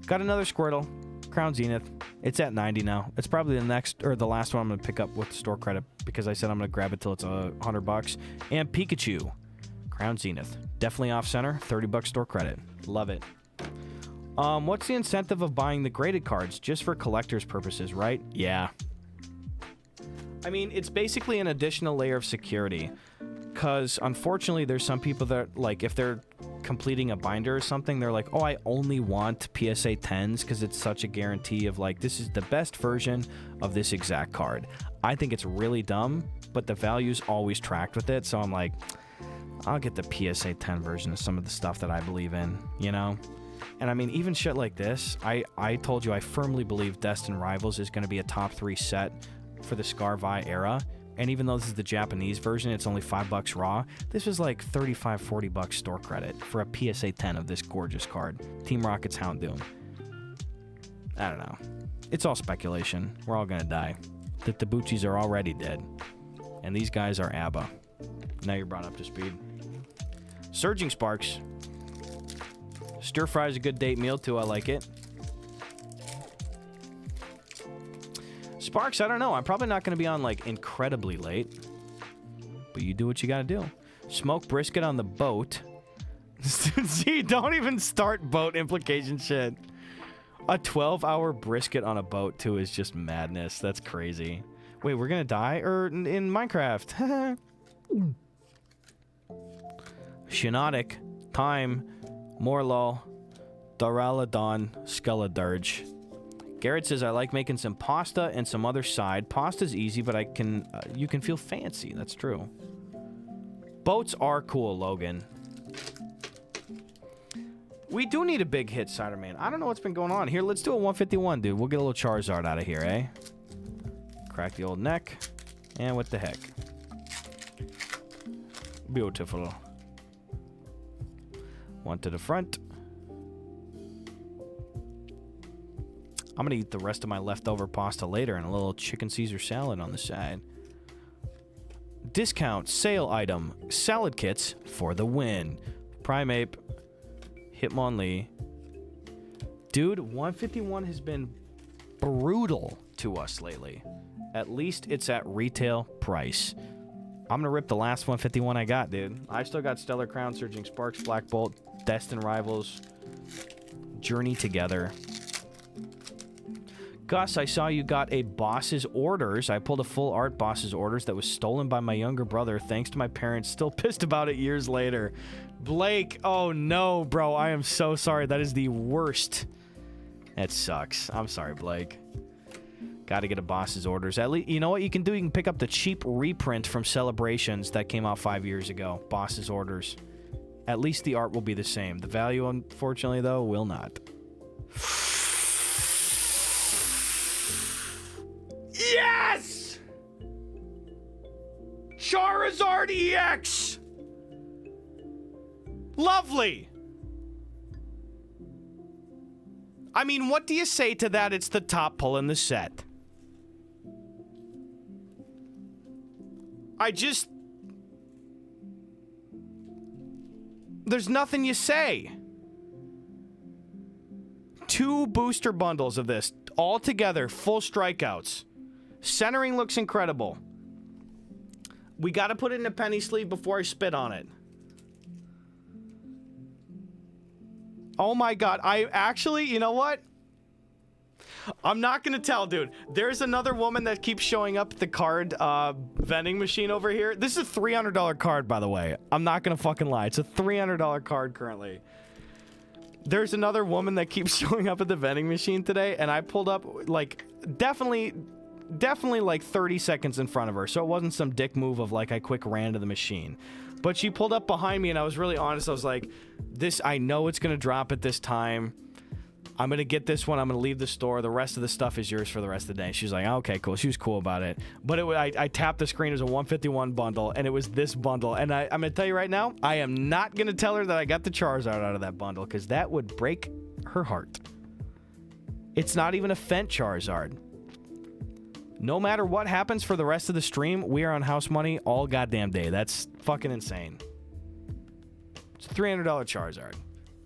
Got another Squirtle, Crown Zenith. It's at 90 now. It's probably the next or the last one I'm going to pick up with store credit because I said I'm going to grab it till it's $100. And Pikachu, Crown Zenith. Definitely off center, $30 store credit. Love it. What's the incentive of buying the graded cards? Just for collector's purposes, right? Yeah. I mean, it's basically an additional layer of security. Because, unfortunately, there's some people that, like, if they're completing a binder or something, they're like, oh, I only want PSA 10s because it's such a guarantee of, like, this is the best version of this exact card. I think it's really dumb, but the value's always tracked with it, so I'm like, I'll get the PSA 10 version of some of the stuff that I believe in, you know? And I mean, even shit like this, I told you I firmly believe Destin Rivals is going to be a top 3 set for the Scarvi era. And even though this is the Japanese version, it's only $5 raw. This was like $35-40 store credit for a PSA 10 of this gorgeous card. Team Rocket's Houndoom. I don't know. It's all speculation. We're all going to die. The Tabuchis are already dead. And these guys are ABBA. Now you're brought up to speed. Surging Sparks. Stir fry is a good date meal too. I like it. Sparks, I don't know. I'm probably not going to be on like incredibly late. But you do what you got to do. Smoke brisket on the boat. See, don't even start boat implication shit. A 12-hour brisket on a boat too is just madness. That's crazy. Wait, we're going to die? In Minecraft. Shinotic, Time, Morlul, Duraludon, Skeledurge. Garrett says, I like making some pasta and some other side. Pasta's easy, but you can feel fancy. That's true. Boats are cool, Logan. We do need a big hit, Ciderman. I don't know what's been going on. Here, let's do a 151, dude. We'll get a little Charizard out of here, eh? Crack the old neck. And what the heck? Beautiful. One to the front. I'm going to eat the rest of my leftover pasta later and a little chicken Caesar salad on the side. discount sale item. Salad kits for the win. Primeape. Hitmonlee. Dude, 151 has been brutal to us lately. At least it's at retail price. I'm gonna rip the last 151 I got, dude. I still got Stellar Crown, Surging Sparks, Black Bolt, Destined Rivals, Journey Together. Gus, I saw you got a Boss's Orders. I pulled a full art Boss's Orders that was stolen by my younger brother thanks to my parents. Still pissed about it years later. Blake, oh no, bro. I am so sorry. That is the worst. That sucks. I'm sorry, Blake. Got to get a Boss's Orders. At least, you know what you can do? You can pick up the cheap reprint from Celebrations that came out 5 years ago. Boss's Orders. At least the art will be the same. The value, unfortunately, though, will not. Yes! Charizard EX! Lovely! I mean, what do you say to that? It's the top pull in the set. There's nothing you say. 2 booster bundles of this. All together, full strikeouts. Centering looks incredible. We gotta put it in a penny sleeve before I spit on it. Oh my god, I actually, you know what? I'm not gonna tell, dude. There's another woman that keeps showing up at the card vending machine over here. This is a $300 card, by the way. I'm not gonna fucking lie. It's a $300 card currently. There's another woman that keeps showing up at the vending machine today, and I pulled up, like, definitely like 30 seconds in front of her, so it wasn't some dick move of, like, I quick ran to the machine. But she pulled up behind me, and I was really honest. I was like, I know it's gonna drop at this time. I'm gonna get this one. I'm gonna leave the store. The rest of the stuff is yours for the rest of the day. She's like, oh, okay, cool. She was cool about it. But I tapped the screen as a 151 bundle, and it was this bundle. And I'm gonna tell you right now, I am not gonna tell her that I got the Charizard out of that bundle, because that would break her heart. It's not even a Fent Charizard. No matter what happens for the rest of the stream, we are on house money all goddamn day. That's fucking insane. It's a $300 Charizard.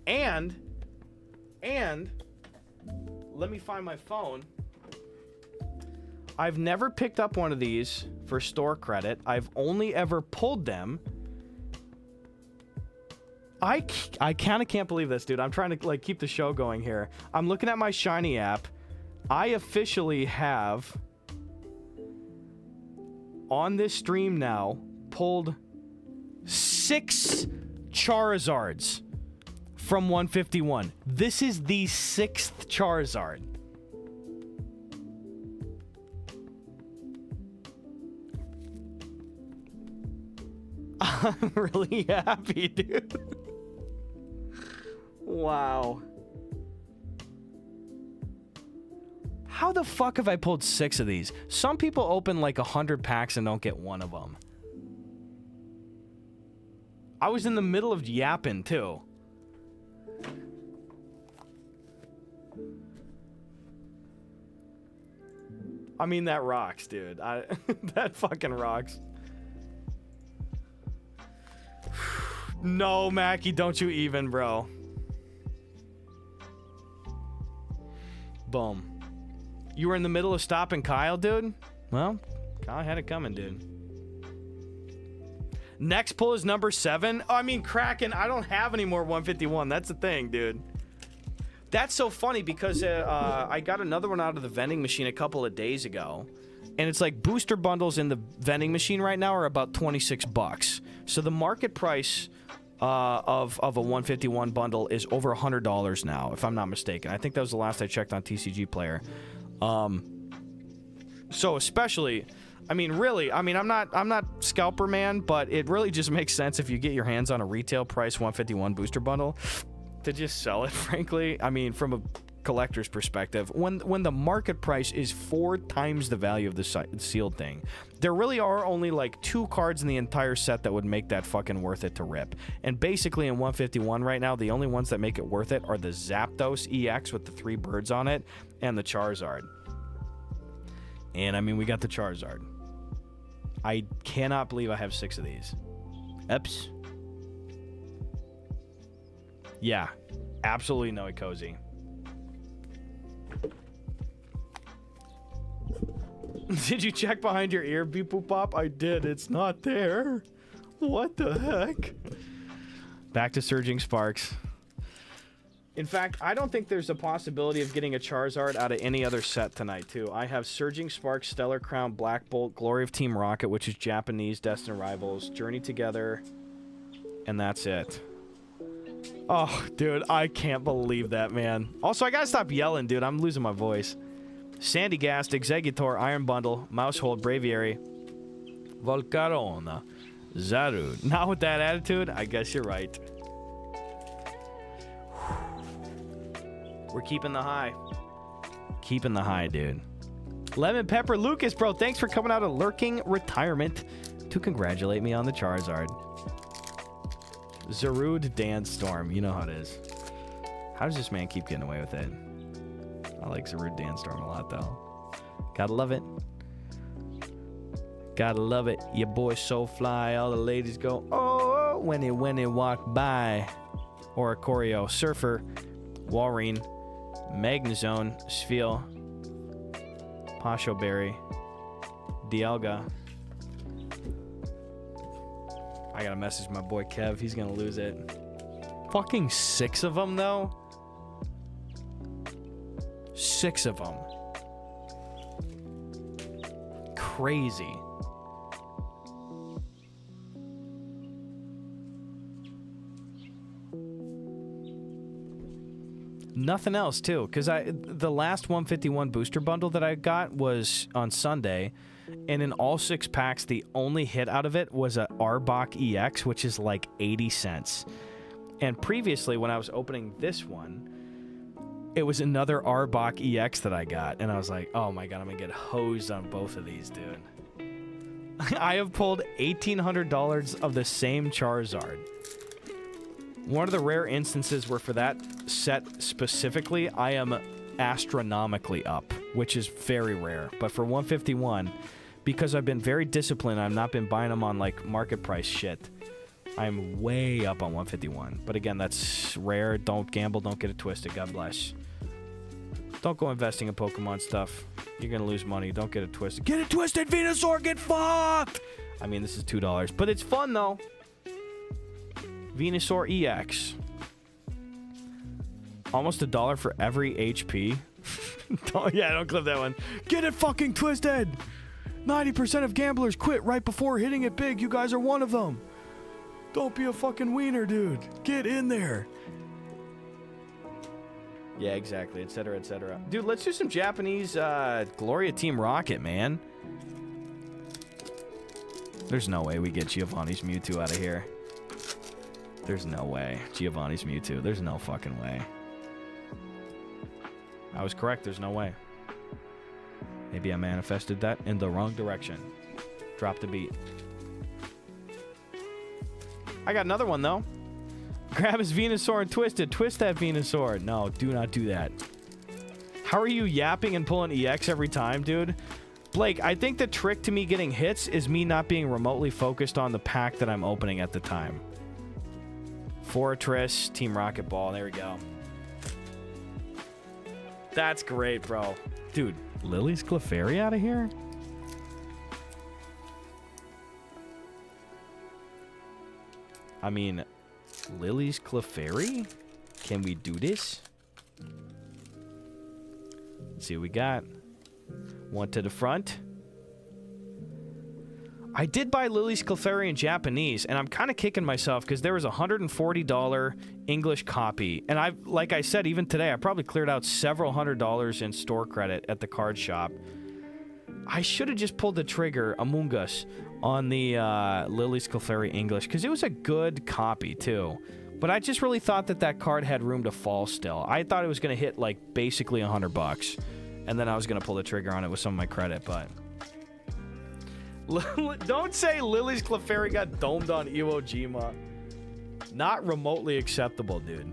And let me find my phone. I've never picked up one of these for store credit. I've only ever pulled them. I kind of can't believe this, dude. I'm trying to, like, keep the show going here. I'm looking at my Shiny app. I officially have, on this stream now, pulled 6 Charizards from 151. This is the 6th Charizard. I'm really happy, dude. Wow. How the fuck have I pulled 6 of these? Some people open like 100 packs and don't get one of them. I was in the middle of yapping too. I mean, that rocks, dude. That fucking rocks. No, Mackie, don't you even, bro. Boom. You were in the middle of stopping Kyle, dude? Well, Kyle had it coming, dude. Next pull is number 7. Oh, I mean, Kraken, I don't have any more 151. That's the thing, dude. That's so funny because I got another one out of the vending machine a couple of days ago. And it's like booster bundles in the vending machine right now are about 26 bucks. So the market price of a 151 bundle is over $100 now, if I'm not mistaken. I think that was the last I checked on TCG Player. So especially, I mean, really, I mean, I'm not scalper man, but it really just makes sense if you get your hands on a retail price 151 booster bundle to just sell it, frankly. I mean, from a collector's perspective, when the market price is 4 times the value of the sealed thing, there really are only like 2 cards in the entire set that would make that fucking worth it to rip. And basically in 151 right now, the only ones that make it worth it are the Zapdos EX with the 3 birds on it and the Charizard. And I mean, we got the Charizard. I cannot believe I have 6 of these. Oops. Yeah, absolutely no cozy. Did you check behind your ear, beep boop pop? I did. It's not there. What the heck? Back to Surging Sparks. In fact, I don't think there's a possibility of getting a Charizard out of any other set tonight, too. I have Surging Sparks, Stellar Crown, Black Bolt, Glory of Team Rocket, which is Japanese, Destined Rivals, Journey Together, and that's it. Oh, dude, I can't believe that, man. Also, I gotta stop yelling, dude. I'm losing my voice. Sandy Gast, Executor, Iron Bundle, Mousehold, Braviary, Volcarona, Zarude. Not with that attitude? I guess you're right. We're keeping the high. Keeping the high, dude. Lemon Pepper Lucas, bro, thanks for coming out of lurking retirement to congratulate me on the Charizard. Zarude Dance Storm. You know how it is. How does this man keep getting away with it? I like Zarude Dance Storm a lot, though. Gotta love it. Gotta love it. Your boy's so fly. All the ladies go, oh, when he walk by. Or Choreo, Surfer, Walrein, Magnezone, Spheal, Pasho Berry, Dialga. I gotta message my boy Kev. He's gonna lose it. Fucking 6 of them, though. 6 of them. Crazy. Nothing else, too, because the last 151 booster bundle that I got was on Sunday, and in all 6 packs, the only hit out of it was a Arbok EX, which is like 80 cents. And previously, when I was opening this one, it was another Arbok EX that I got, and I was like, oh my god, I'm gonna get hosed on both of these, dude. I have pulled $1,800 of the same Charizard. One of the rare instances where for that set specifically, I am astronomically up, which is very rare. But for 151, because I've been very disciplined, I've not been buying them on like market price shit, I'm way up on 151. But again, that's rare. Don't gamble. Don't get it twisted. God bless. Don't go investing in Pokemon stuff. You're going to lose money. Don't get it twisted. Get it twisted, Venusaur! Get fucked! I mean, this is $2. But it's fun, though. Venusaur EX. Almost $1 for every HP. Don't clip that one. Get it fucking twisted! 90% of gamblers quit right before hitting it big. You guys are one of them. Don't be a fucking wiener, dude. Get in there. Yeah, exactly, etc., etc. Dude, let's do some Japanese Gloria Team Rocket, man. There's no way we get Giovanni's Mewtwo out of here. There's no way. Giovanni's Mewtwo. There's no fucking way. I was correct. There's no way. Maybe I manifested that in the wrong direction. Drop the beat. I got another one, though. Grab his Venusaur and twist it. Twist that Venusaur. No, do not do that. How are you yapping and pulling EX every time, dude? Blake, I think the trick to me getting hits is me not being remotely focused on the pack that I'm opening at the time. Fortress, Team Rocket Ball. There we go. That's great, bro. Dude, Lily's Clefairy out of here? I mean, Lily's Clefairy? Can we do this? Let's see what we got. One to the front. I did buy Lily's Clefairy in Japanese, and I'm kind of kicking myself because there was a $140 English copy. And like I said, even today, I probably cleared out several $100s in store credit at the card shop. I should have just pulled the trigger, Among Us, on the Lily's Clefairy English, because it was a good copy, too. But I just really thought that card had room to fall still. I thought it was going to hit, like, basically $100, and then I was going to pull the trigger on it with some of my credit, but... Don't say Lily's Clefairy got domed on Iwo Jima. Not remotely acceptable, dude.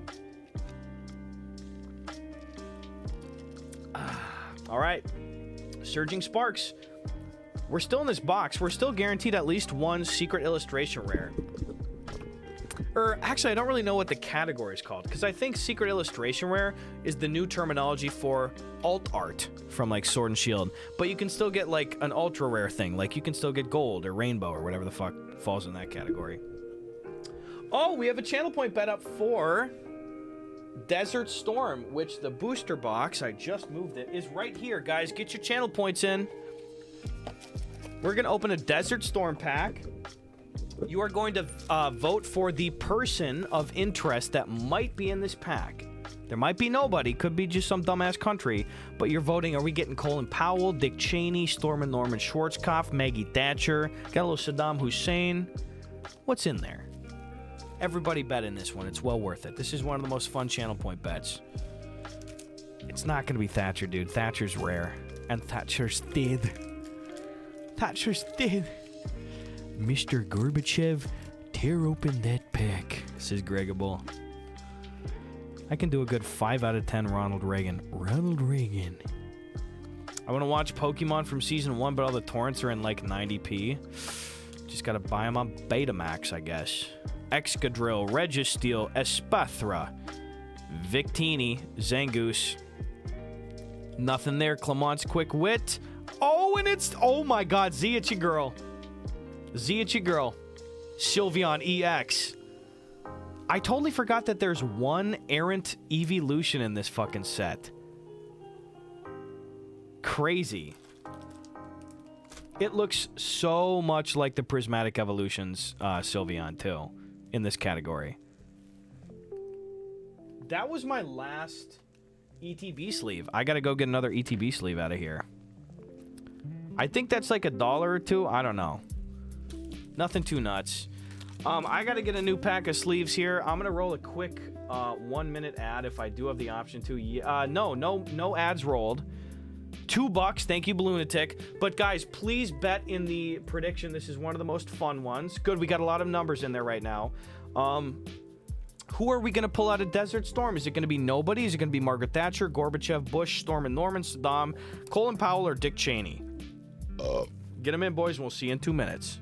All right. Surging Sparks. We're still in this box. We're still guaranteed at least one secret illustration rare. Or actually, I don't really know what the category is called, because I think secret illustration rare is the new terminology for alt art from like Sword and Shield. But you can still get like an ultra rare thing. Like you can still get gold or rainbow or whatever the fuck falls in that category. Oh, we have a channel point bet up for Desert Storm, which the booster box, I just moved it, is right here, guys. Get your channel points in. We're going to open a Desert Storm pack. You are going to vote for the person of interest that might be in this pack. There might be nobody. Could be just some dumbass country. But you're voting, are we getting Colin Powell, Dick Cheney, Stormin' Norman Schwarzkopf, Maggie Thatcher, got a little Saddam Hussein? What's in there? Everybody bet in this one. It's well worth it. This is one of the most fun channel point bets. It's not going to be Thatcher, dude. Thatcher's rare. And Thatcher's dead. Thatcher's dead. Mr. Gorbachev, tear open that pack, says Gregable. I can do a good 5 out of 10 Ronald Reagan. Ronald Reagan. I want to watch Pokemon from Season 1, but all the torrents are in like 90p. Just got to buy them on Betamax, I guess. Excadrill, Registeel, Espathra, Victini, Zangoose. Nothing there. Clamont's Quick Wit. Oh, and it's... Oh, my God. Ziachi Girl. Ziachi Girl. Sylveon EX. I totally forgot that there's one errant evolution in this fucking set. Crazy. It looks so much like the Prismatic Evolutions Sylveon, too, in this category. That was my last ETB sleeve. I gotta go get another ETB sleeve out of here. I think that's like $1 or $2. I don't know. Nothing too nuts. I gotta get a new pack of sleeves here. I'm gonna roll a quick 1-minute ad if I do have the option to. No ads rolled. $2. Thank you, Balloonatic. But guys, please bet in the prediction. This is one of the most fun ones. Good, we got a lot of numbers in there right now. Who are we going to pull out of Desert Storm? Is it going to be nobody? Is it going to be Margaret Thatcher, Gorbachev, Bush, Stormin' Norman, Saddam, Colin Powell, or Dick Cheney? Get them in, boys, and we'll see you in 2 minutes.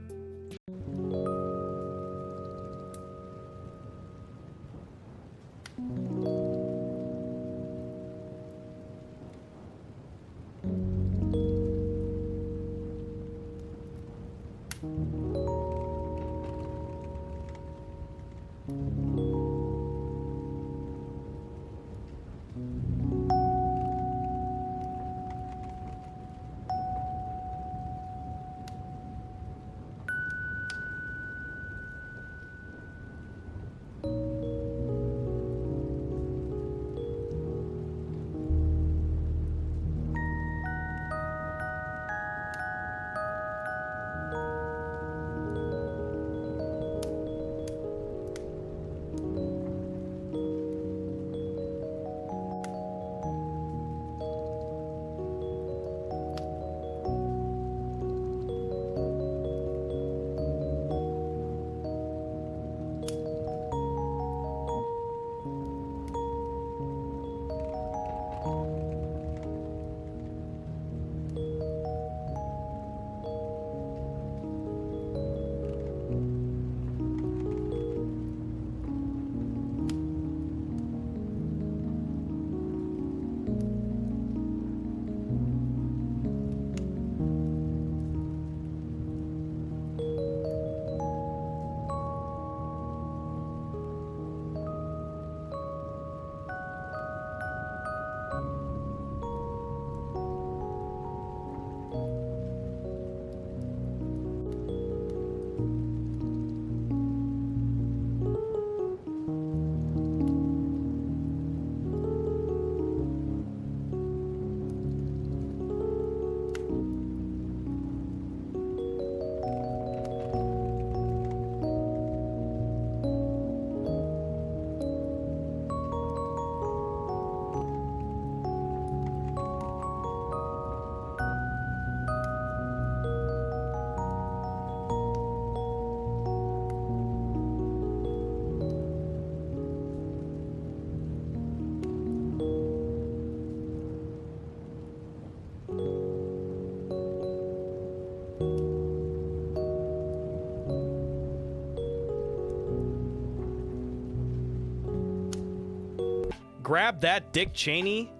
grab that Dick Cheney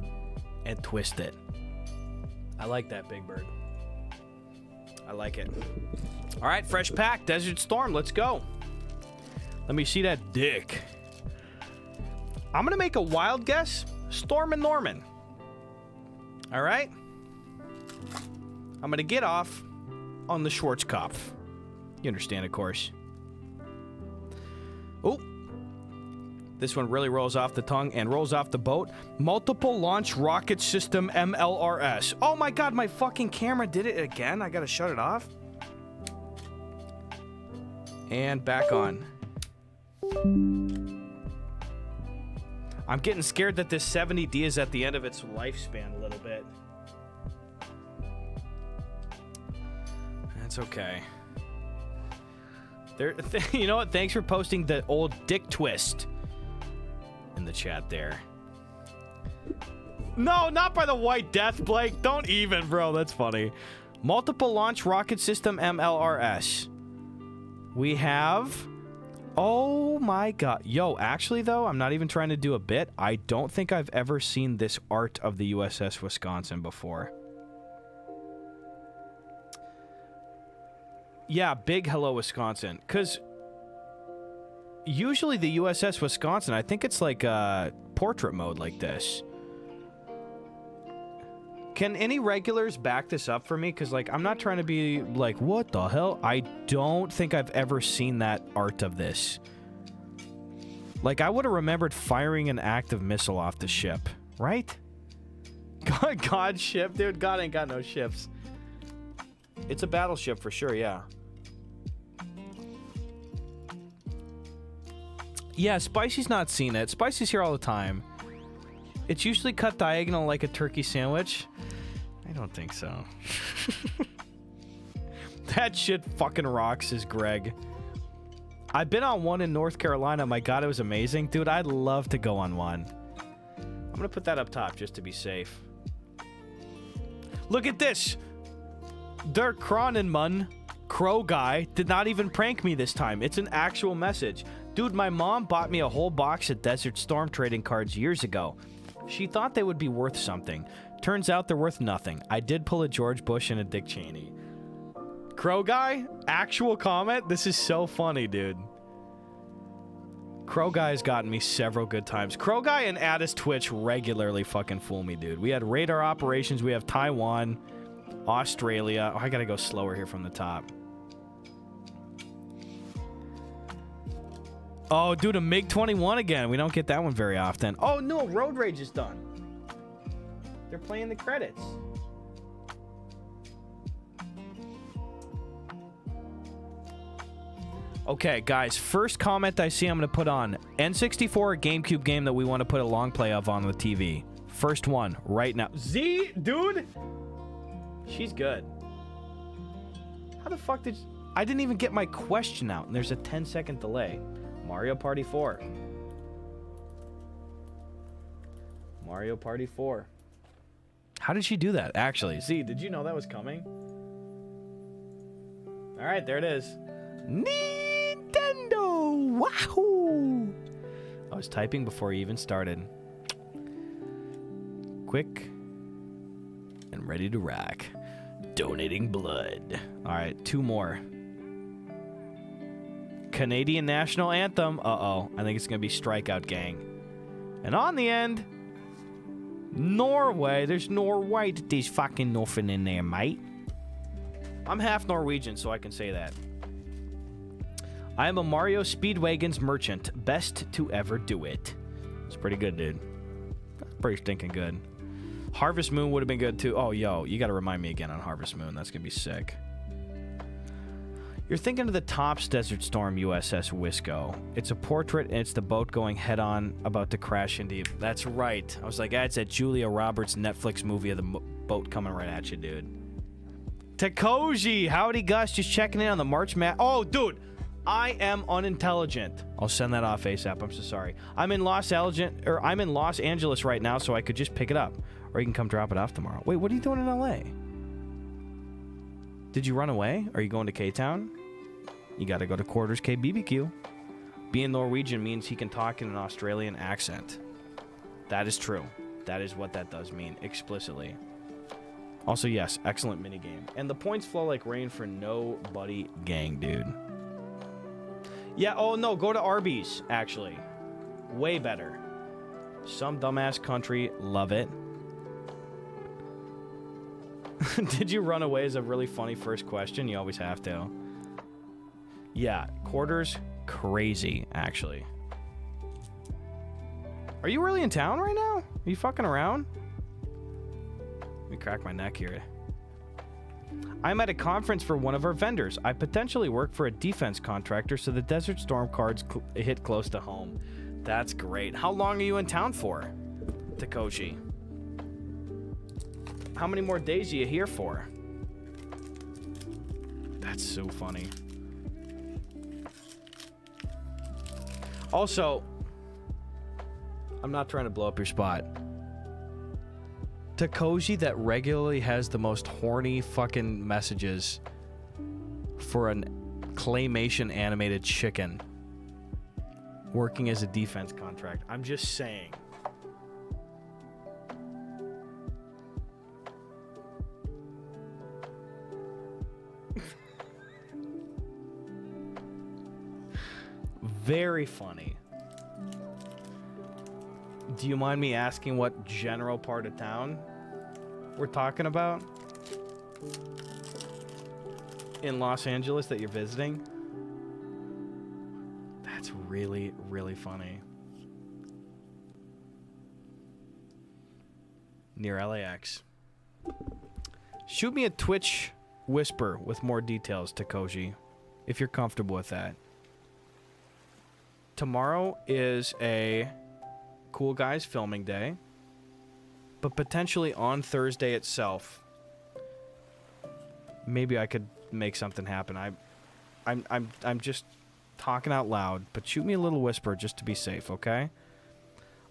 and twist it. I like that, Big Bird. I like it. All right, fresh pack, Desert Storm, let's go. Let me see that dick. I'm going to make a wild guess. Storm and Norman. All right? I'm going to get off on the Schwarzkopf. You understand, of course. Oh. This one really rolls off the tongue and rolls off the boat. Multiple Launch Rocket System MLRS. Oh my god, my fucking camera did it again. I gotta shut it off. And back on. I'm getting scared that this 70D is at the end of its lifespan a little bit. That's okay. There, you know what? Thanks for posting the old dick twist in the chat there. No, not by the White Death, Blake. Don't even, bro. That's funny. Multiple Launch Rocket System MLRS. We have... Oh my god. Yo, actually though, I'm not even trying to do a bit. I don't think I've ever seen this art of the USS Wisconsin before. Yeah, big hello Wisconsin. Because usually the USS Wisconsin, I think it's like portrait mode like this. Can any regulars back this up for me? Because, like, I'm not trying to be like, what the hell? I don't think I've ever seen that art of this. Like, I would have remembered firing an active missile off the ship, right? God ship? Dude, God ain't got no ships. It's a battleship for sure, yeah. Yeah, Spicy's not seen it. Spicy's here all the time. It's usually cut diagonal like a turkey sandwich. I don't think so. That shit fucking rocks, says Greg. I've been on one in North Carolina. My god, it was amazing. Dude, I'd love to go on one. I'm gonna put that up top just to be safe. Look at this. Der Kronenmann, Crow Guy, did not even prank me this time. It's an actual message. Dude, my mom bought me a whole box of Desert Storm trading cards years ago. She thought they would be worth something. Turns out they're worth nothing. I did pull a George Bush and a Dick Cheney. Crow Guy? Actual comment? This is so funny, dude. Crow Guy has gotten me several good times. Crow Guy and Addis Twitch regularly fucking fool me, dude. We had radar operations. We have Taiwan, Australia. Oh, I gotta go slower here from the top. Oh, dude, a MiG-21 again. We don't get that one very often. Oh, no, Road Rage is done. They're playing the credits. Okay, guys, first comment I see I'm going to put on. N64, a GameCube game that we want to put a long play of on the TV. First one, right now. Z, dude? She's good. How the fuck did... I didn't even get my question out, and there's a 10-second delay. Mario Party 4. Mario Party 4. How did she do that, actually? Z, did you know that was coming? Alright, there it is. Nintendo! Wahoo! I was typing before he even started. Quick and ready to rock. Donating blood. Alright, 2 more. Canadian National Anthem. Uh-oh. I think it's going to be Strikeout Gang. And on the end, Norway. There's Norway. There's fucking nothing in there, mate. I'm half Norwegian, so I can say that. I am a Mario Speedwagon's merchant. Best to ever do it. It's pretty good, dude. Pretty stinking good. Harvest Moon would have been good, too. Oh, yo. You got to remind me again on Harvest Moon. That's going to be sick. You're thinking of the Tops Desert Storm USS Wisco. It's a portrait, and it's the boat going head-on, about to crash into you. That's right. I was like, it's that Julia Roberts Netflix movie of the boat coming right at you, dude. Takoji! Howdy, Gus. Just checking in on the March Mat. Oh, dude! I am unintelligent. I'll send that off ASAP. I'm so sorry. I'm in Los Angeles right now, so I could just pick it up. Or you can come drop it off tomorrow. Wait, what are you doing in LA? Did you run away? Are you going to K-Town? You gotta go to Quarters K BBQ. Being Norwegian means he can talk in an Australian accent. That is true. That is what that does mean, explicitly. Also, yes, excellent minigame. And the points flow like rain for nobody gang, dude. Yeah, oh no, go to Arby's, actually. Way better. Some dumbass country, love it. Did you run away is a really funny first question. You always have to. Yeah, quarters, crazy, actually. Are you really in town right now? Are you fucking around? Let me crack my neck here. I'm at a conference for one of our vendors. I potentially work for a defense contractor, so the Desert Storm cards hit close to home. That's great. How long are you in town for, Takoshi? How many more days are you here for? That's so funny. Also, I'm not trying to blow up your spot. Takoshi that regularly has the most horny fucking messages for an claymation animated chicken working as a defense contract. I'm just saying. Very funny. Do you mind me asking what general part of town we're talking about? In Los Angeles that you're visiting? That's really, really funny. Near LAX. Shoot me a Twitch whisper with more details, Takoshi, if you're comfortable with that. Tomorrow is a Cool Guys filming day, but potentially on Thursday itself, maybe I could make something happen. I'm just talking out loud, but shoot me a little whisper just to be safe, okay?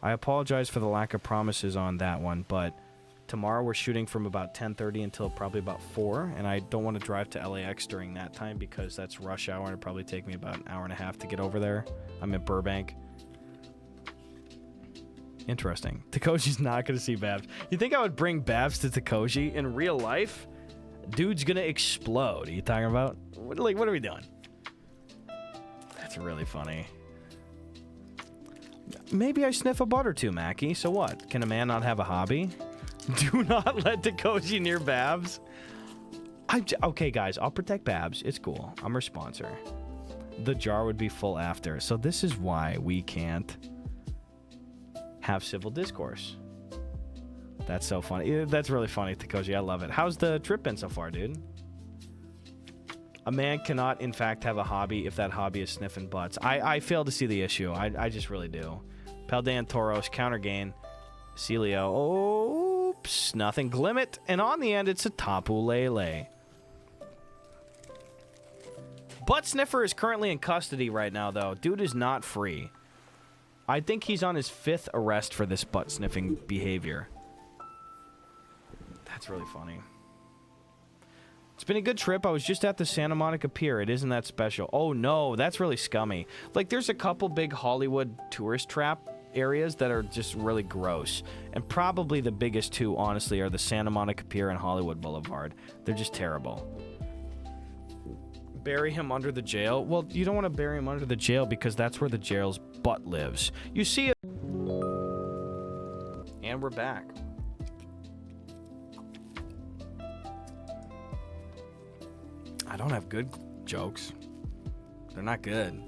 I apologize for the lack of promises on that one, but tomorrow we're shooting from about 10:30 until probably about 4, and I don't want to drive to LAX during that time because that's rush hour and it'd probably take me about an hour and a half to get over there. I'm in Burbank. Interesting. Takoshi's not going to see Babs. You think I would bring Babs to Takoshi in real life? Dude's going to explode. Are you talking about? What are we doing? That's really funny. Maybe I sniff a butt or two, Mackie. So what? Can a man not have a hobby? Do not let Takoshi near Babs. Okay, guys. I'll protect Babs. It's cool. I'm her sponsor. The jar would be full after. So this is why we can't have civil discourse. That's so funny. That's really funny, Takoshi. I love it. How's the trip been so far, dude? A man cannot, in fact, have a hobby if that hobby is sniffing butts. I fail to see the issue. I just really do. Paldean Tauros, counter gain. Celio. Oops. Nothing. Glimmet. And on the end, it's a Tapu Lele. Butt Sniffer is currently in custody right now, though. Dude is not free. I think he's on his 5th arrest for this butt sniffing behavior. That's really funny. It's been a good trip. I was just at the Santa Monica Pier. It isn't that special. Oh, no. That's really scummy. Like, there's a couple big Hollywood tourist trap areas that are just really gross. And probably the biggest two, honestly, are the Santa Monica Pier and Hollywood Boulevard. They're just terrible. Bury him under the jail? Well, you don't want to bury him under the jail because that's where the jail's butt lives. You see it. And we're back. I don't have good jokes. They're not good.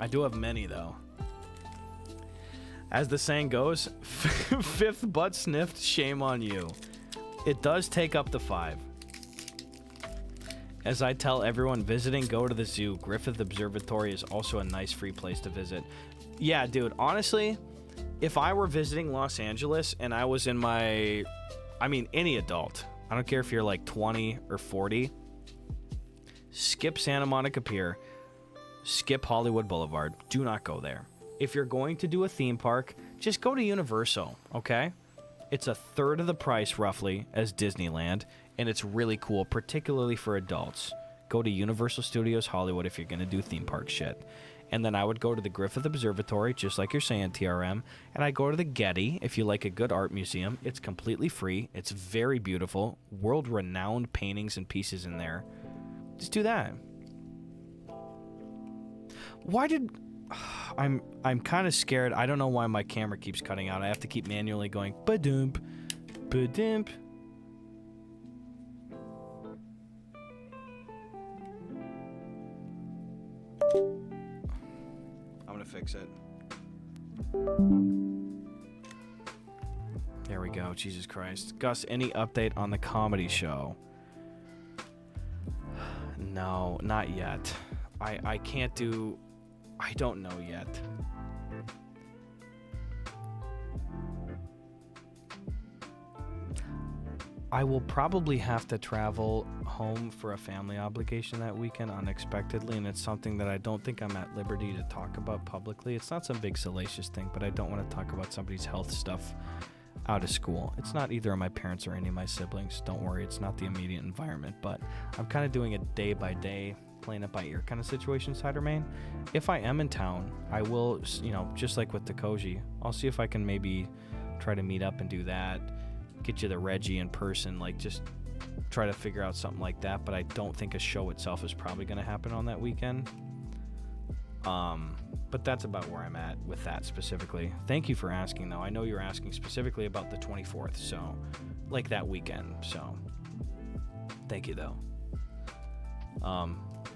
I do have many, though. As the saying goes, 5th butt sniffed, shame on you. It does take up to 5. As I tell everyone visiting, go to the zoo. Griffith Observatory is also a nice free place to visit. Yeah, dude, honestly, if I were visiting Los Angeles and I was in my... I mean, any adult. I don't care if you're like 20 or 40. Skip Santa Monica Pier. Skip Hollywood Boulevard. Do not go there. If you're going to do a theme park, just go to Universal, okay? It's a third of the price, roughly, as Disneyland, and it's really cool, particularly for adults. Go to Universal Studios Hollywood if you're going to do theme park shit. And then I would go to the Griffith Observatory, just like you're saying, TRM. And I go to the Getty, if you like a good art museum. It's completely free. It's very beautiful. World-renowned paintings and pieces in there. Just do that. Why did... I'm kind of scared. I don't know why my camera keeps cutting out. I have to keep manually going, ba-doomp, ba-doomp. I'm gonna fix it. There we go. Jesus Christ. Gus, any update on the comedy show? No, not yet. I can't do... I don't know yet. I will probably have to travel home for a family obligation that weekend unexpectedly, and it's something that I don't think I'm at liberty to talk about publicly. It's not some big salacious thing, but I don't want to talk about somebody's health stuff out of school. It's not either of my parents or any of my siblings. Don't worry, it's not the immediate environment, but I'm kind of doing it day by day, playing it by ear kind of situation, Cider Main. If I am in town, I will, you know, just like with Takoji, I'll see if I can maybe try to meet up and do that. Get you the Reggie in person, like just try to figure out something like that, but I don't think a show itself is probably going to happen on that weekend. But that's about where I'm at with that specifically. Thank you for asking, though. I know you're asking specifically about the 24th, so like that weekend, so thank you, though.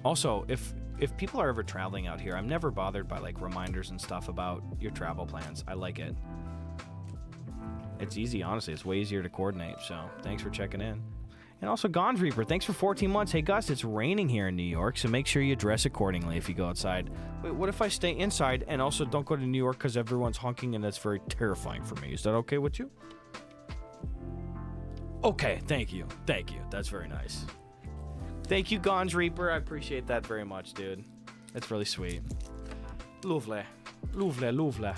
Also, if people are ever traveling out here, I'm never bothered by like reminders and stuff about your travel plans. I like it. It's easy, honestly. It's way easier to coordinate, so thanks for checking in. And also, Gons Reaper, thanks for 14 months. Hey, Gus, it's raining here in New York, so make sure you dress accordingly if you go outside. Wait, what if I stay inside and also don't go to New York because everyone's honking and that's very terrifying for me? Is that okay with you? Okay, thank you. Thank you. That's very nice. Thank you, Gons Reaper. I appreciate that very much, dude. That's really sweet. Lovely. Lovely, lovely.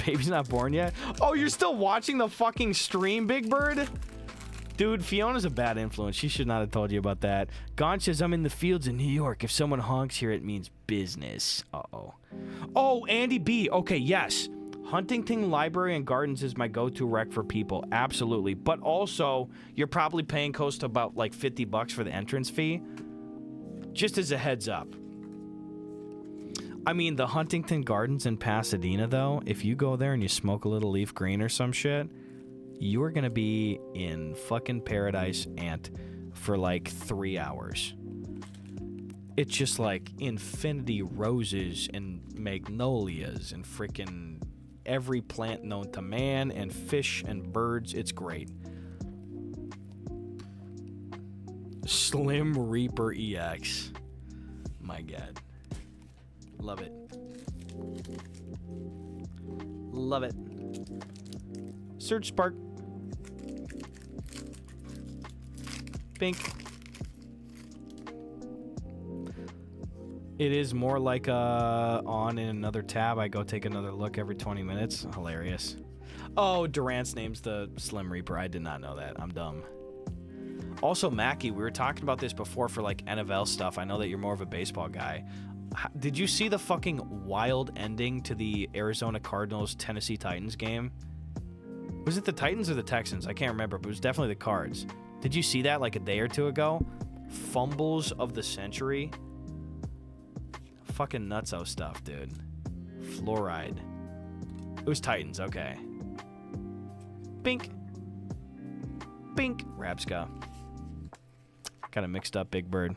Baby's not born yet? Oh, you're still watching the fucking stream, Big Bird? Dude, Fiona's a bad influence. She should not have told you about that. Gon says, I'm in the fields in New York. If someone honks here, it means business. Uh-oh. Oh, Andy B. Okay, yes. Huntington Library and Gardens is my go-to rec for people. Absolutely. But also, you're probably paying close to about like $50 for the entrance fee. Just as a heads up. I mean, the Huntington Gardens in Pasadena, though, if you go there and you smoke a little leaf green or some shit, you are going to be in fucking paradise ant for like 3 hours. It's just like infinity roses and magnolias and freaking every plant known to man and fish and birds. It's great. Slim Reaper EX. My God. Love it. Love it. Search Spark. Pink. It is more like on in another tab. I go take another look every 20 minutes. Hilarious. Oh, Durant's name's the Slim Reaper. I did not know that. I'm dumb. Also, Mackie, we were talking about this before for like NFL stuff. I know that you're more of a baseball guy. Did you see the fucking wild ending to the Arizona Cardinals Tennessee Titans game? Was it the Titans or the Texans? I can't remember, but it was definitely the Cards. Did you see that like a day or two ago? Fumbles of the century. Fucking nutso stuff, dude. Fluoride. It was Titans, okay. Bink. Bink. Rabska. Kind of mixed up, Big Bird.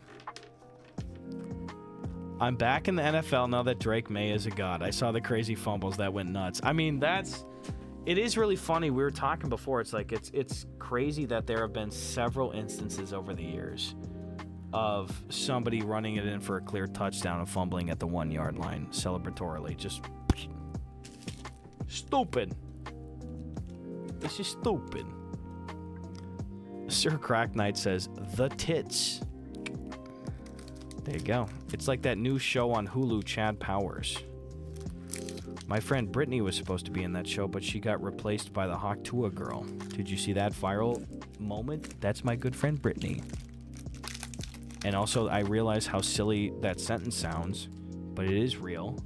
I'm back in the NFL now that Drake May is a god. I saw the crazy fumbles that went nuts. I mean, it is really funny. We were talking before. It's like, it's crazy that there have been several instances over the years of somebody running it in for a clear touchdown and fumbling at the 1 yard line celebratorily. Just stupid. This is stupid. Sir Crack Knight says, the tits. There you go. It's like that new show on Hulu, Chad Powers. My friend Brittany was supposed to be in that show, but she got replaced by the Hawk Tua girl. Did you see that viral moment? That's my good friend Brittany. And also, I realize how silly that sentence sounds, but it is real.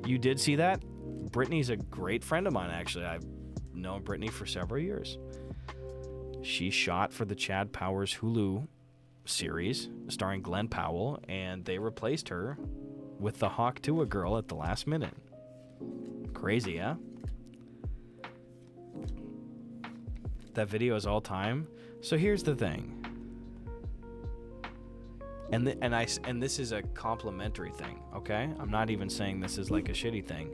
You did see that? Brittany's a great friend of mine, actually. I've known Brittany for several years. She shot for the Chad Powers Hulu series starring Glenn Powell, and they replaced her with the Hawk Tuah girl at the last minute. Crazy, huh? That video is all time. So here's the thing. And this is a complimentary thing, okay? I'm not even saying this is like a shitty thing.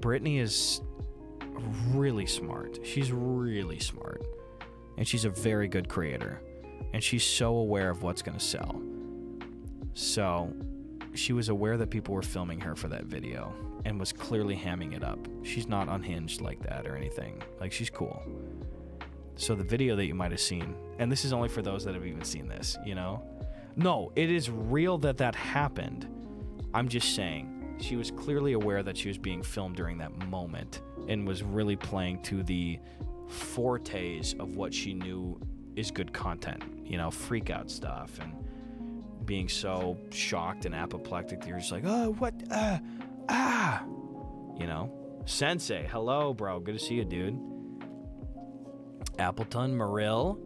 Brittany is really smart. She's really smart. And she's a very good creator. And she's so aware of what's going to sell. So she was aware that people were filming her for that video and was clearly hamming it up. She's not unhinged like that or anything. Like, she's cool. So the video that you might have seen, and this is only for those that have even seen this, you know? No, it is real that that happened. I'm just saying, she was clearly aware that she was being filmed during that moment and was really playing to the fortes of what she knew is good content. You know, freak out stuff and being so shocked and apoplectic that you're just like, oh, what? You know? Sensei, hello, bro. Good to see you, dude. Appleton, Marill,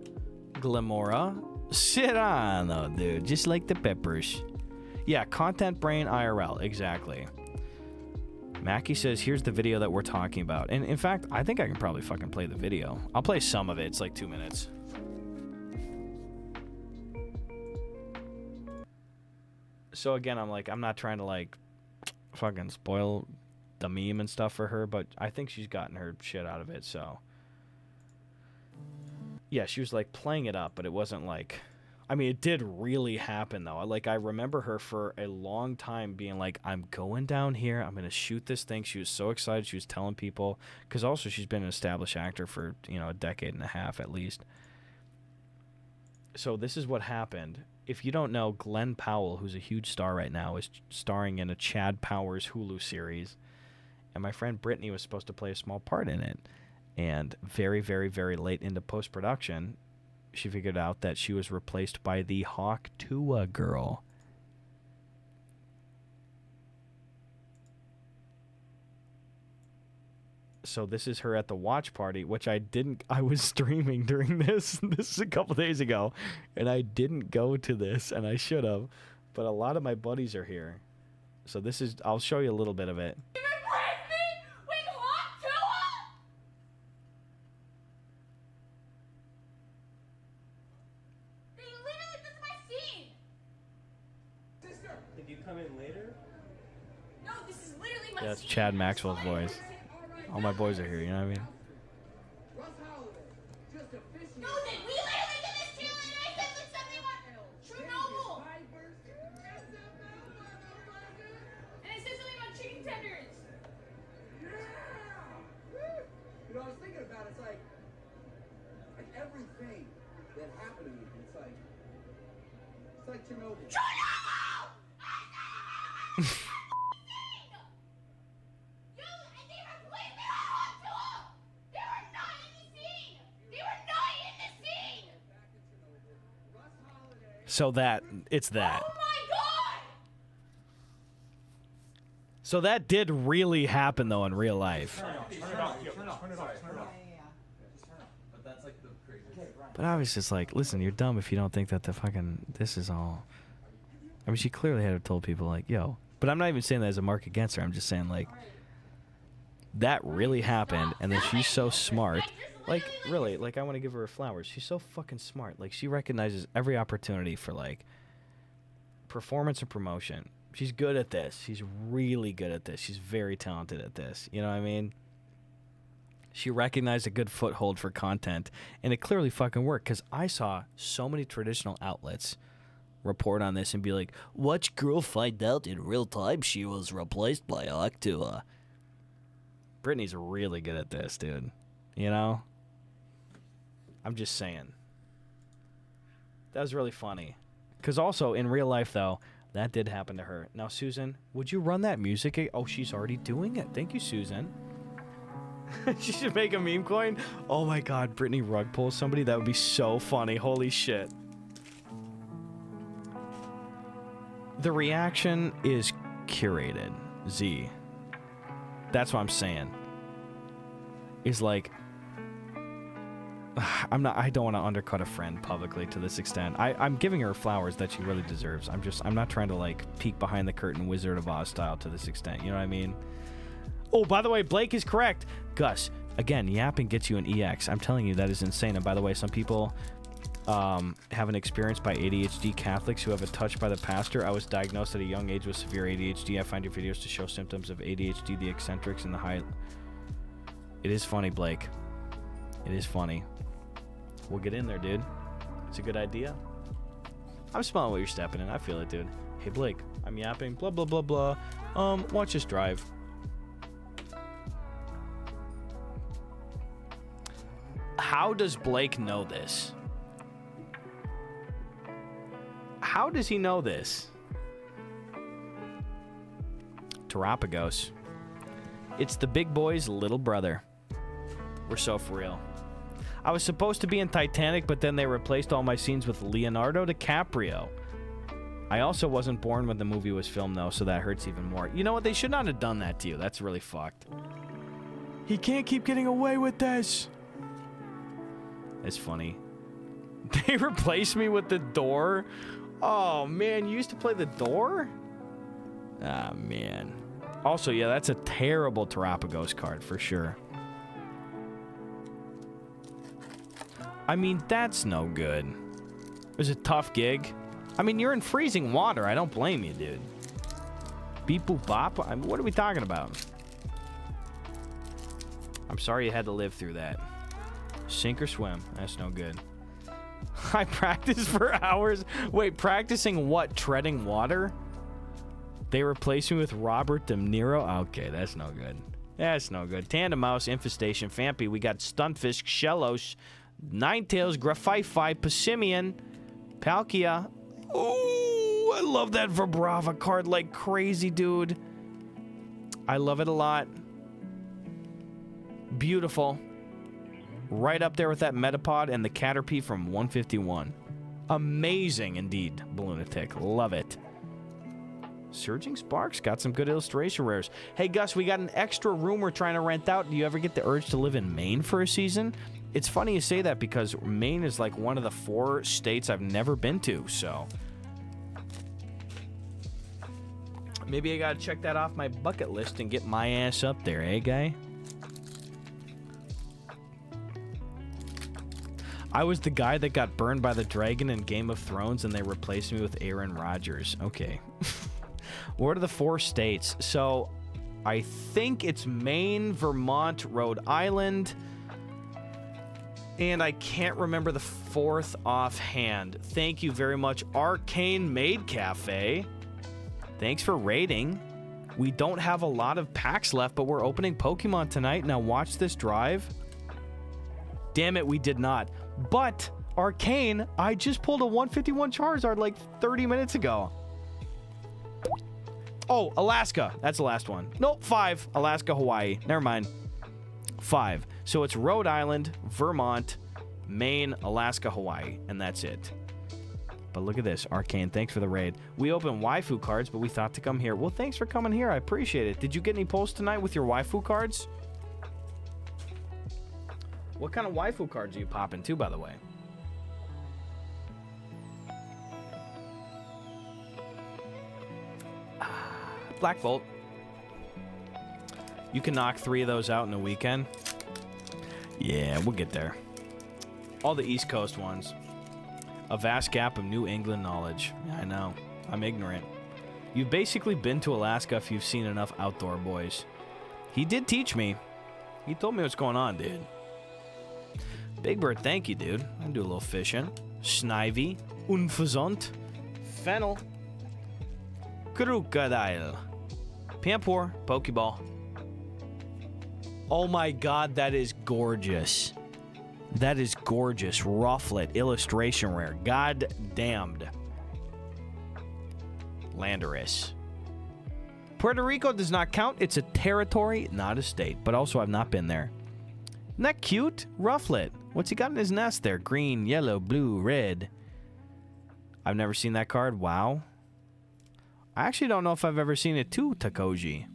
Glamora. Sit on, though, dude. Just like the peppers. Yeah, Content Brain IRL. Exactly. Mackie says, here's the video that we're talking about. And in fact, I think I can probably fucking play the video. I'll play some of it. It's like 2 minutes. So again, I'm not trying to like fucking spoil the meme and stuff for her, but I think she's gotten her shit out of it, so. Yeah, she was like playing it up, but it wasn't like, I mean, it did really happen though. Like, I remember her for a long time being like, I'm going down here, I'm going to shoot this thing. She was so excited. She was telling people, because also she's been an established actor for, you know, a decade and a half at least. So this is what happened. If you don't know, Glenn Powell, who's a huge star right now, is starring in a Chad Powers Hulu series. And my friend Brittany was supposed to play a small part in it. And very, very, very late into post-production, she figured out that she was replaced by the Hawk Tuah girl. So this is her at the watch party, which I was streaming during this. This is a couple days ago, and I didn't go to this, and I should have. But a lot of my buddies are here. So this is, I'll show you a little bit of it. Yeah, it's Chad Maxwell's voice. All my boys are here, you know what I mean? No, we literally did this too, and I said like something about True Noble. And I said something about chicken tenders. You know, I was thinking about it, it's like everything that happened to me, it's like Chernobyl. True Noble! So it's that. Oh my God! So that did really happen though in real life. But obviously it's like, listen, you're dumb if you don't think that this is all. I mean, she clearly had told people like, yo. But I'm not even saying that as a mark against her. I'm just saying like, that really happened, and then she's so smart. Like, really, like, I want to give her flowers. She's so fucking smart. Like, she recognizes every opportunity for, like, performance and promotion. She's good at this. She's really good at this. She's very talented at this. You know what I mean? She recognized a good foothold for content, and it clearly fucking worked, because I saw so many traditional outlets report on this and be like, watch girl find out in real time she was replaced by Hawk Tuah. Brittany's really good at this, dude. You know? I'm just saying. That was really funny. Because also, in real life, though, that did happen to her. Now, Susan, would you run that music? Oh, she's already doing it. Thank you, Susan. She should make a meme coin. Oh my god, Brittany rug pulls somebody. That would be so funny. Holy shit. The reaction is curated. Z. That's what I'm saying. Is like, I don't want to undercut a friend publicly to this extent. I'm giving her flowers that she really deserves. I'm not trying to like peek behind the curtain Wizard of Oz style to this extent. You know what I mean? Oh, by the way, Blake is correct. Gus, again, yapping gets you an EX. I'm telling you, that is insane. And by the way, some people have an experience by ADHD Catholics who have a touch by the pastor. I was diagnosed at a young age with severe ADHD. I find your videos to show symptoms of ADHD, the eccentrics, and the high... It is funny, Blake. It is funny. We'll get in there, dude. It's a good idea. I'm smelling what you're stepping in. I feel it, dude. Hey, Blake, I'm yapping. Blah, blah, blah, blah. Watch us drive. How does Blake know this? How does he know this? Terapagos. It's the big boy's little brother. We're so for real. I was supposed to be in Titanic, but then they replaced all my scenes with Leonardo DiCaprio. I also wasn't born when the movie was filmed, though, so that hurts even more. You know what? They should not have done that to you. That's really fucked. He can't keep getting away with this. It's funny. They replaced me with the door? Oh, man. You used to play the door? Ah, man. Also, yeah, that's a terrible Terapagos card for sure. I mean, that's no good. It was a tough gig. I mean, you're in freezing water. I don't blame you, dude. Beep boop bop? I mean, what are we talking about? I'm sorry you had to live through that. Sink or swim. That's no good. I practiced for hours. Wait, practicing what? Treading water? They replaced me with Robert De Niro? Okay, that's no good. That's no good. Tandem Mouse, Infestation, Fampy. We got Stunfisk, Shellos, Ninetails, Graphifi, Passimian, Palkia. Ooh, I love that Vibrava card like crazy, dude. I love it a lot. Beautiful. Right up there with that Metapod and the Caterpie from 151. Amazing indeed, Balloonatic. Love it. Surging Sparks got some good illustration rares. Hey, Gus, we got an extra room we're trying to rent out. Do you ever get the urge to live in Maine for a season? It's funny you say that because Maine is like one of the 4 states I've never been to, so... Maybe I gotta check that off my bucket list and get my ass up there, eh, guy? I was the guy that got burned by the dragon in Game of Thrones and they replaced me with Aaron Rodgers. Okay. What are the 4 states? So, I think it's Maine, Vermont, Rhode Island, and I can't remember the 4th offhand. Thank you very much, Arcane Maid Cafe. Thanks for rating. We don't have a lot of packs left, but we're opening Pokemon tonight. Now watch this drive. Damn it, we did not. But, Arcane, I just pulled a 151 Charizard like 30 minutes ago. Oh, Alaska. That's the last one. Nope, 5. Alaska, Hawaii. Never mind. 5. So it's Rhode Island, Vermont, Maine, Alaska, Hawaii. And that's it. But look at this. Arcane, thanks for the raid. We opened waifu cards, but we thought to come here. Well, thanks for coming here. I appreciate it. Did you get any pulls tonight with your waifu cards? What kind of waifu cards are you popping to, by the way? Black Bolt. You can knock 3 of those out in a weekend. Yeah, we'll get there. All the East Coast ones. A vast gap of New England knowledge. Yeah, I know. I'm ignorant. You've basically been to Alaska if you've seen enough Outdoor Boys. He did teach me. He told me what's going on, dude. Big Bird, thank you, dude. I can do a little fishing. Snivy. Unfazant. Fennel. Crocodile. Pampor. Pokeball. Oh my god, that is gorgeous. That is gorgeous. Rufflet. Illustration rare. God damned. Landorus. Puerto Rico does not count. It's a territory, not a state. But also, I've not been there. Isn't that cute? Rufflet. What's he got in his nest there? Green, yellow, blue, red. I've never seen that card. Wow. I actually don't know if I've ever seen it too, Takoji.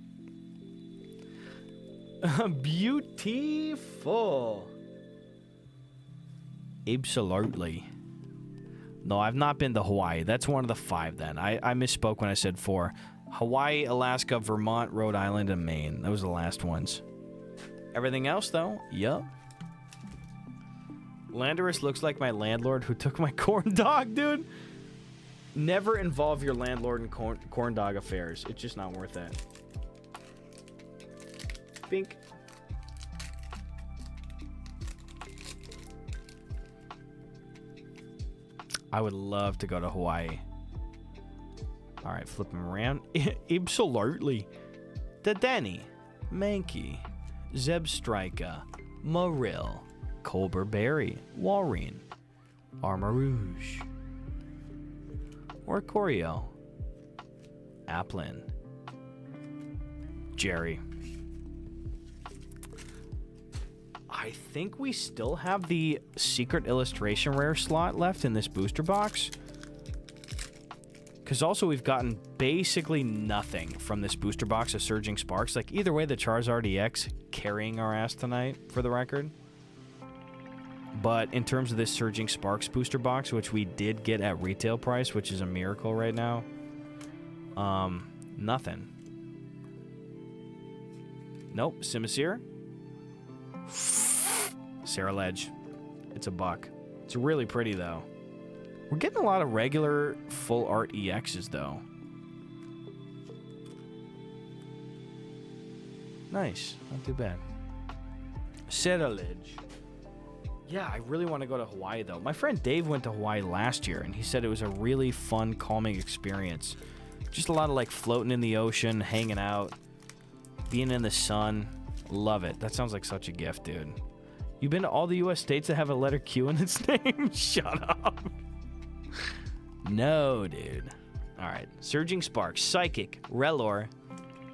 Beautiful. Absolutely. No, I've not been to Hawaii. That's one of the 5 then. I misspoke when I said 4. Hawaii, Alaska, Vermont, Rhode Island, and Maine. Those are the last ones. Everything else, though? Yup. Landorus looks like my landlord who took my corn dog, dude. Never involve your landlord in corn dog affairs. It's just not worth it. Bink. I would love to go to Hawaii. All right, flip him around. Absolutely. The Denny, Mankey, Zebstrika, Morrill, Colbert Berry, Walreen, Armarouge, Orcorio, Applin, Jerry. I think we still have the secret illustration rare slot left in this booster box. Because also we've gotten basically nothing from this booster box of Surging Sparks. Like, either way, the Charizard EX carrying our ass tonight, for the record. But in terms of this Surging Sparks booster box, which we did get at retail price, which is a miracle right now, nothing. Nope, Simisear. Sarah Ledge. It's a buck. It's really pretty, though. We're getting a lot of regular full art EXs, though. Nice. Not too bad. Sarah Ledge. Yeah, I really want to go to Hawaii, though. My friend Dave went to Hawaii last year, and he said it was a really fun, calming experience. Just a lot of, like, floating in the ocean, hanging out, being in the sun. Love it. That sounds like such a gift, dude. You've been to all the U.S. states that have a letter Q in its name? Shut up. No, dude. All right. Surging Sparks, Psychic, Relor,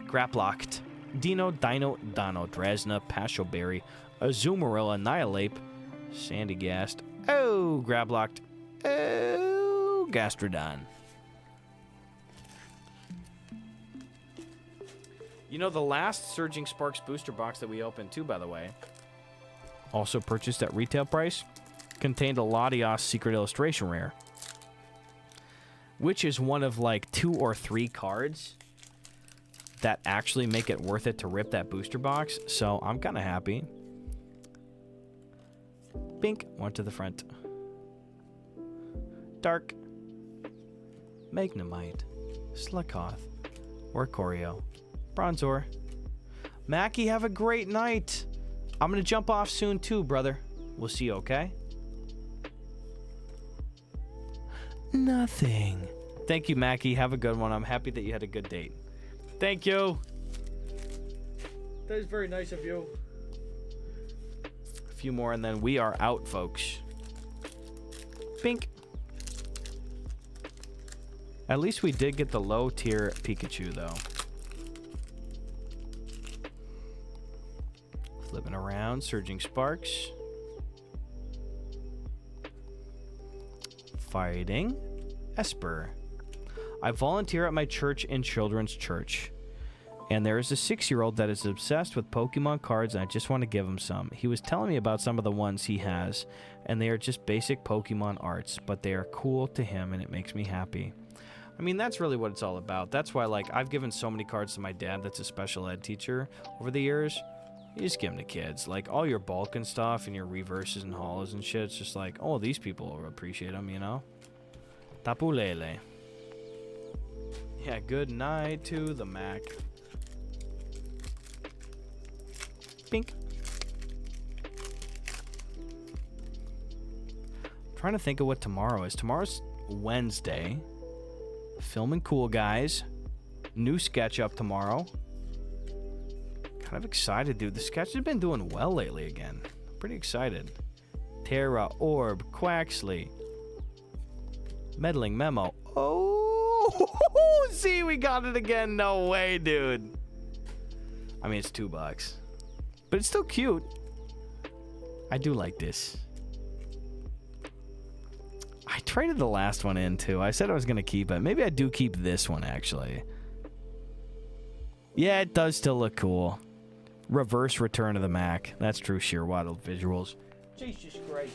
Graplocked, Dino, Dano, Dresna, Pashoberry, Azumarill, Annihilate, Sandygast, oh, Grablocked, oh, Gastrodon. You know, the last Surging Sparks booster box that we opened too, by the way, also purchased at retail price, contained a Latios Secret Illustration Rare, which is one of like 2 or 3 cards that actually make it worth it to rip that booster box. So I'm kind of happy. Bink, one to the front. Dark, Magnemite, Slakoth, Orcorio, Bronzor. Mackie, have a great night. I'm going to jump off soon too, brother. We'll see you, okay? Nothing. Thank you, Mackie. Have a good one. I'm happy that you had a good date. Thank you. That is very nice of you. A few more and then we are out, folks. Bink. At least we did get the low tier Pikachu, though. Flipping around, Surging Sparks. Fighting Esper. I volunteer at my church in children's church. And there is a 6-year-old that is obsessed with Pokemon cards, and I just want to give him some. He was telling me about some of the ones he has, and they are just basic Pokemon arts, but they are cool to him, and it makes me happy. I mean, that's really what it's all about. That's why, like, I've given so many cards to my dad that's a special ed teacher over the years. You just give them to kids. Like, all your bulk and stuff and your reverses and hollows and shit, it's just like, oh, these people will appreciate them, you know? Tapu Lele. Yeah, good night to the Mac. Pink. I'm trying to think of what tomorrow is. Tomorrow's Wednesday. Filming Cool Guys. New sketch up tomorrow. Kind of excited, dude. The sketch has been doing well lately again. Pretty excited. Terra, Orb, Quaxley. Meddling Memo. Oh, see, we got it again. No way, dude. I mean, it's $2. But it's still cute. I do like this. I traded the last one in, too. I said I was going to keep it. Maybe I do keep this one, actually. Yeah, it does still look cool. Reverse Return of the Mac. That's true sheer waddle visuals. Jesus Christ.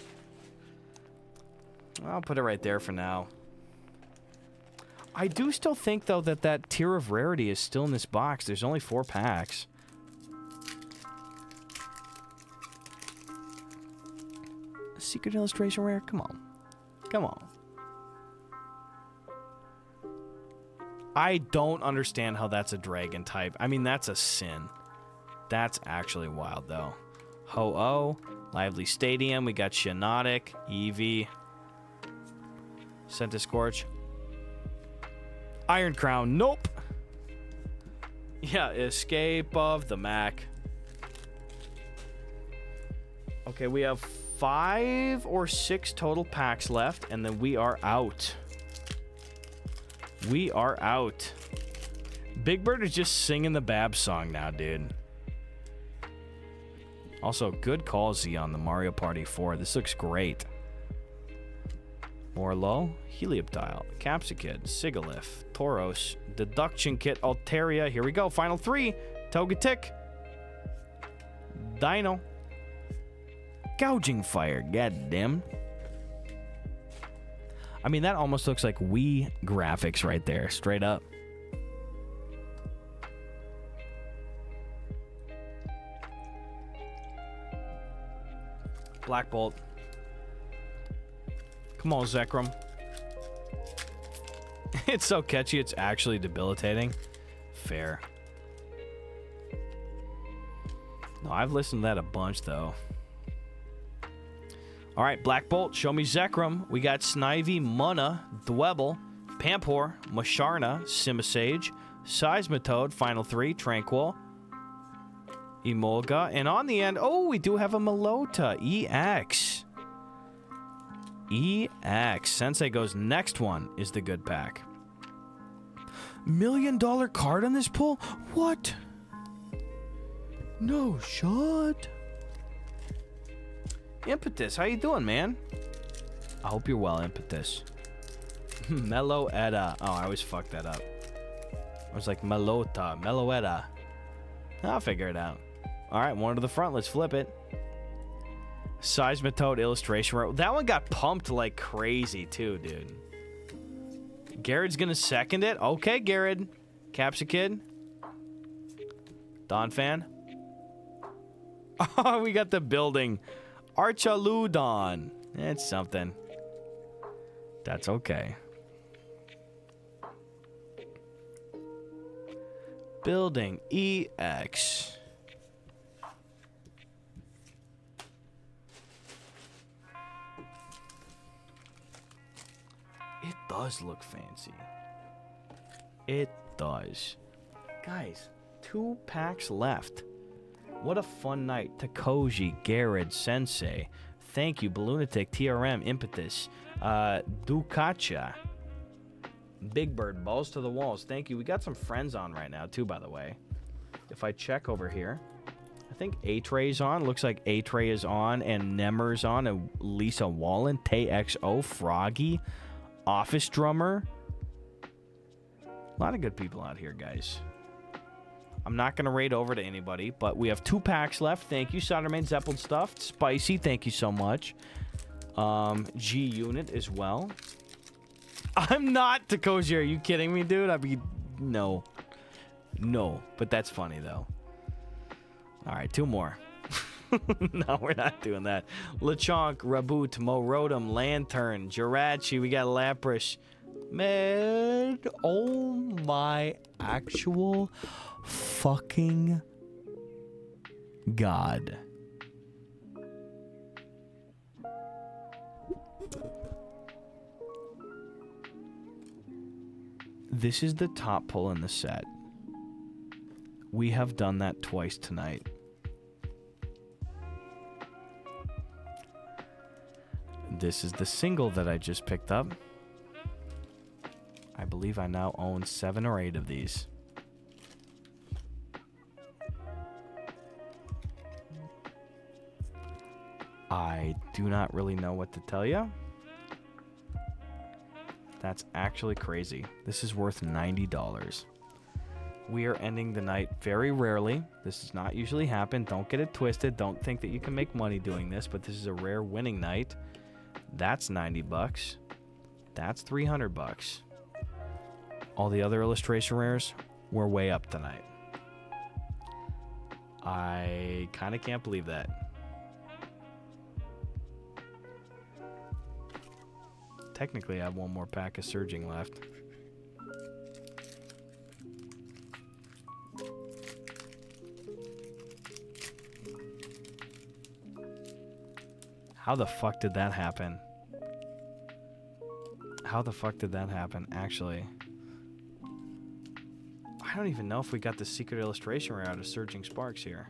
I'll put it right there for now. I do still think, though, that tier of rarity is still in this box. There's only 4 packs. Secret illustration rare? Come on. Come on. I don't understand how that's a dragon type. I mean, that's a sin. That's actually wild, though. Ho-Oh, Lively Stadium. We got Shiinotic, Eevee, Centiskorch. Iron Crown, nope. Yeah, Escape of the Mac. Okay, we have 5 or 6 total packs left, and then we are out. We are out. Big Bird is just singing the Babs song now, dude. Also, good call, Z, on the Mario Party 4. This looks great. Morlo, Helioptile, Capsicid, Sigalith, Tauros, Deduction Kit, Altaria. Here we go. Final 3. Togetic. Dino. Gouging Fire. Goddamn. I mean, that almost looks like Wii graphics right there. Straight up. Black Bolt. Come on, Zekrom. It's so catchy, it's actually debilitating. Fair. No, I've listened to that a bunch, though. All right, Black Bolt, show me Zekrom. We got Snivy, Munna, Dwebble, Pampor, Musharna, Simisage, Seismitoad, Final 3, Tranquil, Emolga, and on the end, oh, we do have a Melota, EX. EX. Sensei goes, next one is the good pack. $1 million card on this pull? What? No shot. Impetus, how you doing, man? I hope you're well, Impetus. Meloetta. Oh, I always fuck that up. I was like, Melota, Meloetta. I'll figure it out. All right, one to the front. Let's flip it. Seismitoad illustration. That one got pumped like crazy, too, dude. Garrett's going to second it. Okay, Garrett. Capsicid. Donphan. Oh, we got the building. Archaludon. It's something. That's okay. Building EX. It does look fancy. It does. Guys, 2 packs left. What a fun night. Takoji, Garrett, Sensei. Thank you, Balloonatic, TRM, Impetus, Dukacha, Big Bird, Balls to the Walls. Thank you. We got some friends on right now, too, by the way. If I check over here, I think A-Tray's on. Looks like A-Tray is on, and Nemmer's on, and Lisa Wallen, TayXO, Froggy, Office Drummer. A lot of good people out here, guys. I'm not going to raid over to anybody, but we have 2 packs left. Thank you, Solderman, Zeppelin Stuffed. Spicy, thank you so much. G-Unit as well. I'm not Takoji. Are you kidding me, dude? I mean, no. No, but that's funny, though. All right, 2 more. No, we're not doing that. Lechonk, Raboot, Morotum, Lantern, Jirachi. We got Lapras. Man, oh my actual fucking God. This is the top pull in the set. We have done that twice tonight. This is the single that I just picked up. I believe I now own 7 or 8 of these. I do not really know what to tell you. That's actually crazy. This is worth $90. We are ending the night very rarely. This does not usually happen. Don't get it twisted. Don't think that you can make money doing this, but this is a rare winning night. That's $90. That's $300. All the other illustration rares were way up tonight. I kind of can't believe that. Technically, I have one more pack of surging left. How the fuck did that happen? How the fuck did that happen, actually? I don't even know if we got the secret illustration rare out of Surging Sparks here.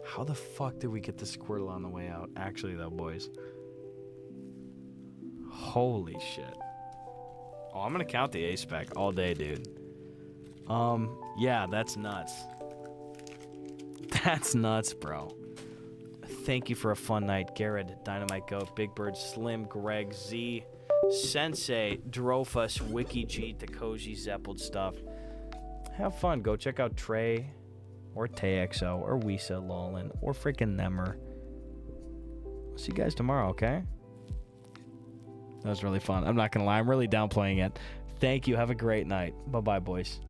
How the fuck did we get the Squirtle on the way out? Actually, though, boys. Holy shit. Oh, I'm gonna count the A-Spec all day, dude. Yeah, that's nuts. That's nuts, bro. Thank you for a fun night, Garrett, Dynamite Goat, Big Bird, Slim, Greg, Z, Sensei, Drofus, Wiki G, Takoji, Zeppled Stuff. Have fun. Go check out Trey, or TXO, or Wisa, Lolin, or freaking Nemmer. See you guys tomorrow, okay? That was really fun. I'm not gonna lie. I'm really downplaying it. Thank you. Have a great night. Bye-bye, boys.